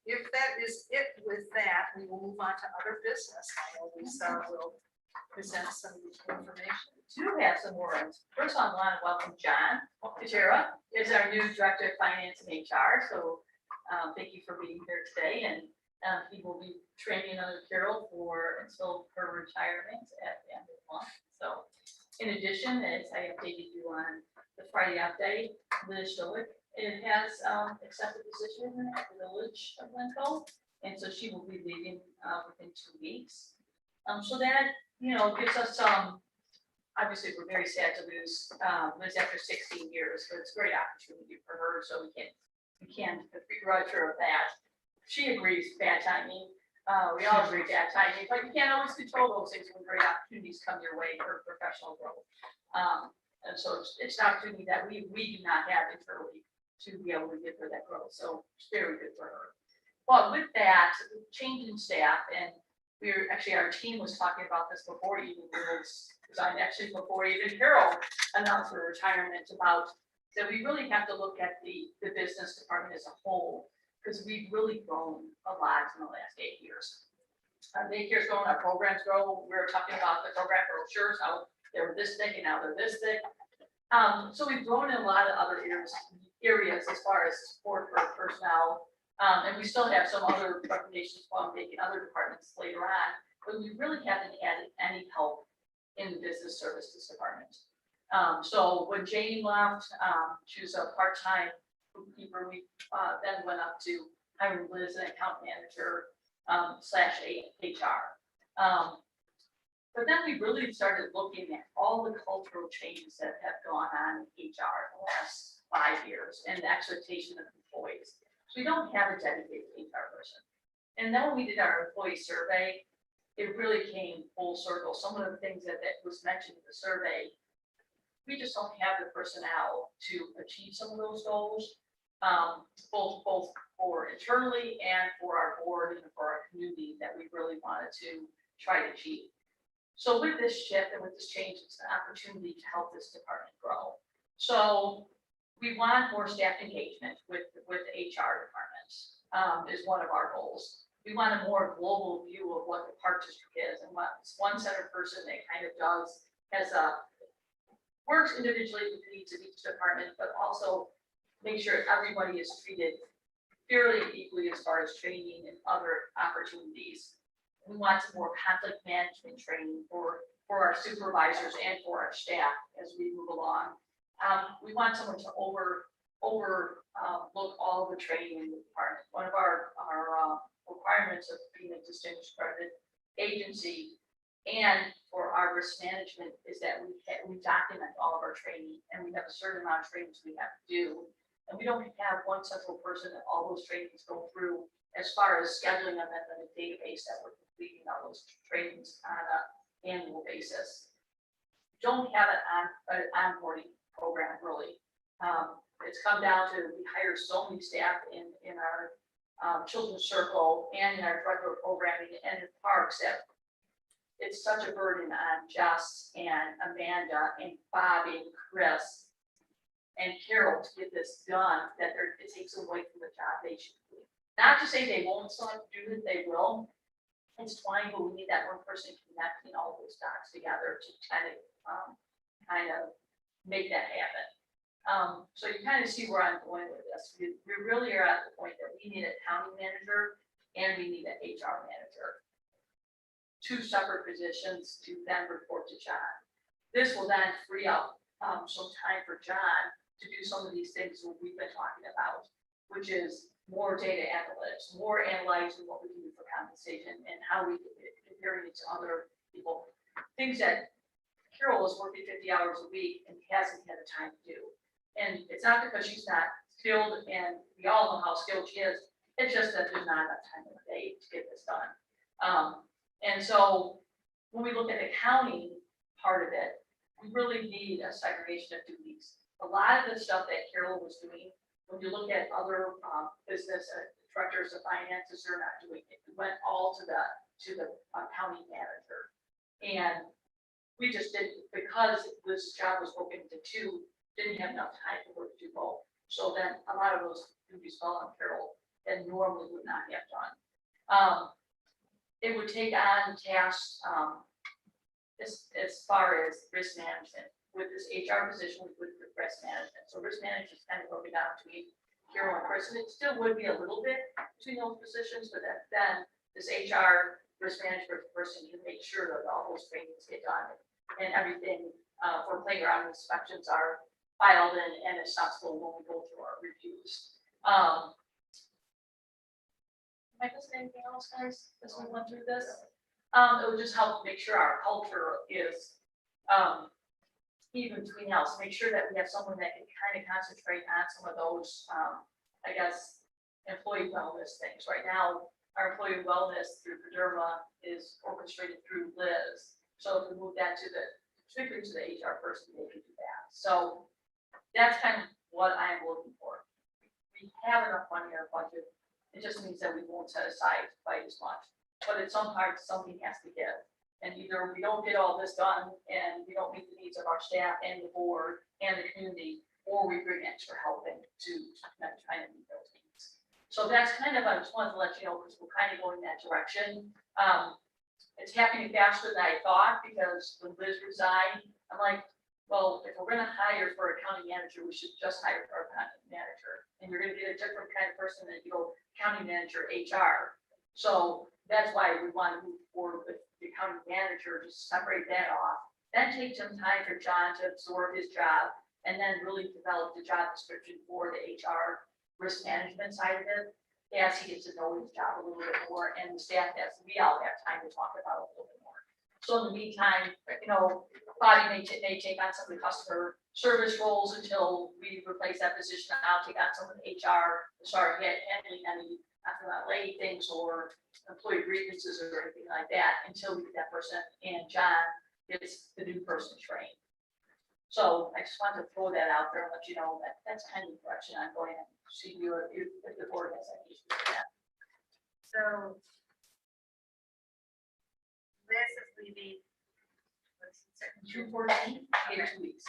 Speaker 4: if that is it with that, we will move on to other business. I know Lisa will present some information.
Speaker 2: Do have some words. First, I want to welcome John Kajera, is our new Director of Finance and HR. So thank you for being here today. And he will be training under Carol until her retirement at the end of the month. So in addition, as I updated you on the Friday update, Liz Schillick has accepted the position at the Village of Lincoln. And so she will be leaving within 2 weeks. So that, gives us some. Obviously, we're very sad to lose Liz after 16 years, but it's a great opportunity for her, so we can't begrudge her of that. She agrees, bad timing. We all agree bad timing, but you can't always control those things when great opportunities come your way for professional growth. And so it's an opportunity that we do not have internally to be able to give her that growth, so it's very good for her. But with that, change in staff, and our team was talking about this before even Liz resigned, actually before even Carol announced her retirement, about that we really have to look at the business department as a whole, because we've really grown a lot in the last 8 years. Our daycare's grown, our programs grow. We were talking about the program brochures, how they were this big and now they're this big. So we've grown in a lot of other areas as far as support for personnel. And we still have some other recommendations while making other departments later on, but we really haven't added any help in the business services department. So when Jane left, she was a part-time bookkeeper. We then went up to hiring Liz, an account manager / HR. But then we really started looking at all the cultural changes that have gone on in HR in the last 5 years and the expectation of employees. So we don't have a dedicated HR person. And then when we did our employee survey, it really came full circle. Some of the things that was mentioned in the survey, we just don't have the personnel to achieve some of those goals, both for internally and for our board and for our community that we really wanted to try to achieve. So with this shift and with this change, it's an opportunity to help this department grow. So we want more staff engagement with the HR department, is one of our goals. We want a more global view of what the park district is and what one center person that kind of works individually with the needs of each department, but also make sure everybody is treated fairly equally as far as training and other opportunities. We want some more conflict management training for our supervisors and for our staff as we move along. We want someone to overlook all the training in the department. One of our requirements of being a distinguished accredited agency and for our risk management is that we document all of our training, and we have a certain amount of trainings we have to do. And we don't have one central person that all those trainings go through as far as scheduling them in a database that we're completing all those trainings on an annual basis. Don't have an onboarding program really. It's come down to we hire so many staff in our children's circle and in our drug programming and in parks that it's such a burden on Jess and Amanda and Bobby and Chris and Carol to get this done, that it takes away from the job they should do. Not to say they won't still have to do it, they will. It's fine, but we need that one person connecting all those dots together to kind of make that happen. So you kind of see where I'm going with this. We really are at the point that we need a county manager and we need an HR manager. Two separate positions to then report to John. This will then free up some time for John to do some of these things that we've been talking about, which is more data analytics, more analyzing what we do for compensation and how we compare it to other people. Things that Carol is working 50 hours a week and hasn't had the time to do. And it's not because she's not skilled, and we all know how skilled she is. It's just that there's not enough time in the day to get this done. And so when we look at the county part of it, we really need a segregation of duties. A lot of the stuff that Carol was doing, when you look at other business directors of finances, they're not doing it. It went all to the county manager. And we just didn't, because this job was broken into two, didn't have enough time to work to both. So then a lot of those duties fell on Carol that normally would not have done. It would take on tasks as far as risk management. With this HR position, we would with risk management. So risk management is kind of broken down between Carol and Chris, and it still would be a little bit between those positions, but then this HR risk management person can make sure that all those trainings get done and everything for playground inspections are filed in and accessible when we go through our reviews. Am I missing anything else, guys, as we went through this? It would just help make sure our culture is even between us, make sure that we have someone that can kind of concentrate on some of those, I guess, employee wellness things. Right now, our employee wellness through Derma is orchestrated through Liz. So if we move that to particularly to the HR person, they can do that. So that's kind of what I'm looking for. We have enough money in our budget. It just means that we won't set aside quite as much. But at some part, something has to give. And either we don't get all this done and we don't meet the needs of our staff and the board and the community, or we bring extra help in to try to meet those needs. So that's kind of, I just wanted to let you know, because we're kind of going that direction. It's happening faster than I thought, because when Liz resigned, I'm like, well, if we're gonna hire for a county manager, we should just hire for a county manager. And you're gonna get a different kind of person than you go county manager HR. So that's why we want to move forward with the county manager, just separate that off. Then take some time for John to absorb his job and then really develop the job description for the HR risk management side of it as he gets to know his job a little bit more, and the staff we all have time to talk about it a little bit more. So in the meantime, Bobby may take on some of the customer service roles until we replace that position. I'll take on some of the HR, start handling any FMLA things or employee grievances or anything like that until we get that person, and John gets the new person trained. So I just wanted to throw that out there and let you know that that's kind of the direction I'm going in. See you if the board has any issues with that.
Speaker 3: So this is leaving.
Speaker 2: June 14th, in 2 weeks.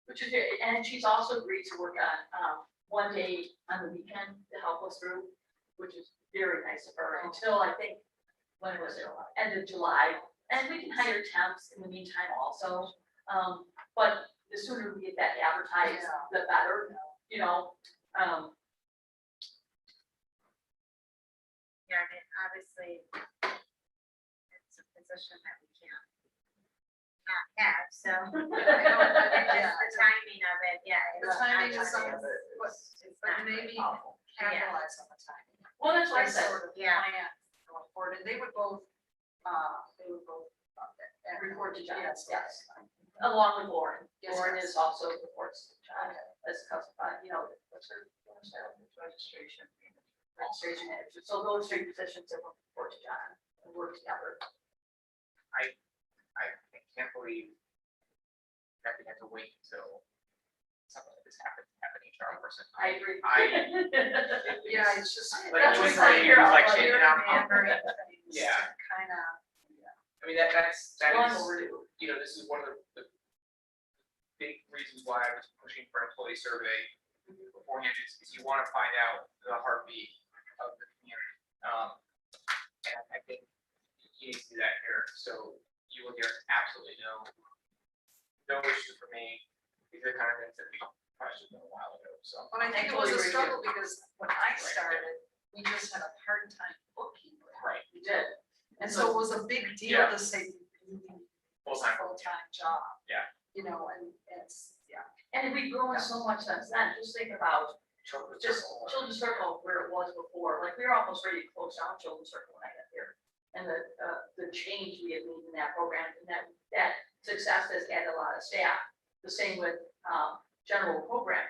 Speaker 2: Which is good, and she's also agreed to work on one day on the weekend to help us through, which is very nice of her, until I think, when was it, end of July. And we can hire temps in the meantime also, but the sooner we get that advertised, the better,
Speaker 3: Yeah, I mean, obviously, it's a position that we can't not have, so. Just the timing of it, yeah.
Speaker 4: The timing is something,
Speaker 3: It's
Speaker 4: but
Speaker 3: not
Speaker 4: maybe
Speaker 3: helpful.
Speaker 4: capitalize on the timing.
Speaker 2: well, that's what I
Speaker 4: They
Speaker 2: said.
Speaker 4: sort of
Speaker 3: Yeah.
Speaker 4: plan going forward, and they would both
Speaker 2: Report to John,
Speaker 4: Yes.
Speaker 2: yes. Along with Lauren.
Speaker 4: Yes,
Speaker 2: Lauren
Speaker 4: yes.
Speaker 2: is also reports to John as what's her registration. Registration manager. So those three positions that will report to John and work together.
Speaker 8: I can't believe that we had to wait until something like this happened to have an HR person.
Speaker 2: I agree.
Speaker 4: Yeah, it's just.
Speaker 8: Like,
Speaker 2: That's
Speaker 8: when
Speaker 2: just like
Speaker 8: they
Speaker 2: here,
Speaker 8: was like
Speaker 2: all
Speaker 8: changing
Speaker 2: here
Speaker 8: out.
Speaker 4: Yeah.
Speaker 8: Yeah.
Speaker 4: Kind of.
Speaker 8: I mean, that
Speaker 2: Long
Speaker 8: is,
Speaker 2: overdue.
Speaker 8: this is one of the big reasons why I was pushing for employee survey beforehand, is you want to find out the heartbeat of the community. And I think you need to do that here, so you will hear absolutely no issue for me
Speaker 10: so.
Speaker 4: But I think it was a struggle because when I started, we just had a part-time bookkeeper.
Speaker 10: Right.
Speaker 2: We did.
Speaker 4: And so it was a big deal
Speaker 10: Yeah.
Speaker 4: to say, you need a
Speaker 10: Full-time.
Speaker 4: full-time job.
Speaker 10: Yeah.
Speaker 4: You know, and it's, yeah.
Speaker 2: And we've grown so much since then. Just think about just Children's Circle where it was before. Like, we were almost ready to close down Children's Circle when I got here. And the change we had made in that program, and that success has added a lot of staff. The same with general programming.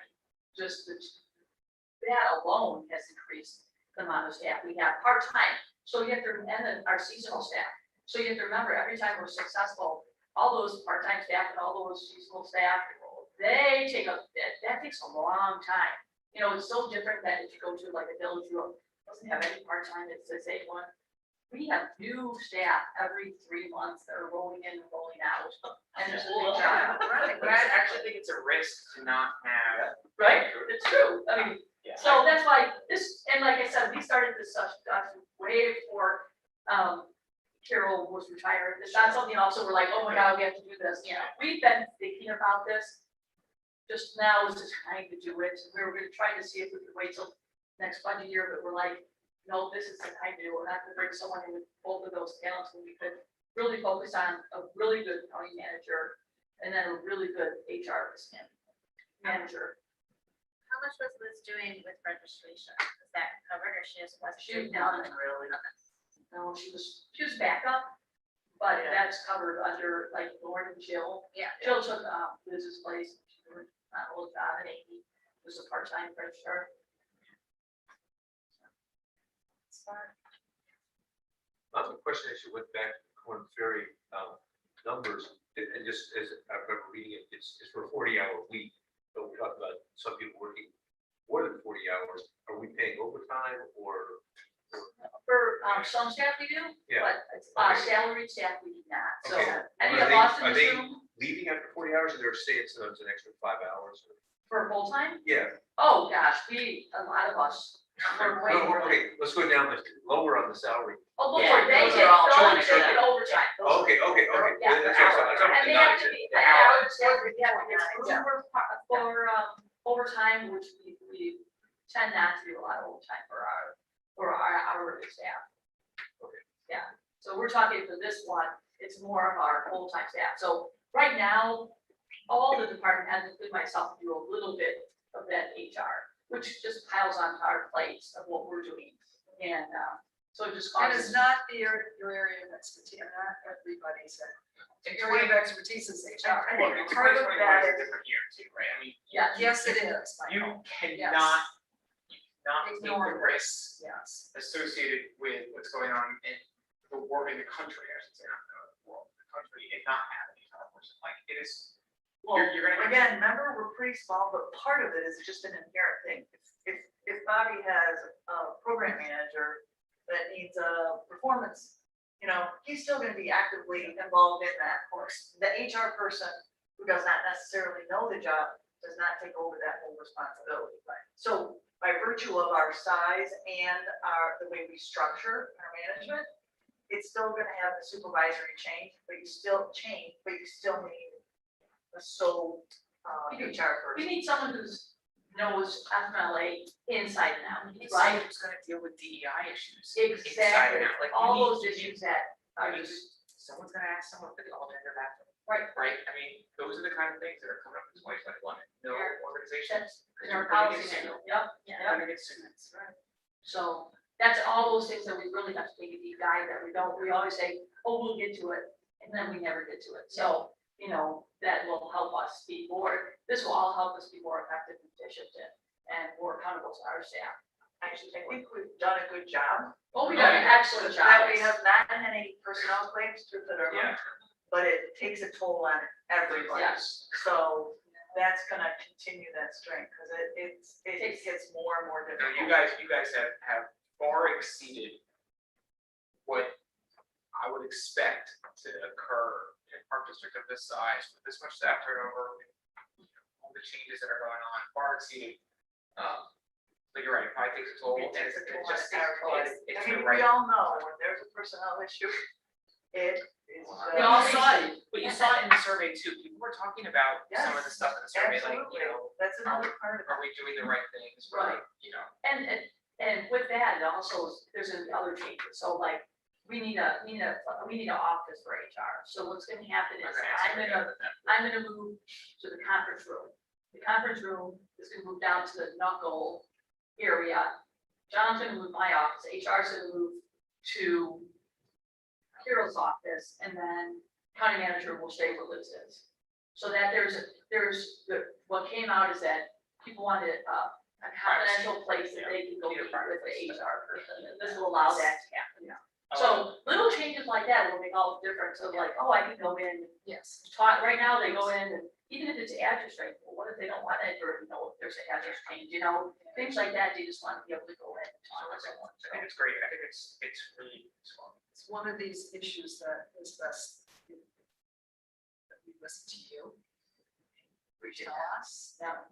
Speaker 2: Just that alone has increased the amount of staff we have part-time. So you have to, and then our seasonal staff. So you have to remember, every time we're successful, all those part-time staff and all those seasonal staff, they take that takes a long time. You know, it's so different than if you go to like a village who doesn't have any part-time, it's A1. We have new staff every 3 months that are rolling in and rolling out. And there's a big job.
Speaker 4: Right,
Speaker 8: But I actually think it's a risk to not have.
Speaker 2: Right, it's true. I mean,
Speaker 10: Yeah.
Speaker 2: so that's why this, and like I said, we started this stuff way before Carol was retired. It's not something also we're like, oh my God, we have to do this. You know, we've been thinking about this. Just now is the time to do it. We were gonna try to see if we could wait till next budget year, but we're like, no, this is the time to do it. We're not gonna bring someone in with both of those talents when we could really focus on a really good county manager and then a really good HR manager.
Speaker 3: How much was Liz doing with registration? Is that covered or she just wasn't?
Speaker 2: She was
Speaker 3: doing
Speaker 2: down
Speaker 3: that?
Speaker 2: really. No, she was backup, but that's covered under like Lauren and Jill.
Speaker 3: Yeah.
Speaker 2: Jill took Liz's place. She was not old job and Amy was a part-time registrar.
Speaker 9: Another question, as you went back to the Corn Ferry numbers, and just as I remember reading it, it's for a 40-hour week. But we talked about some people working more than 40 hours. Are we paying overtime or?
Speaker 2: For some staff we do,
Speaker 9: Yeah.
Speaker 2: but
Speaker 9: Okay.
Speaker 2: salaried staff we do not. So
Speaker 9: Okay.
Speaker 2: any
Speaker 9: Are
Speaker 2: of
Speaker 9: they-
Speaker 2: us in
Speaker 9: are
Speaker 2: this
Speaker 9: they
Speaker 2: room
Speaker 9: leaving after 40 hours, or they're staying so it's an extra 5 hours?
Speaker 2: for full-time,
Speaker 9: Yeah.
Speaker 2: oh gosh, a lot of us work way
Speaker 9: No,
Speaker 2: more.
Speaker 9: okay, let's go down lower on the salary.
Speaker 2: Oh, before
Speaker 12: Yeah,
Speaker 2: they
Speaker 12: those
Speaker 2: get,
Speaker 12: are all
Speaker 2: those
Speaker 12: children.
Speaker 2: get overtime. Those are-
Speaker 9: Okay.
Speaker 2: Yeah,
Speaker 9: That's what I'm talking
Speaker 2: and they
Speaker 9: about.
Speaker 2: have to be, for overtime, which we tend not to do a lot of overtime for our hourly staff.
Speaker 9: Okay.
Speaker 2: Yeah, so we're talking for this one, it's more of our full-time staff. So right now, all the department heads, including myself, do a little bit of that HR, which just piles on our plates of what we're doing. And so it just
Speaker 4: And
Speaker 2: causes.
Speaker 4: it's not your area of expertise, not everybody's area of expertise is HR.
Speaker 2: I think
Speaker 8: Well,
Speaker 2: part of
Speaker 8: 2021
Speaker 2: that
Speaker 8: is a
Speaker 2: is-
Speaker 8: different year too, right? I mean,
Speaker 2: Yeah.
Speaker 4: Yes, it is. I
Speaker 8: you
Speaker 4: know.
Speaker 8: cannot take
Speaker 4: Ignore
Speaker 8: the
Speaker 4: that.
Speaker 8: risks
Speaker 4: Yes.
Speaker 8: associated with what's going on in the world, in the country, I should say, not the world, the country, and not have any kind of person. Like, it is,
Speaker 12: Well,
Speaker 8: you're gonna.
Speaker 12: again, remember, we're pretty small, but part of it is just an inherent thing. If Bobby has a program manager that needs a performance, you know, he's still gonna be actively involved in that course. The HR person who does not necessarily know the job does not take over that whole responsibility. So by virtue of our size and the way we structure our management, it's still gonna have the supervisory change, but you still need a sole HR person.
Speaker 2: We need someone knows FMLA inside and out,
Speaker 8: It's
Speaker 2: right?
Speaker 8: who's gonna deal with DEI issues.
Speaker 2: Exactly,
Speaker 8: inside and out. Like,
Speaker 2: all
Speaker 8: we need-
Speaker 2: those issues that are
Speaker 8: I mean,
Speaker 2: just,
Speaker 8: someone's gonna ask someone for the alternative bathroom.
Speaker 2: Right.
Speaker 8: Right, I mean, those are the kind of things that are coming up in 2021, no
Speaker 2: Yeah.
Speaker 8: organizations.
Speaker 2: in our policy manual, yep,
Speaker 8: You're
Speaker 2: yep.
Speaker 8: gonna get sued.
Speaker 2: So that's all those things that we really have to take a deep dive that we always say, oh, we'll get to it, and then we never get to it. So, you know, that will help us be more, this will all help us be more effective and efficient and more accountable to our staff.
Speaker 12: I think we've done a good job.
Speaker 2: Well, we done an excellent job.
Speaker 12: That we have not had any personnel claims to the
Speaker 8: Yeah.
Speaker 12: but it takes a toll on everybody.
Speaker 2: Yes.
Speaker 12: So that's gonna continue that strength, because it gets more and more
Speaker 8: No,
Speaker 12: difficult.
Speaker 8: you guys have far exceeded what I would expect to occur in a park district of this size, with this much staff turnover, with all the changes that are going on, far exceeded. But you're right, it probably takes a toll, and
Speaker 12: It takes a
Speaker 8: it's
Speaker 12: toll on
Speaker 8: just,
Speaker 12: everybody.
Speaker 8: it's
Speaker 12: I
Speaker 8: the
Speaker 12: mean,
Speaker 8: right.
Speaker 12: we all know when there's a personnel issue, it
Speaker 2: We all saw
Speaker 12: it.
Speaker 5: But you saw it in the survey too, people were talking about some of the stuff in the survey, like,
Speaker 12: Absolutely,
Speaker 5: you know,
Speaker 12: that's another part of it.
Speaker 5: are we doing the right things,
Speaker 2: Right.
Speaker 5: you know?
Speaker 2: And with that, it also, there's other changes, so like, we need an office for HR, so what's gonna happen is, I'm gonna move to the conference room. The conference room is gonna move down to the knuckle area. John's gonna move my office, HR's gonna move to Carol's office, and then county manager will stay where Liz is. So that what came out is that people wanted a confidential place that they can go meet with the HR person, and this will allow that to happen. So little changes like that will make all the difference of like, oh, I can go in,
Speaker 4: Yes.
Speaker 2: talk, right now they go in and even if it's address right, well, what if they don't want to enter, you know, if there's an address change, you know, things like that, they just want to be able to go in and talk to someone.
Speaker 5: I think it's great, I think it's really useful.
Speaker 4: It's one of these issues that is best that we listen to you. Tell us.
Speaker 2: Yeah.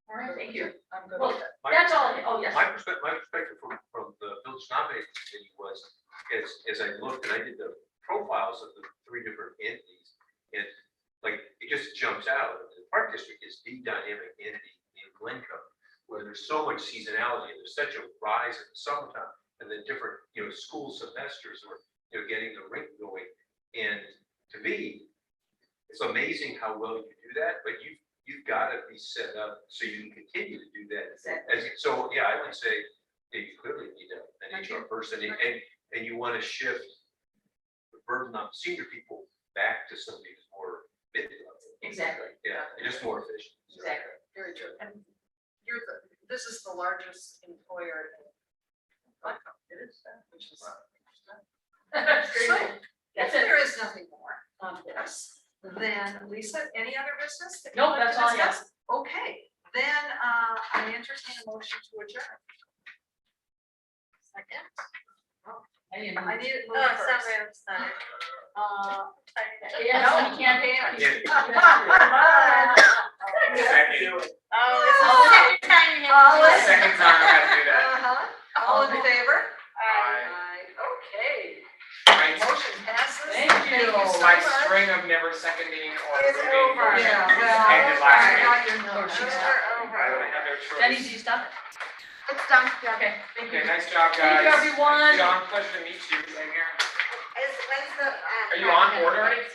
Speaker 2: All right, thank you.
Speaker 4: I'm good
Speaker 2: Well,
Speaker 4: with it.
Speaker 2: that's all, oh, yes.
Speaker 9: My perspective from the village nominating committee was, as I looked and I did the profiles of the 3 different entities, and like, it just jumps out. The park district is the dynamic entity in Glencoe, where there's so much seasonality, and there's such a rise in the summertime, and then different, school semesters were, getting the rink going. And to me, it's amazing how well you do that, but you've got to be set up so you can continue to do that. So, yeah, I would say that you clearly need an HR person, and you want to shift the burden on senior people back to somebody who's more mid-level.
Speaker 2: Exactly.
Speaker 9: Yeah, and just more efficient. So.
Speaker 2: Exactly.
Speaker 4: Very true. And this is the largest employer in Glencoe. It is, which is.
Speaker 2: That's
Speaker 4: So,
Speaker 2: great.
Speaker 4: if
Speaker 2: That's it.
Speaker 4: there is nothing more on this, then Lisa, any other business? that you
Speaker 2: Nope,
Speaker 4: want to
Speaker 2: that's all I have.
Speaker 4: discuss? Okay, then I entertain a motion to adjourn. Second.
Speaker 2: I didn't
Speaker 4: I
Speaker 2: know.
Speaker 4: need it
Speaker 3: Oh,
Speaker 4: moved first.
Speaker 3: sorry, I'm sorry.
Speaker 2: Yeah, no, you can't pay.
Speaker 5: Second.
Speaker 3: Second time you have to do it.
Speaker 5: Second time I gotta do that.
Speaker 4: All in favor?
Speaker 5: Aye.
Speaker 4: Okay,
Speaker 5: My,
Speaker 4: motion passes.
Speaker 2: Thank you.
Speaker 4: so
Speaker 5: my
Speaker 4: much.
Speaker 5: string of never seconding or
Speaker 3: It's
Speaker 5: moving
Speaker 3: over.
Speaker 5: motions
Speaker 4: Yeah,
Speaker 5: ended
Speaker 4: well,
Speaker 5: last
Speaker 4: I
Speaker 5: week.
Speaker 4: got your note.
Speaker 2: she's
Speaker 5: I would have no choice.
Speaker 2: Jenny, do you stop?
Speaker 3: It's done.
Speaker 2: Okay, thank you.
Speaker 5: Okay, nice job, guys.
Speaker 2: Thank you, everyone.
Speaker 5: John, pleasure to meet you. Same here.
Speaker 3: When's the?
Speaker 5: Are you on board already?